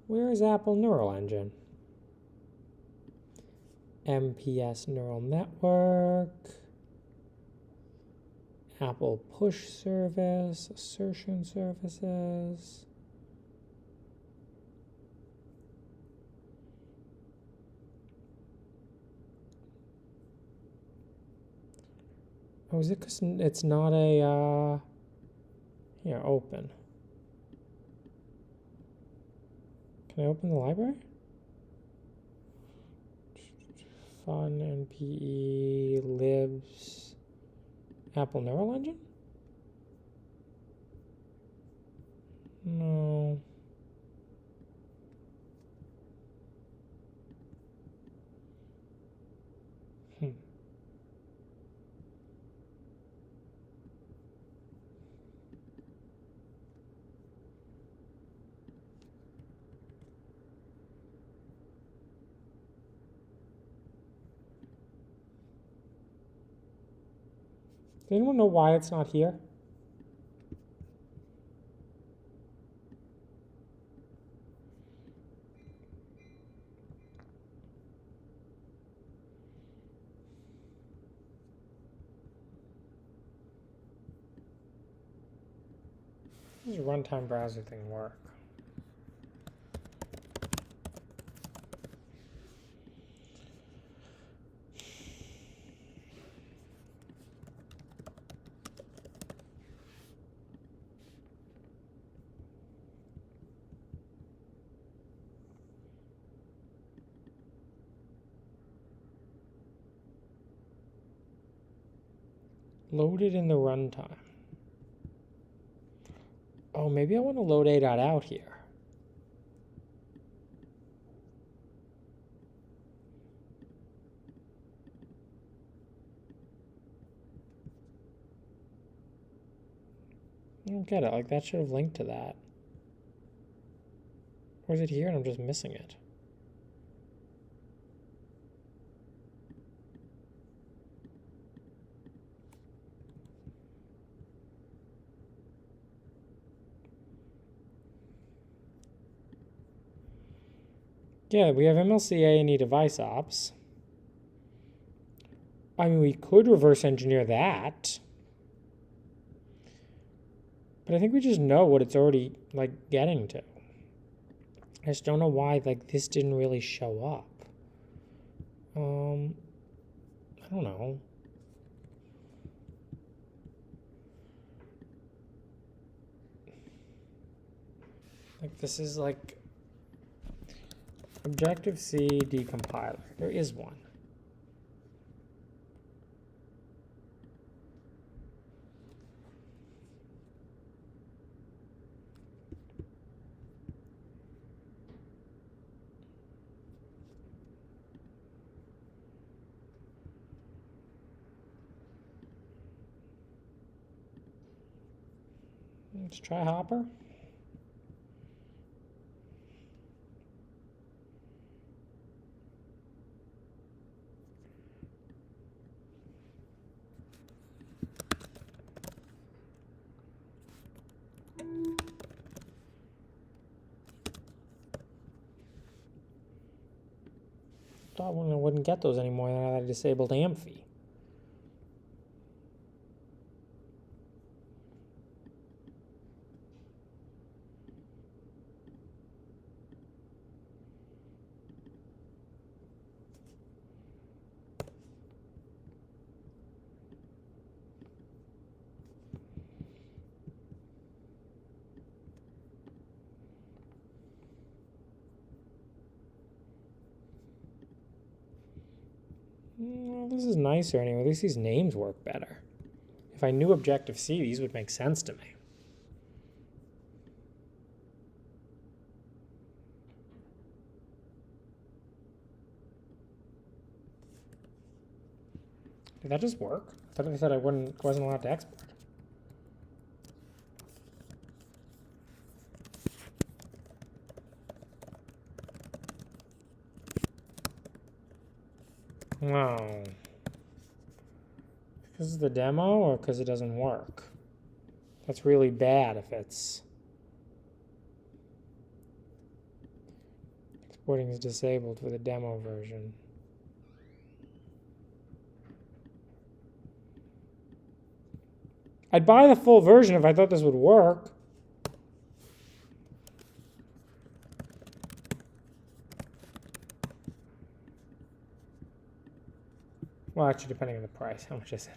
[SPEAKER 1] Where is Apple Neural Engine? MPS Neural Network, Apple Push Service, Assertion Services. Oh, is it because it's not a, here, open. Can I open the library? Fun, NPE, libs, Apple Neural Engine? No. Does anyone know why it's not here? How does a runtime browser thing work? Loaded in the runtime. Oh, maybe I want to load a.out here. I don't get it. Like, that should have linked to that. Or is it here and I'm just missing it? Yeah, we have MLC A&E device ops. I mean, we could reverse engineer that. But I think we just know what it's already, like, getting to. I just don't know why, like, this didn't really show up. I don't know. Like, this is, like, Objective-C decompiler. There is one. Let's try Hopper. Thought I wouldn't get those anymore now that I disabled Amphi. Well, this is nicer anyway. At least these names work better. If I knew Objective-C, these would make sense to me. Did that just work? I thought they said I wasn't allowed to export. No. Because of the demo or because it doesn't work? That's really bad if it's exporting is disabled for the demo version. I'd buy the full version if I thought this would work. Well, actually, depending on the price. How much is it?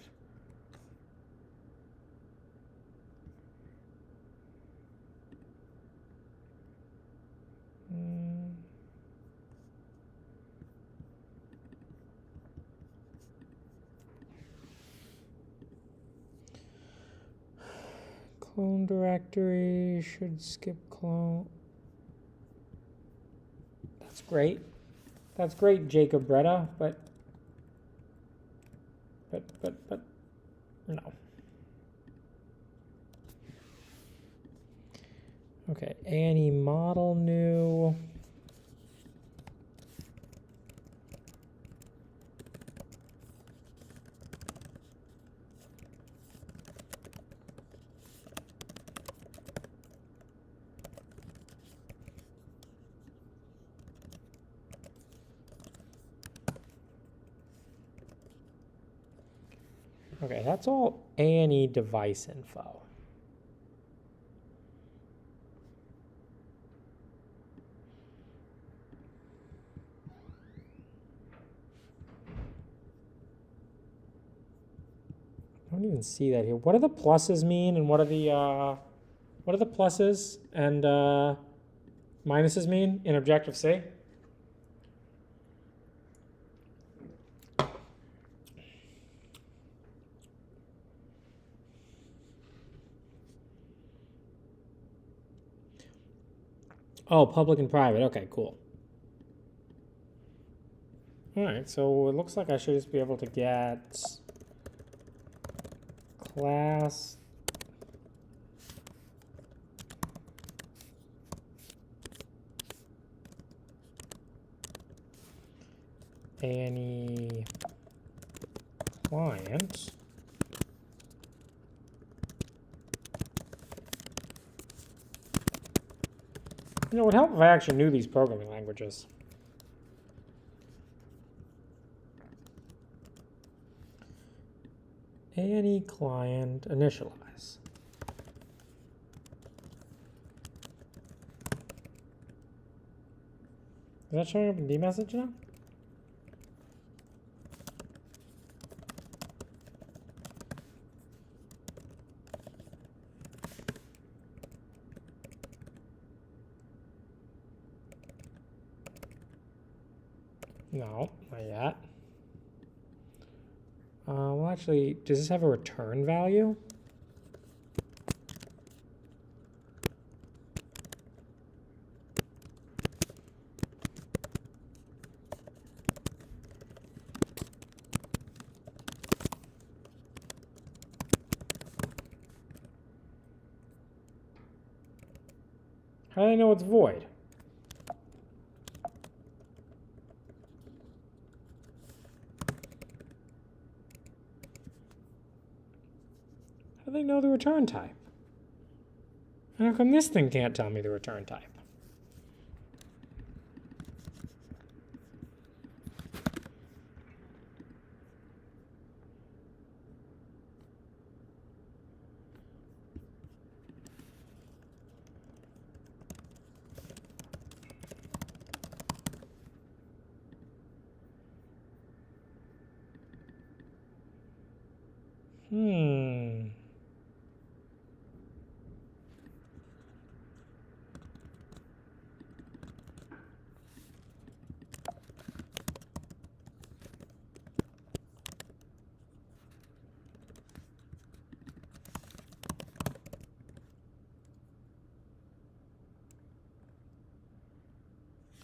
[SPEAKER 1] Clone directory should skip clone. That's great. That's great, Jacob Bretta, but no. Okay, A&E model new. Okay, that's all A&E device info. I don't even see that here. What do the pluses mean, and what are the pluses and minuses mean in Objective-C? Oh, public and private. Okay, cool. All right, so it looks like I should just be able to get class any client You know, it would help if I actually knew these programming languages. Any client initialize. Is that showing up in dmessage now? No, not yet. Well, actually, does this have a return value? How do I know it's void? How do they know the return type? And how come this thing can't tell me the return type?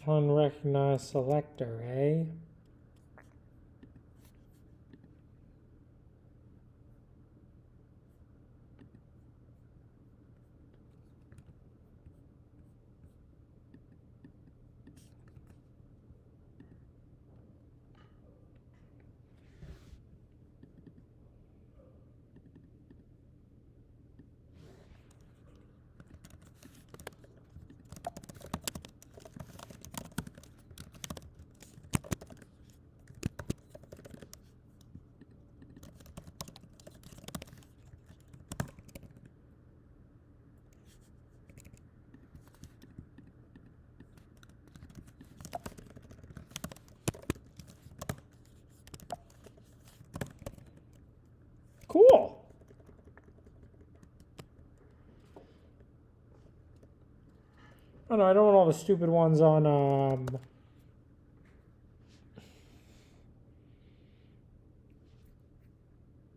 [SPEAKER 1] Unrecognized selector, eh? Cool. Oh no, I don't want all the stupid ones on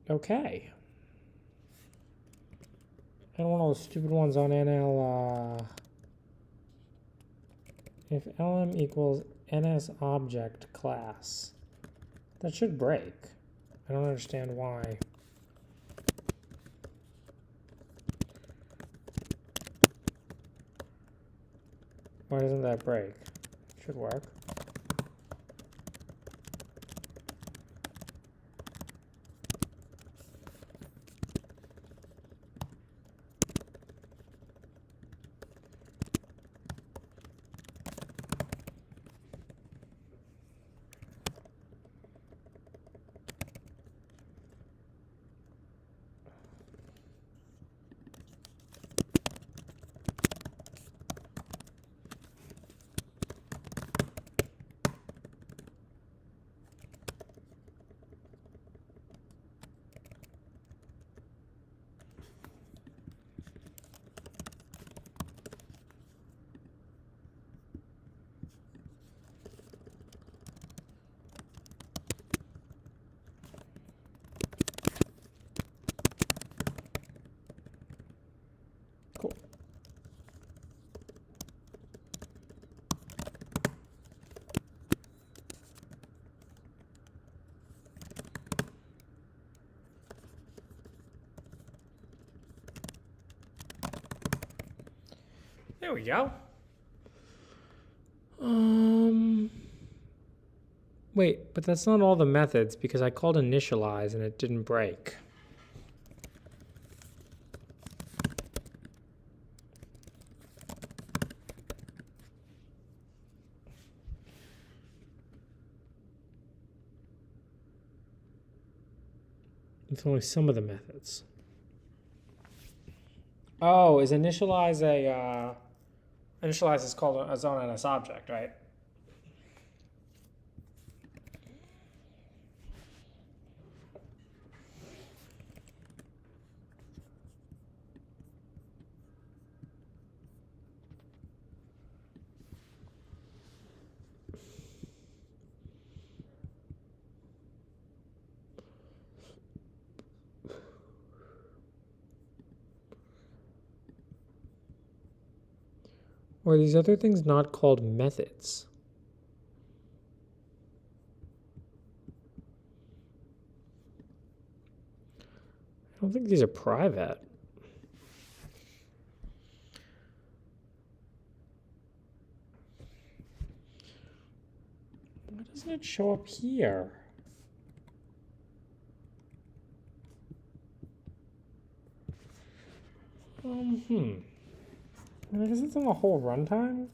[SPEAKER 1] okay. I don't want all the stupid ones on NL if lm equals ns object class. That should break. I don't understand why. Why doesn't that break? Should work. There we go. Wait, but that's not all the methods because I called initialize and it didn't break. It's only some of the methods. Oh, is initialize a initialize is called a zone NS object, right? Or are these other things not called methods? I don't think these are private. Why doesn't it show up here? I guess it's on the whole runtime.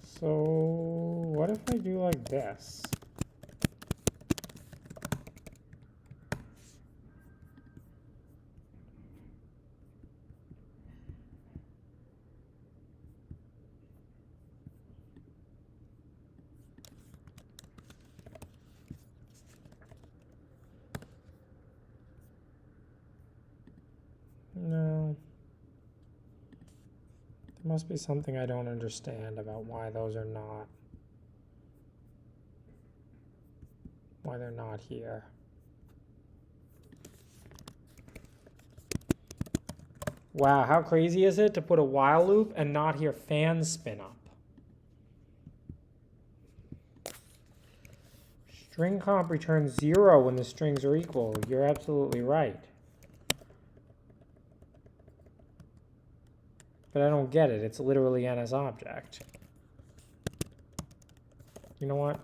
[SPEAKER 1] So what if I do like this? No. There must be something I don't understand about why those are not. Why they're not here. Wow, how crazy is it to put a while loop and not hear fans spin up? String comp returns 0 when the strings are equal. You're absolutely right. But I don't get it. It's literally NS object. You know what?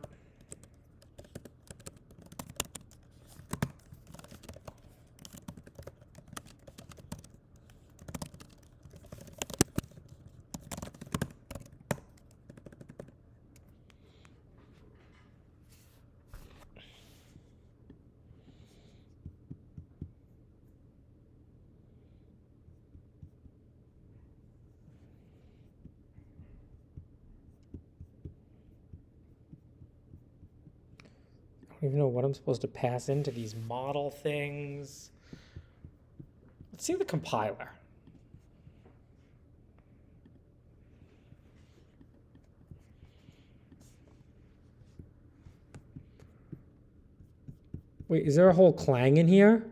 [SPEAKER 1] I don't even know what I'm supposed to pass into these model things. Let's see the compiler. Wait, is there a whole clang in here?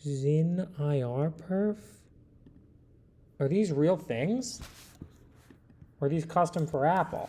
[SPEAKER 1] Zin IR perf? Are these real things? Or are these custom for Apple?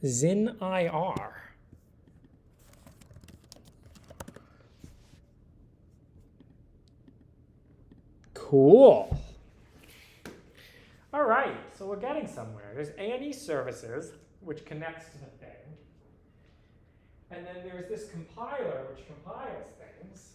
[SPEAKER 1] Zin IR. Cool. All right, so we're getting somewhere. There's A&E services, which connects to the thing. And then there's this compiler, which compiles things.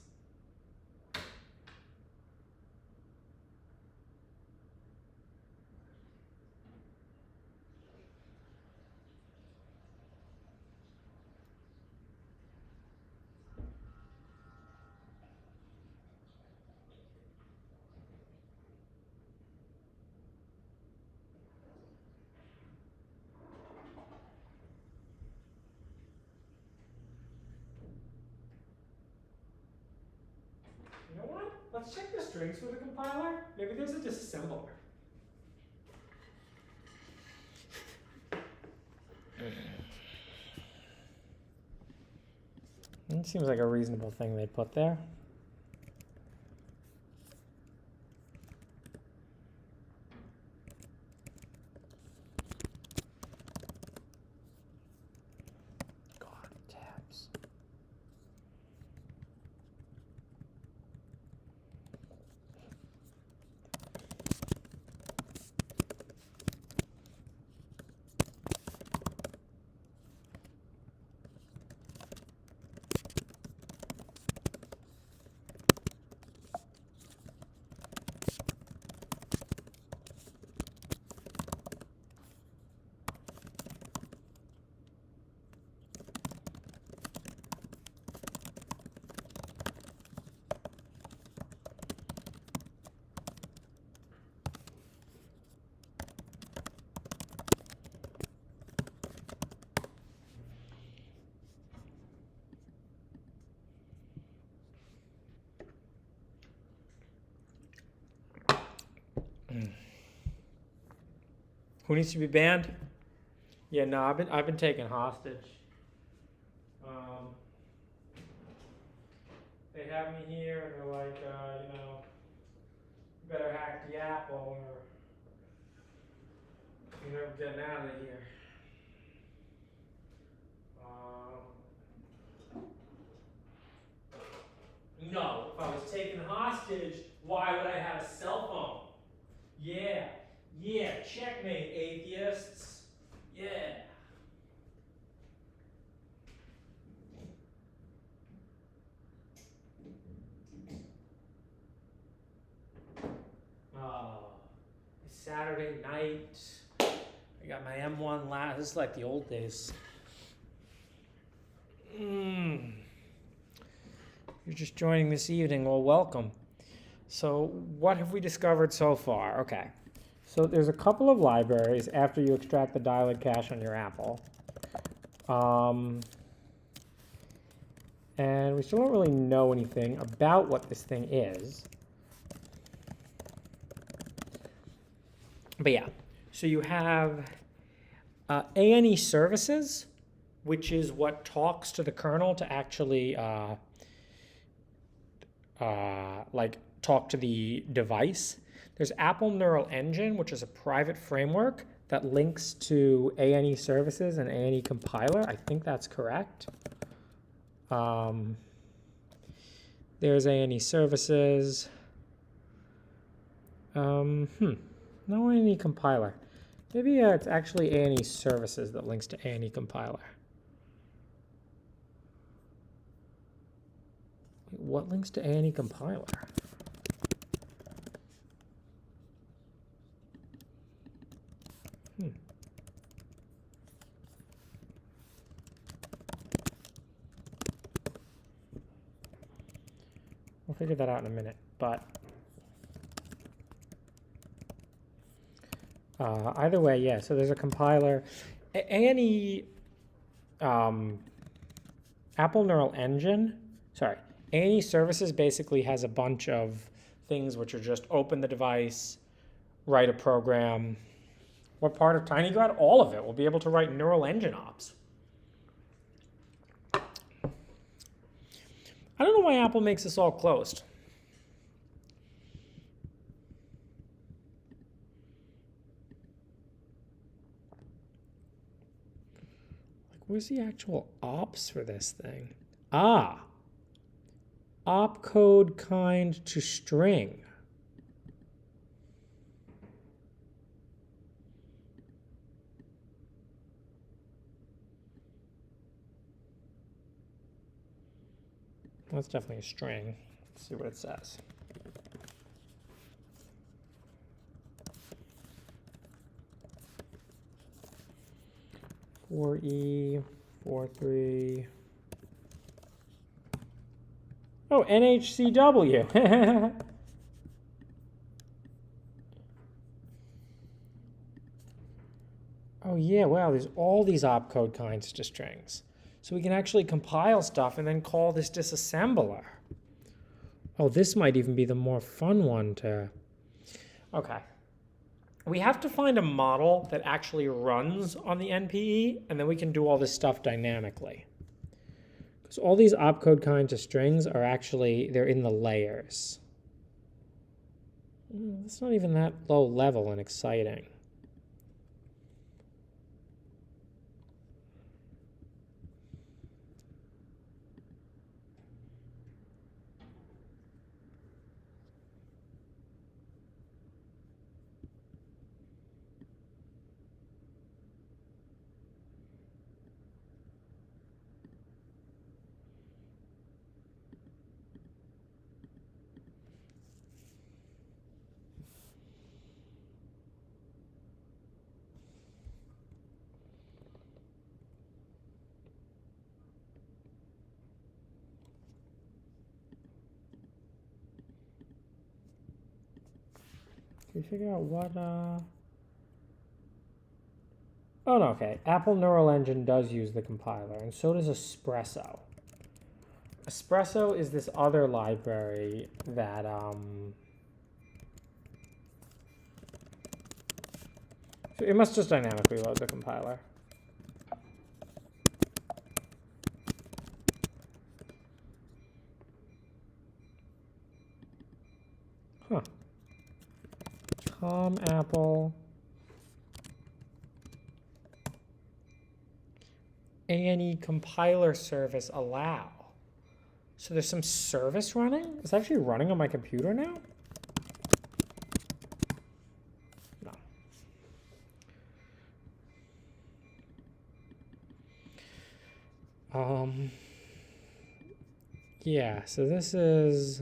[SPEAKER 1] let's check the strings for the compiler. Maybe there's a disassembler. It seems like a reasonable thing they put there. God, tabs. Who needs to be banned? Yeah, no, I've been taken hostage. They have me here, and they're like, you know, you better hack the Apple, or you're never getting out of here. No, if I was taken hostage, why would I have a cell phone? Yeah. Yeah, checkmate, atheists. Yeah. It's Saturday night. I got my M1 last. This is like the old days. You're just joining this evening. Well, welcome. So, what have we discovered so far? Okay. So there's a couple of libraries after you extract the dialog cache on your Apple. And we still don't really know anything about what this thing is. But yeah, so you have ANE services, which is what talks to the kernel to actually like talk to the device. There's Apple Neural Engine, which is a private framework that links to ANE services and ANE compiler. I think that's correct. There's ANE services. No ANE compiler. Maybe it's actually ANE services that links to ANE compiler. What links to ANE compiler? We'll figure that out in a minute, but either way, yeah, so there's a compiler. ANE, Apple Neural Engine, ANE services basically has a bunch of things which are just open the device, write a program. What part of tinygrad? All of it. We'll be able to write neural engine ops. I don't know why Apple makes this all closed. Like, where's the actual ops for this thing? Opcode kind to string. That's definitely a string. Let's see what it says. .4e, 4.3. Oh, NHCW. Oh yeah, wow, there's all these opcode kinds to strings. So we can actually compile stuff and then call this disassembler. Oh, this might even be the more fun one to... Okay. We have to find a model that actually runs on the NPE, and then we can do all this stuff dynamically. Because all these opcode kinds of strings are actually, they're in the layers. It's not even that low level and exciting. Can we figure out what, Oh, no, okay. Apple Neural Engine does use the compiler, and so does Espresso. Espresso is this other library that, so it must just dynamically load the compiler. Huh. Apple A&E compiler service allow. So there's some service running? It's actually running on my computer now? No. Yeah, so this is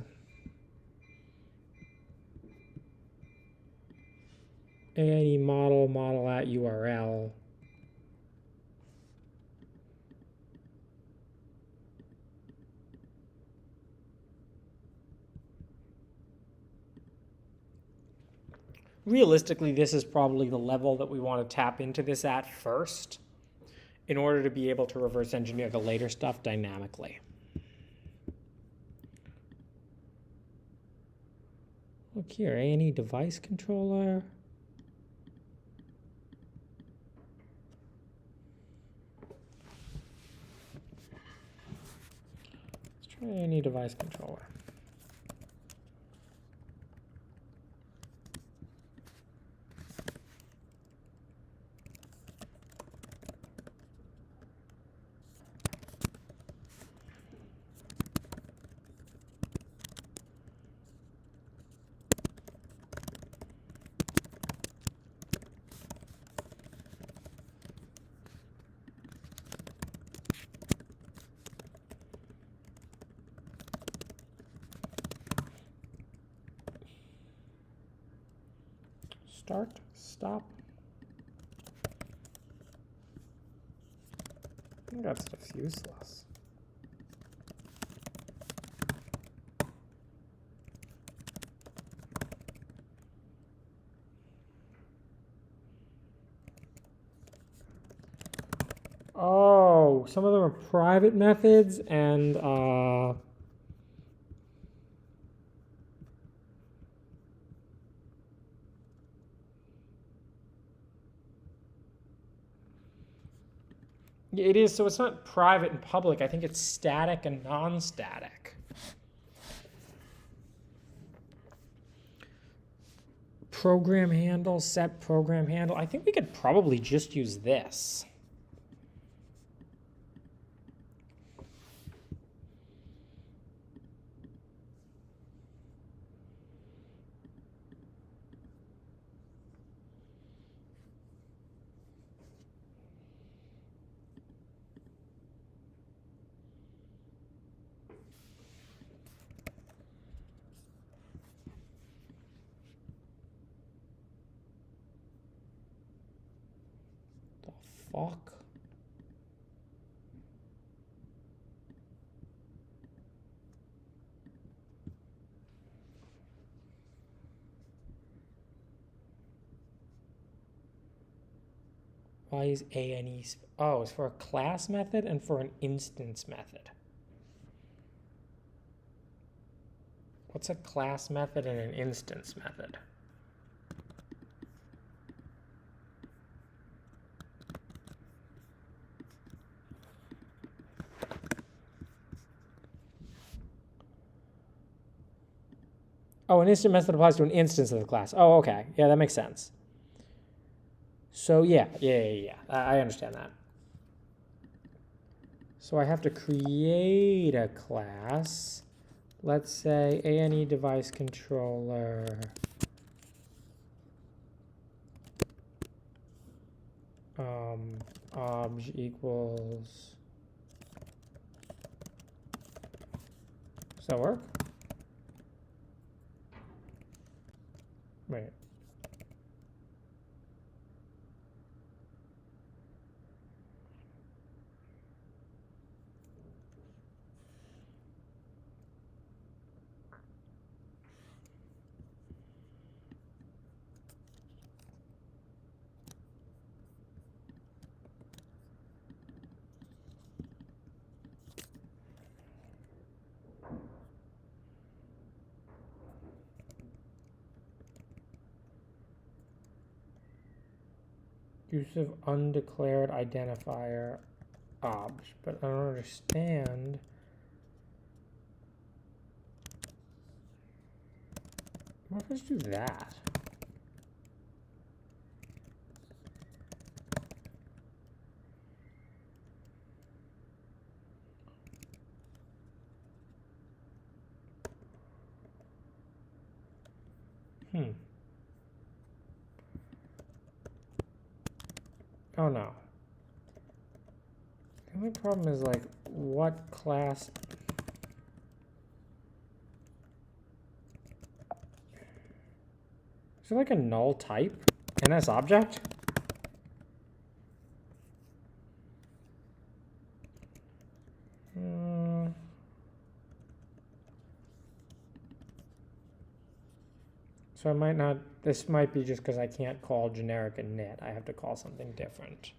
[SPEAKER 1] A&E model at URL. Realistically, this is probably the level that we want to tap into this at first in order to be able to reverse engineer the later stuff dynamically. Look here, A&E device controller. Let's try A&E device controller. Start, stop. I think that stuff's useless. Oh, some of them are private methods and it is, so it's not private and public. I think it's static and non-static. Program handle, set program handle. I think we could probably just use this. Fuck. Why is A&E? Oh, it's for a class method and for an instance method. What's a class method and an instance method? Oh, an instant method applies to an instance of the class. Oh, okay. Yeah, that makes sense. So yeah. I understand that. So I have to create a class. Let's say ANE device controller. Obj equals. Does that work? Wait. Use of undeclared identifier obj, but I don't understand. What if I just do that? Oh no. The only problem is like what class. Is there like a null type in this object? So I might not, this might be just because I can't call generic init. I have to call something different.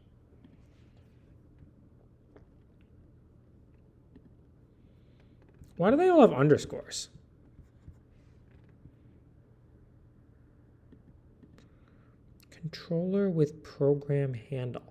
[SPEAKER 1] Why do they all have underscores? Controller with program handle.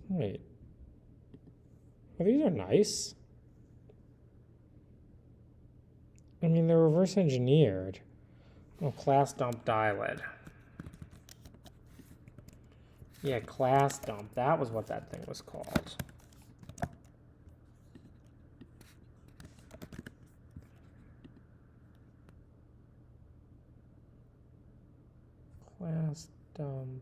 [SPEAKER 1] Wait. Well, these are nice. I mean, they're reverse engineered. Oh, class dump dilid. Yeah, class dump. That was what that thing was called. Class dump.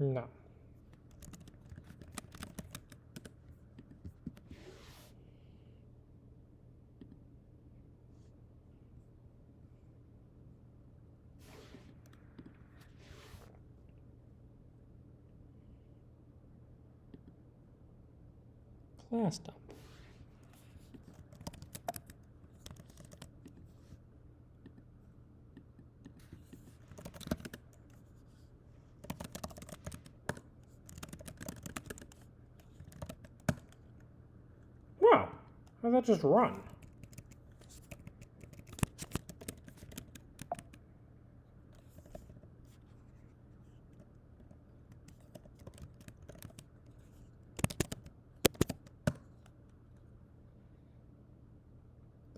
[SPEAKER 1] No. Class dump. Wow, how'd that just run?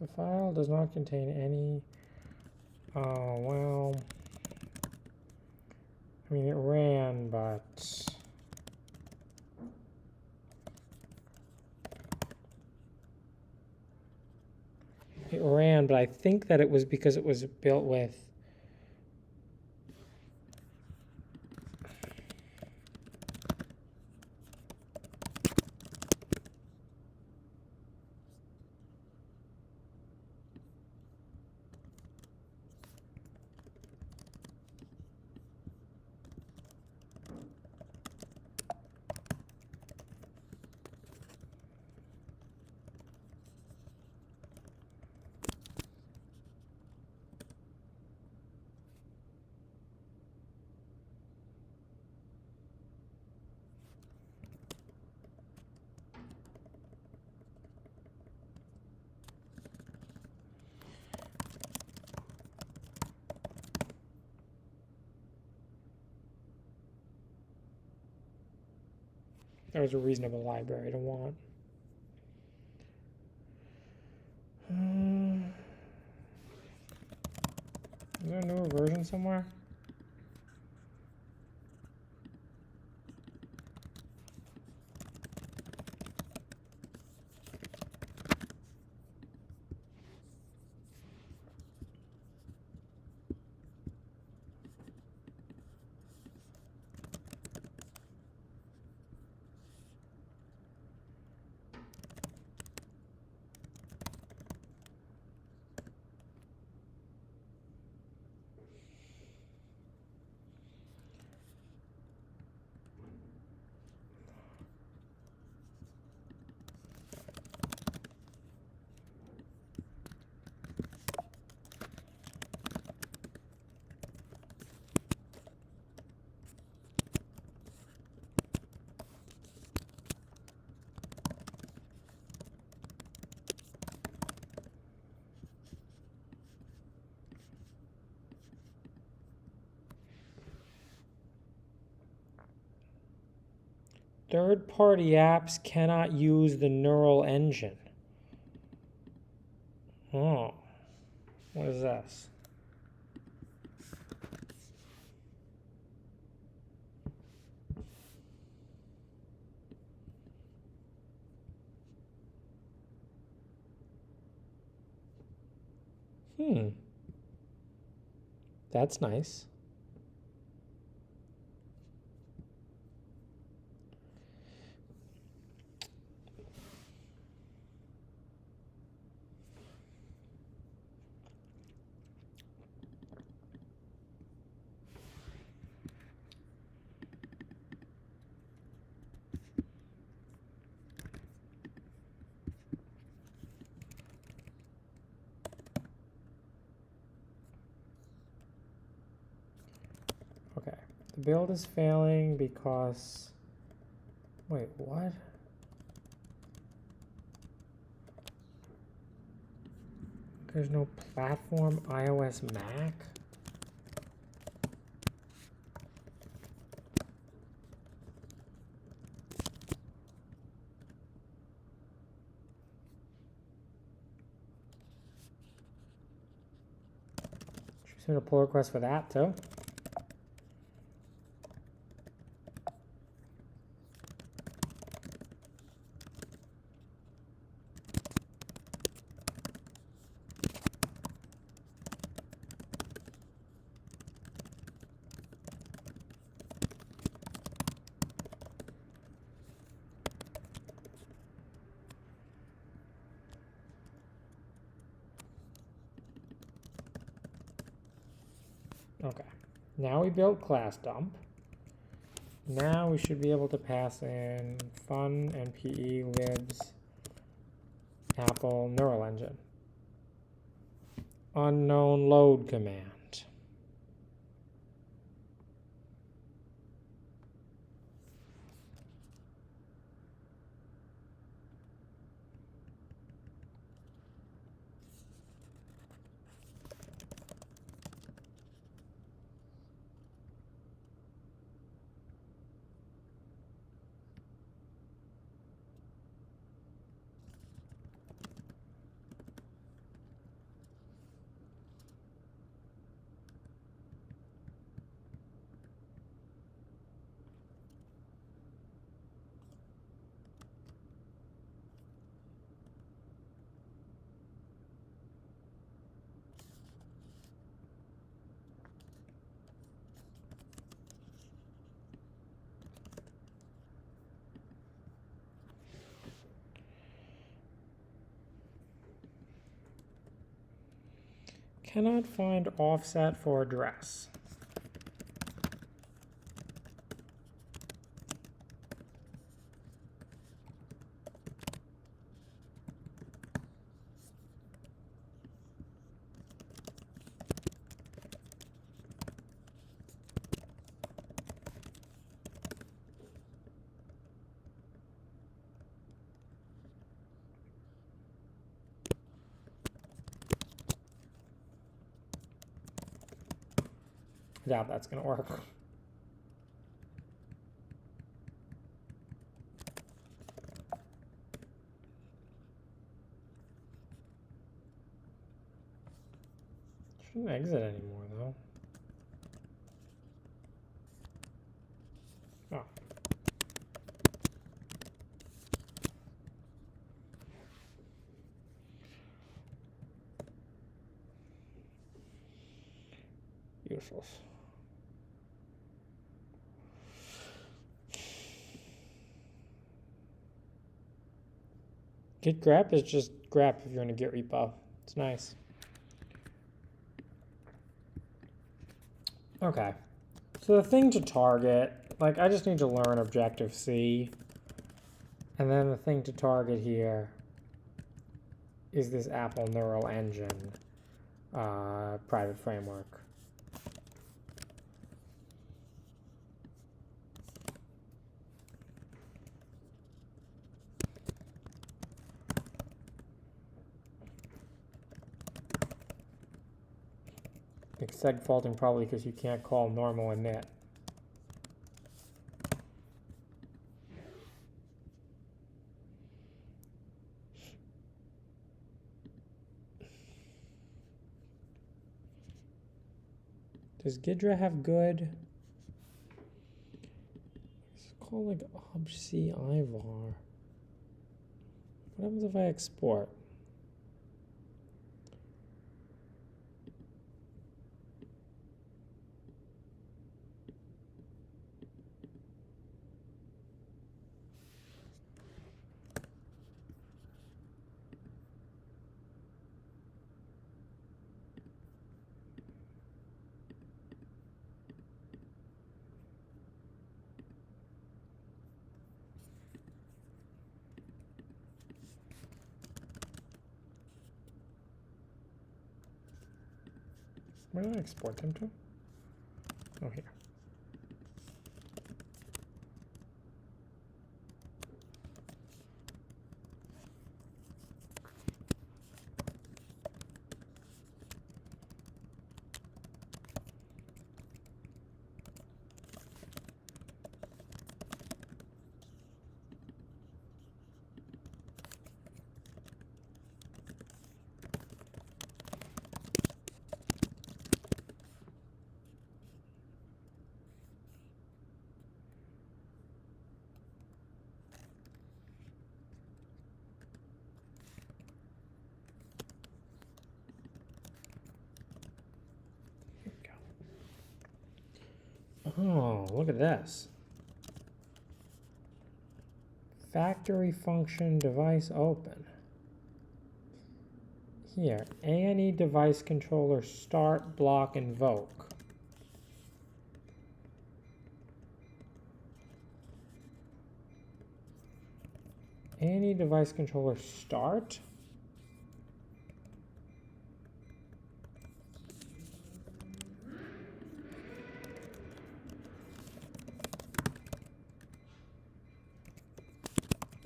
[SPEAKER 1] The file does not contain any Oh, well, I mean, it ran, but I think that it was because it was built with there was a reasonable library to want. Is there a newer version somewhere? Third-party apps cannot use the neural engine. Oh, what is this? That's nice. Okay, the build is failing because, wait, what? There's no platform iOS Mac? Should we send a pull request for that too? Okay, now we built class dump. Now we should be able to pass in fun npe libs apple neural engine. Unknown load command. Cannot find offset for address. I doubt that's going to work. Shouldn't exit anymore, though. Oh. Useless. Git grep is just grep if you're in a Git repo. It's nice. Okay. So the thing to target, like I just need to learn Objective-C. And then the thing to target here is this Apple Neural Engine private framework. Seg faulting probably because you can't call normal init. Does Gidra have good? It's called like obc ivar. What happens if I export? Where did I export them to? Oh, here. Oh, look at this. Factory function device open. Here, ANE device controller start, block, invoke. ANE device controller start?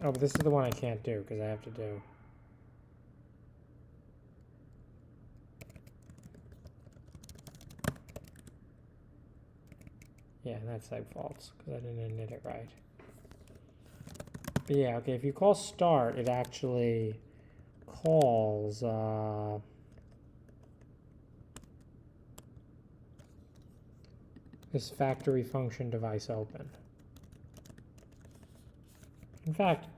[SPEAKER 1] Oh, but this is the one I can't do because I have to do. Yeah, that's seg faults because I didn't init it right. But yeah, okay, if you call start, it actually calls this factory function device open. In fact,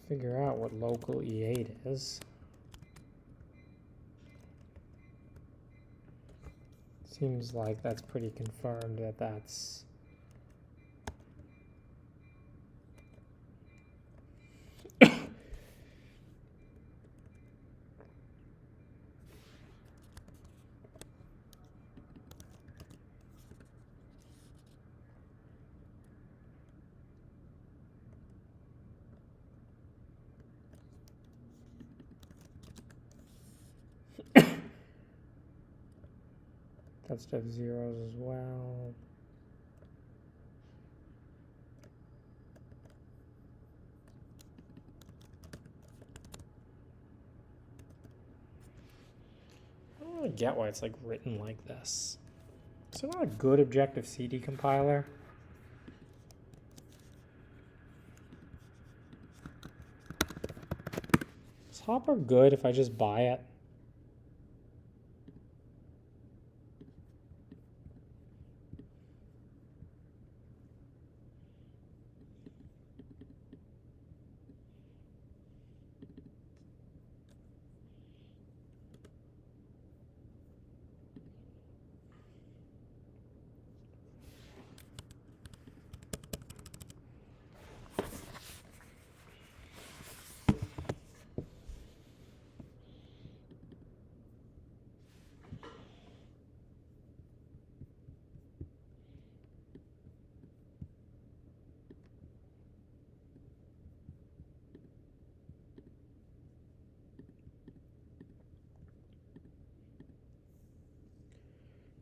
[SPEAKER 1] figure out what local E8 is. Seems like that's pretty confirmed that that's that stuff zeros as well. I don't really get why it's like written like this. Is it not a good Objective-C decompiler? Is Hopper good if I just buy it?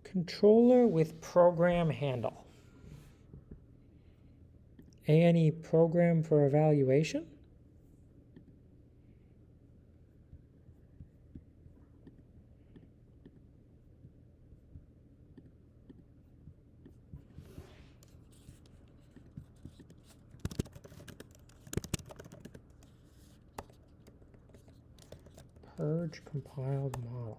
[SPEAKER 1] Controller with program handle. A&E program for evaluation? Purge compiled model.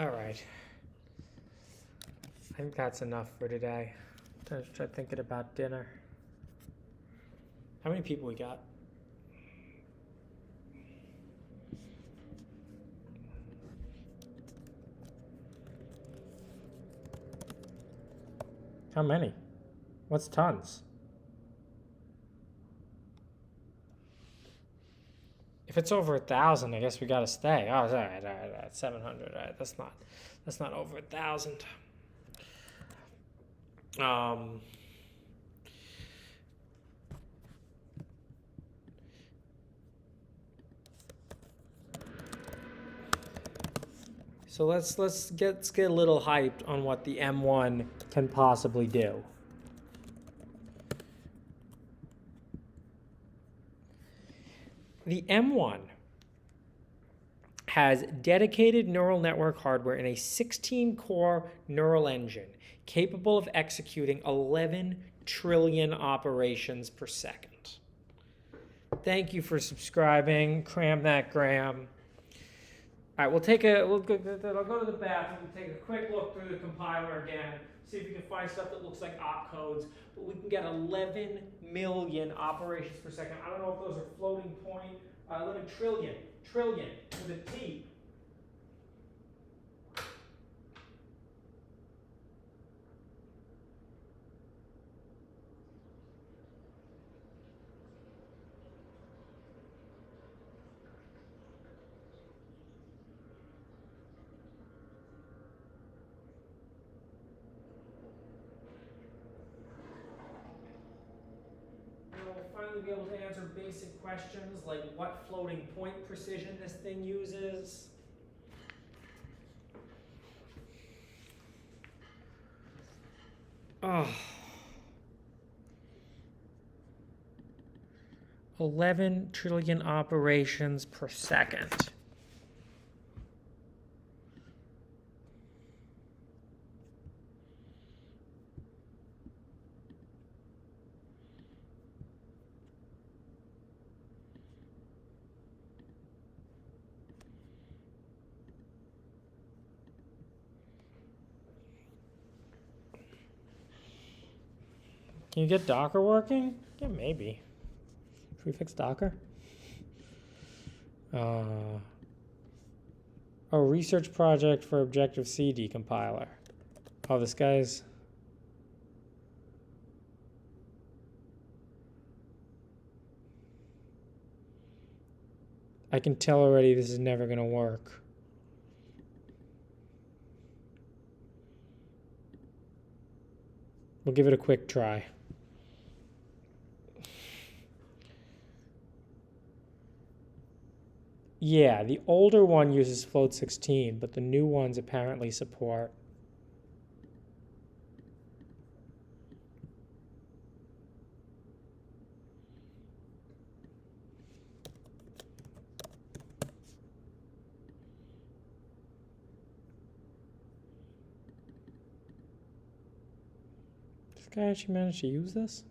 [SPEAKER 1] All right. I think that's enough for today. Let's try thinking about dinner. How many people we got? How many? What's tons? If it's over 1,000, I guess we gotta stay. Oh, all right, 700. All right, that's not over 1,000. So let's get a little hyped on what the M1 can possibly do. The M1 has dedicated neural network hardware and a 16-core neural engine capable of executing 11 trillion operations per second. Thank you for subscribing. Cram that Graham. All right, I'll go to the bathroom, take a quick look through the compiler again, see if we can find stuff that looks like opcodes, but we can get 11 million operations per second. I don't know if those are floating point, 11 trillion with a T. Be able to answer basic questions like what floating point precision this thing uses. Oh. 11 trillion operations per second. Can you get Docker working? Yeah, maybe. Should we fix Docker? Oh, research project for Objective-C decompiler. Oh, this guy's... I can tell already this is never going to work. We'll give it a quick try. Yeah, the older one uses float 16, but the new ones apparently support. This guy actually managed to use this?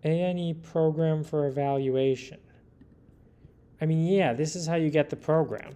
[SPEAKER 1] ANE program for evaluation. I mean, yeah, this is how you get the program.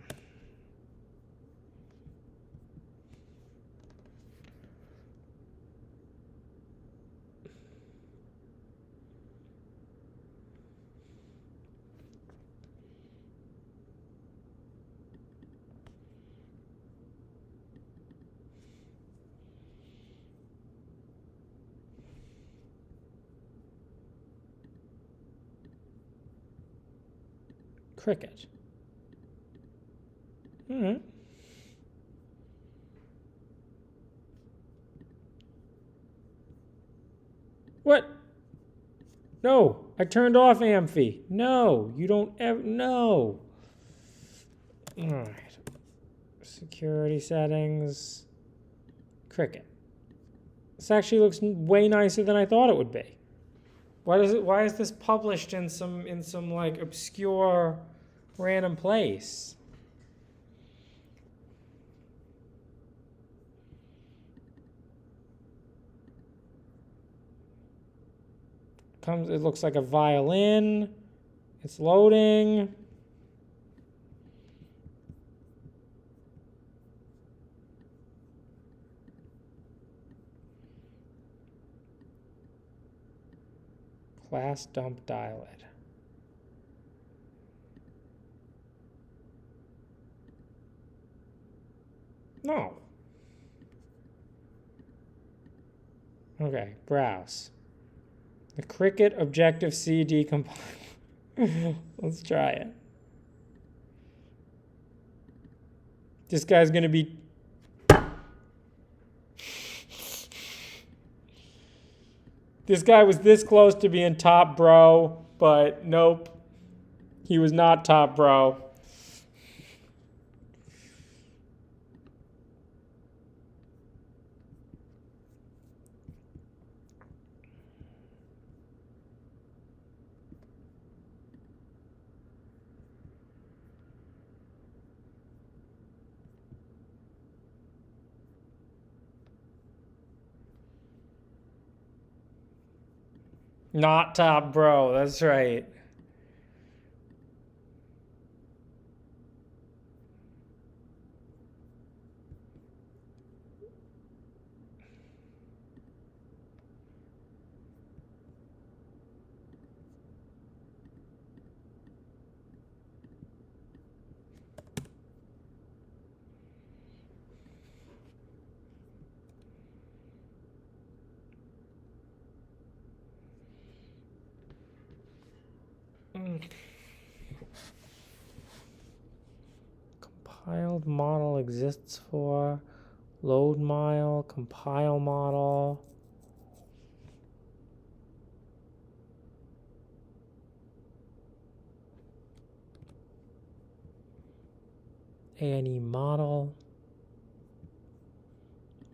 [SPEAKER 1] Cricket. All right. What? No, I turned off Amphi. No, you don't ever, no. All right. Security settings. Cricket. This actually looks way nicer than I thought it would be. Why is this published in some like obscure random place? It looks like a violin. It's loading. Class dump dial it. No. Okay, browse. The Cricket Objective-C decompile. Let's try it. This guy's going to be... This guy was this close to being top bro, but nope. He was not top bro. Not top bro, that's right. Compiled model exists for load mile, compile model. ANE model.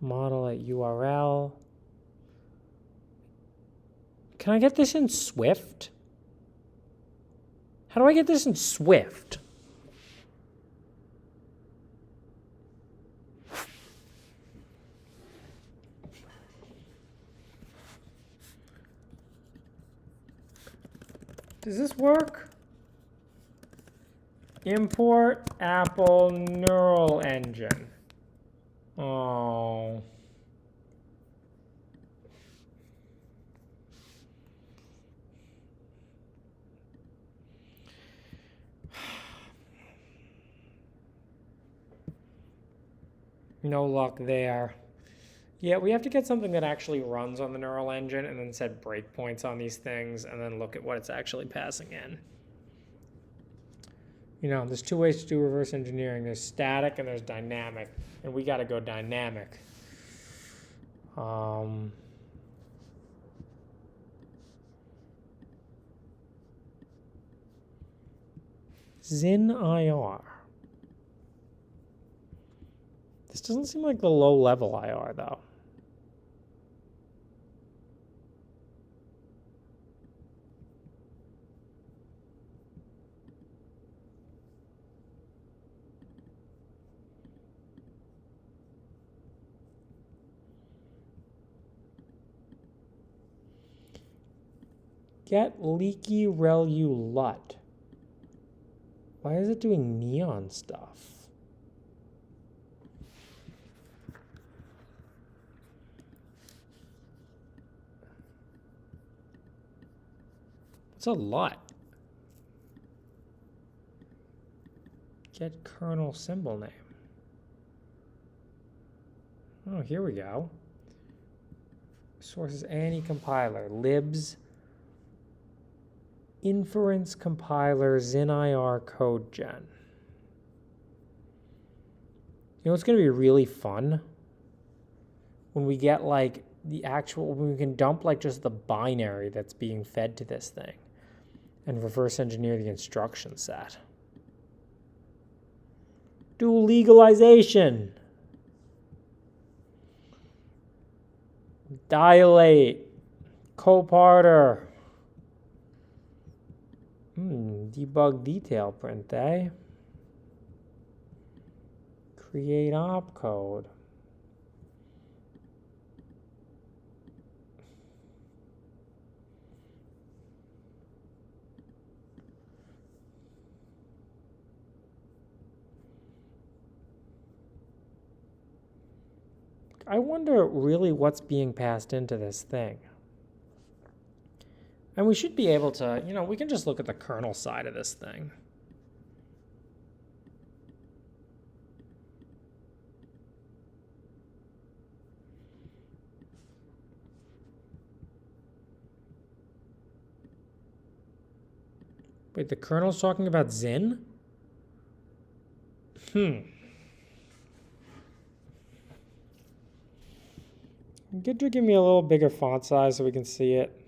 [SPEAKER 1] Model at URL. Can I get this in Swift? How do I get this in Swift? Does this work? Import Apple Neural Engine. Oh. No luck there. Yeah, we have to get something that actually runs on the neural engine and then set breakpoints on these things and then look at what it's actually passing in. You know, there's two ways to do reverse engineering. There's static and there's dynamic. And we got to go dynamic. Zin IR. This doesn't seem like the low-level IR, though. Get leaky relu lut. Why is it doing neon stuff? It's a lot. Get kernel symbol name. Oh, here we go. Sources any compiler. Libs. Inference compiler ZinIR code gen. You know what's going to be really fun? When we get like the actual, when we can dump like just the binary that's being fed to this thing and reverse engineer the instruction set. Do legalization. Dilate. Coparter. Debug detail print, eh? Create opcode. I wonder really what's being passed into this thing. And we should be able to, you know, we can just look at the kernel side of this thing. Wait, the kernel's talking about Zin? Could you give me a little bigger font size so we can see it?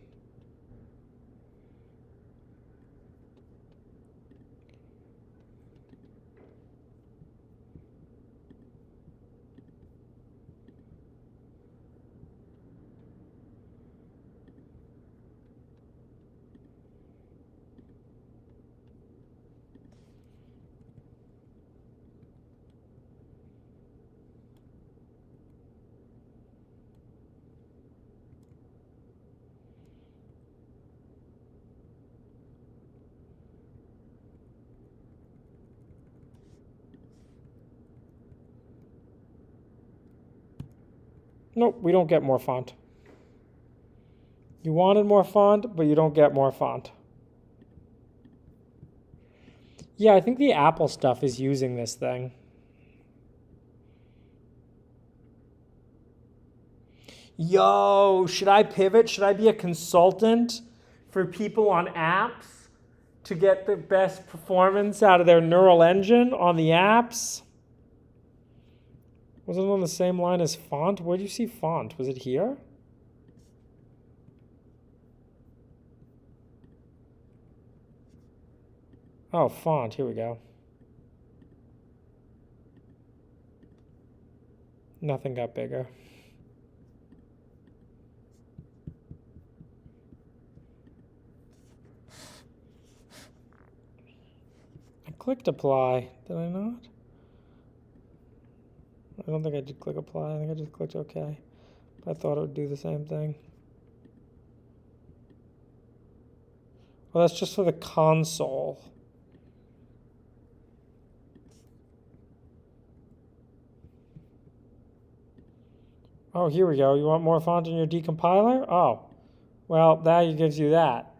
[SPEAKER 1] Nope, we don't get more font. You wanted more font, but you don't get more font. Yeah, I think the Apple stuff is using this thing. Yo, should I pivot? Should I be a consultant for people on apps to get the best performance out of their neural engine on the apps? Was it on the same line as font? Where do you see font? Was it here? Oh, font. Here we go. Nothing got bigger. I clicked apply. Did I not? I don't think I did click apply. I think I just clicked OK. But I thought it would do the same thing. Well, that's just for the console. Oh, here we go. You want more font in your decompiler? Oh, well, that gives you that.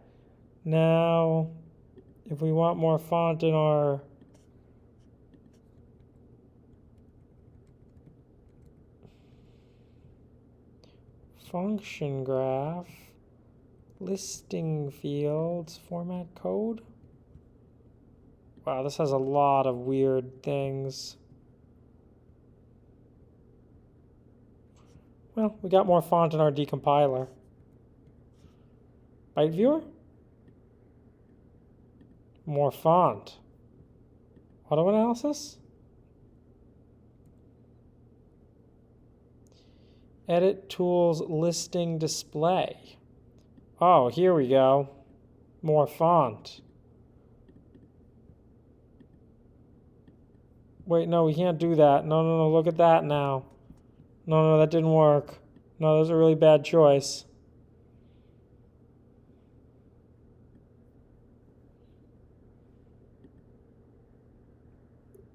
[SPEAKER 1] Now, if we want more font in our... function graph, listing fields, format code. Wow, this has a lot of weird things. Well, we got more font in our decompiler. Byte viewer? More font. Auto analysis? Edit tools listing display. Oh, here we go. More font. Wait, no, we can't do that. No, look at that now. No, that didn't work. No, that was a really bad choice.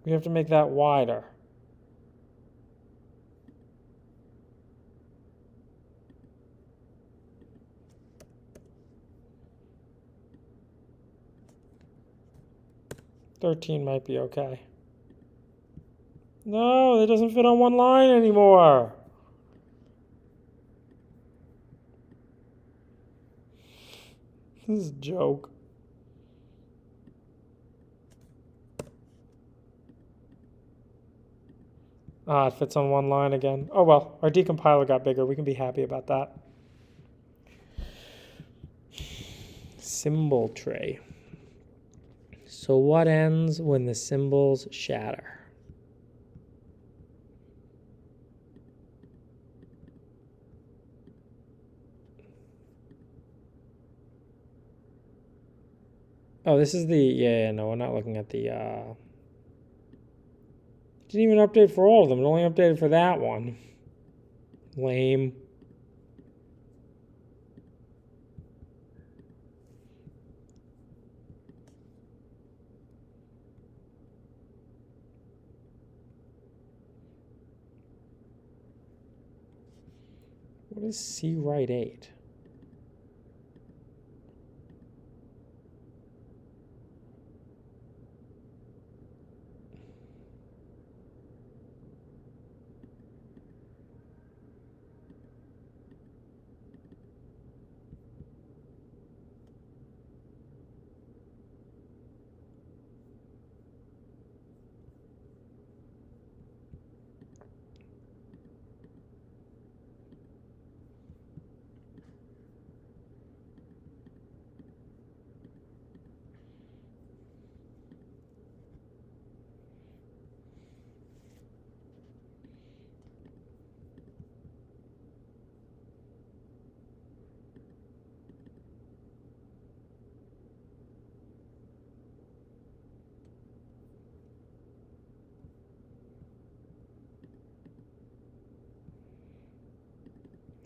[SPEAKER 1] We have to make that wider. $13 might be okay. No, it doesn't fit on one line anymore. This is a joke. Ah, it fits on one line again. Oh well, our decompiler got bigger. We can be happy about that. Symbol tray. So what ends when the symbols shatter? Oh, this is the, yeah, no, we're not looking at the, didn't even update for all of them. It only updated for that one. Lame. What is C right 8?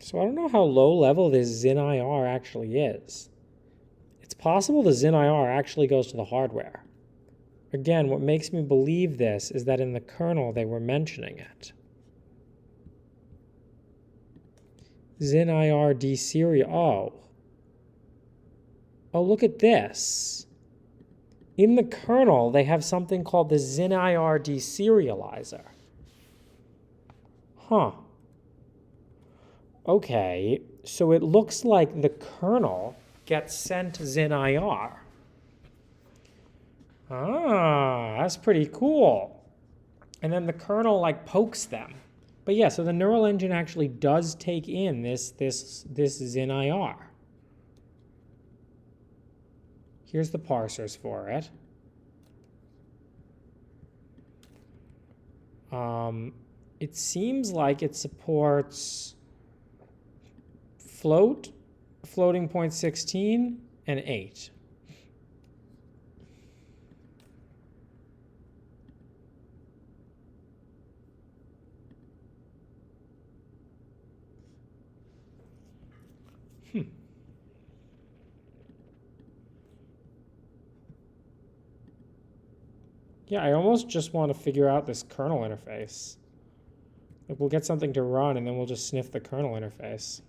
[SPEAKER 1] So I don't know how low level this ZinIR actually is. It's possible the ZinIR actually goes to the hardware. Again, what makes me believe this is that in the kernel they were mentioning it. ZinIR deserial. Oh, look at this. In the kernel, they have something called the ZinIR deserializer. Huh. Okay, so it looks like the kernel gets sent ZinIR. Ah, that's pretty cool. And then the kernel like pokes them. But yeah, so the neural engine actually does take in this ZinIR. Here's the parsers for it. It seems like it supports float, floating point 16, and 8. Yeah, I almost just want to figure out this kernel interface. Like we'll get something to run and then we'll just sniff the kernel interface.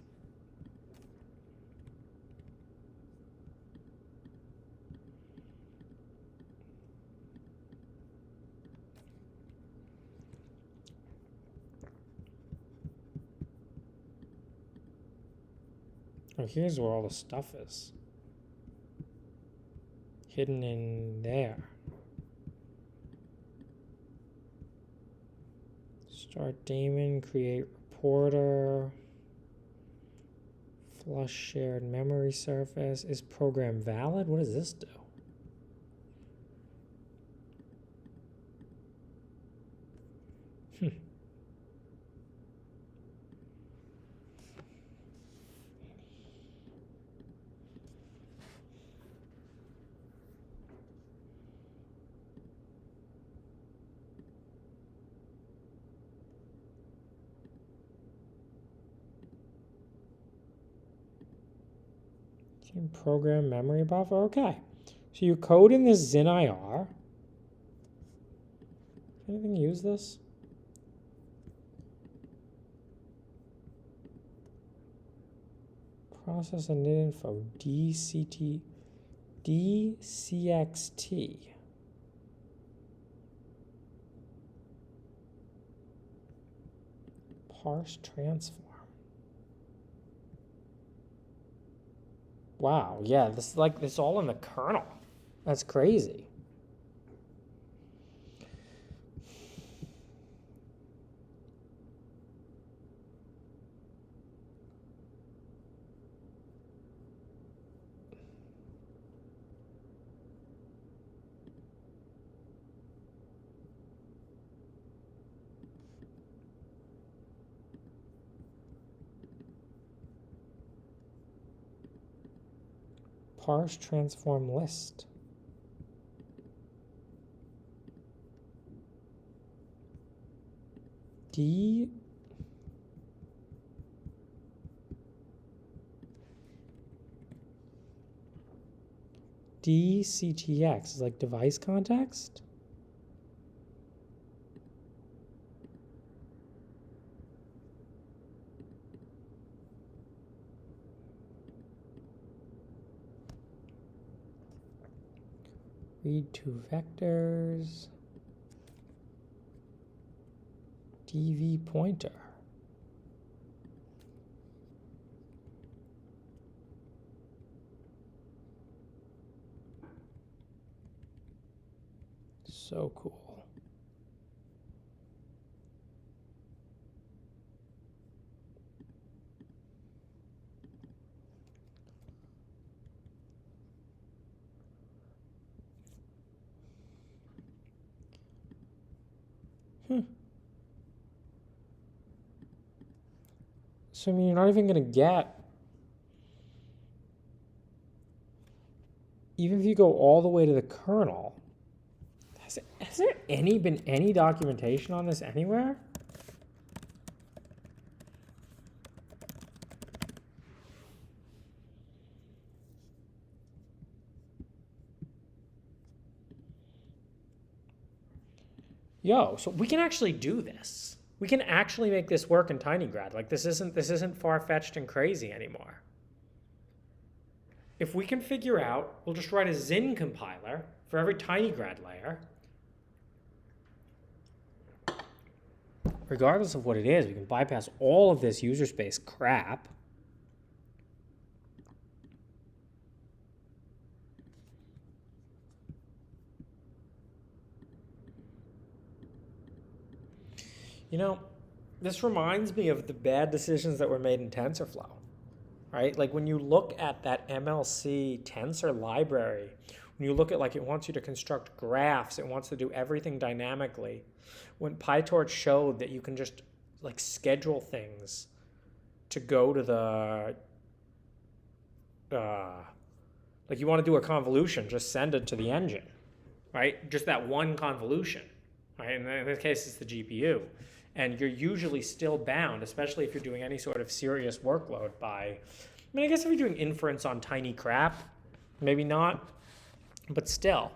[SPEAKER 1] Oh, here's where all the stuff is. Hidden in there. Start daemon, create reporter, flush shared memory surface. Is program valid? What does this do? Program memory buffer. Okay. So you code in this ZinIR. Anything use this? Process and info DCXT. Parse transform. Wow, yeah, this is like this all in the kernel. That's crazy. Parse transform list. DCTX is like device context. Read to vectors. DV pointer. So cool. So I mean, you're not even going to get, even if you go all the way to the kernel, has there been any documentation on this anywhere? Yo, so we can actually do this. We can actually make this work in tinygrad. Like this isn't far-fetched and crazy anymore. If we can figure out, we'll just write a Zin compiler for every tinygrad layer. Regardless of what it is, we can bypass all of this user space crap. You know, this reminds me of the bad decisions that were made in TensorFlow, right? Like when you look at that MLC tensor library, when you look at like it wants you to construct graphs, it wants to do everything dynamically. When PyTorch showed that you can just like schedule things to go to the, like you want to do a convolution, just send it to the engine, right? Just that one convolution, right? In this case, it's the GPU. And you're usually still bound, especially if you're doing any sort of serious workload by, I mean, I guess if you're doing inference on tiny crap, maybe not, but still.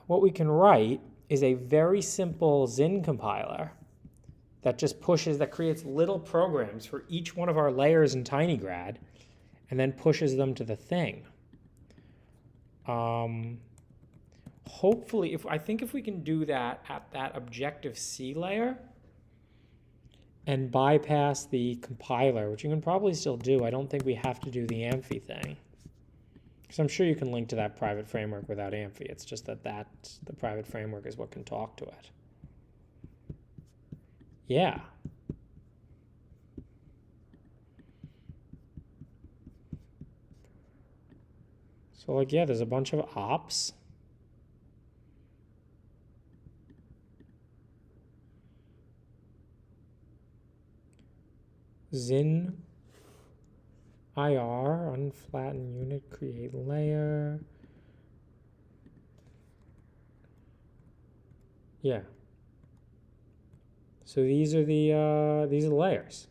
[SPEAKER 1] What we can write is a very simple Zin compiler that just that creates little programs for each one of our layers in tinygrad and then pushes them to the thing. Hopefully, I think if we can do that at that Objective-C layer, and bypass the compiler, which you can probably still do. I don't think we have to do the Amphi thing. Because I'm sure you can link to that private framework without Amphi. It's just that the private framework is what can talk to it. Yeah. So like, yeah, there's a bunch of ops. Zin IR, unflatten unit, create layer. Yeah. So these are the layers.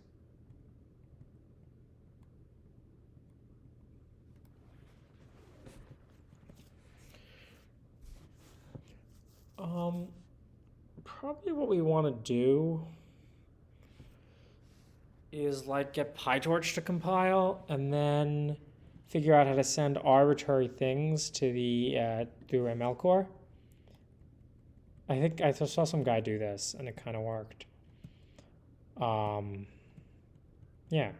[SPEAKER 1] Probably what we want to do is like get PyTorch to compile and then figure out how to send arbitrary things to the through ML core. I think I saw some guy do this and it kind of worked. Yeah.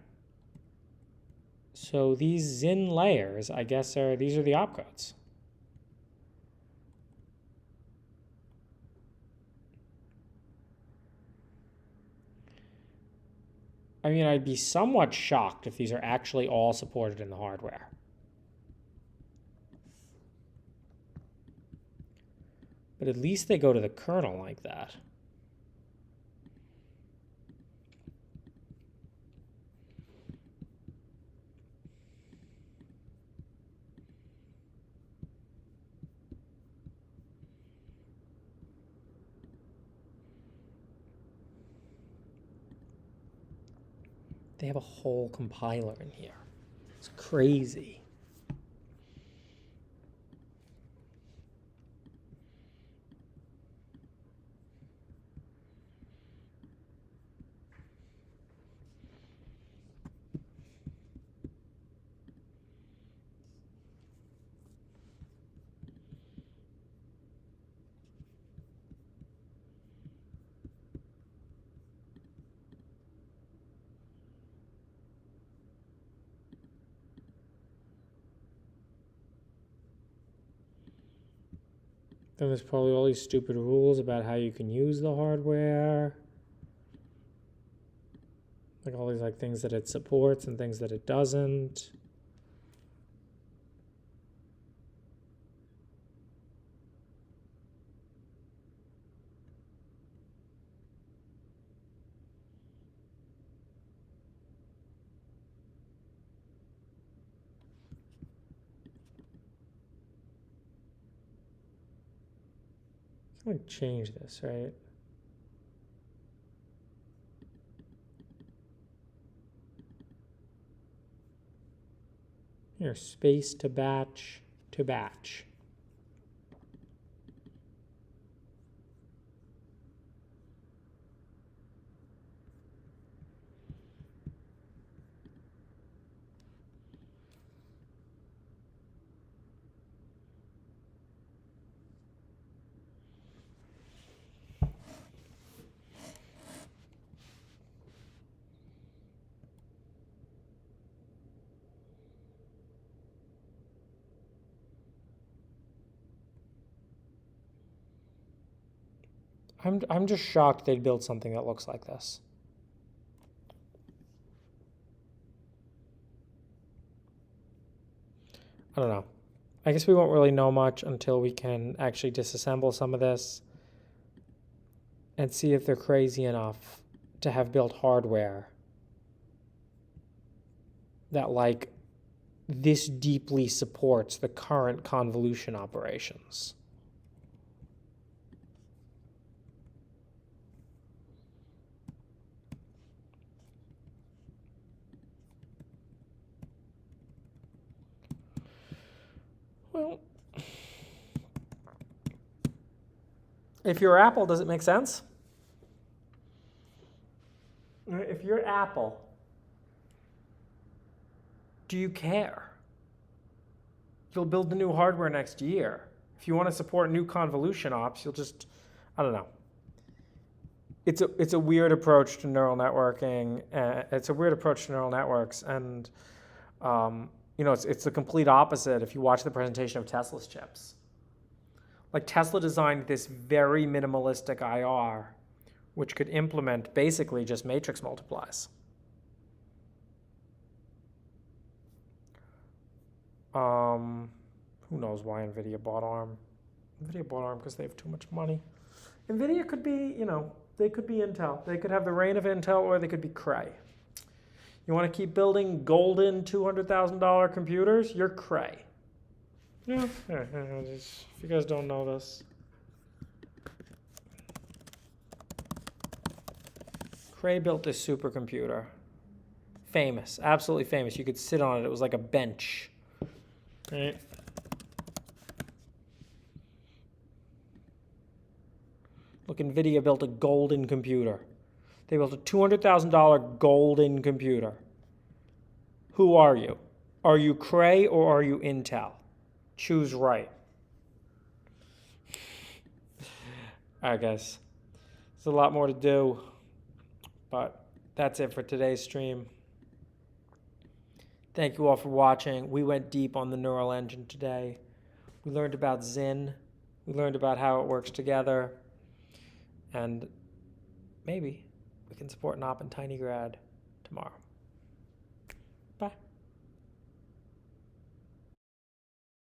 [SPEAKER 1] So these Zin layers, I guess, these are the opcodes. I mean, I'd be somewhat shocked if these are actually all supported in the hardware. But at least they go to the kernel like that. They have a whole compiler in here. It's crazy. Then there's probably all these stupid rules about how you can use the hardware. Like all these like things that it supports and things that it doesn't. I'm going to change this, right? Here, space to batch to batch. I'm just shocked they'd build something that looks like this. I don't know. I guess we won't really know much until we can actually disassemble some of this and see if they're crazy enough to have built hardware that like this deeply supports the current convolution operations. Well, if you're Apple, does it make sense? If you're Apple, do you care? You'll build the new hardware next year. If you want to support new convolution ops, you'll just, I don't know. it's a weird approach to neural networking. It's a weird approach to neural networks, and it's the complete opposite if you watch the presentation of Tesla's chips. Like Tesla designed this very minimalistic IR, which could implement basically just matrix multiplies. Who knows why Nvidia bought ARM? Nvidia bought ARM because they have too much money. Nvidia could be, they could be Intel. They could have the reign of Intel, or they could be Cray. You want to keep building golden $200,000 computers? You're Cray. Yeah, if you guys don't know this. Cray built this supercomputer. Famous, absolutely famous. You could sit on it. It was like a bench. Right? Look, Nvidia built a golden computer. They built a $200,000 golden computer. Who are you? Are you Cray or are you Intel? Choose right. All right, guys. There's a lot more to do, but that's it for today's stream. Thank you all for watching. We went deep on the neural engine today. We learned about Zin. We learned about how it works together. And maybe we can support an op in tinygrad tomorrow.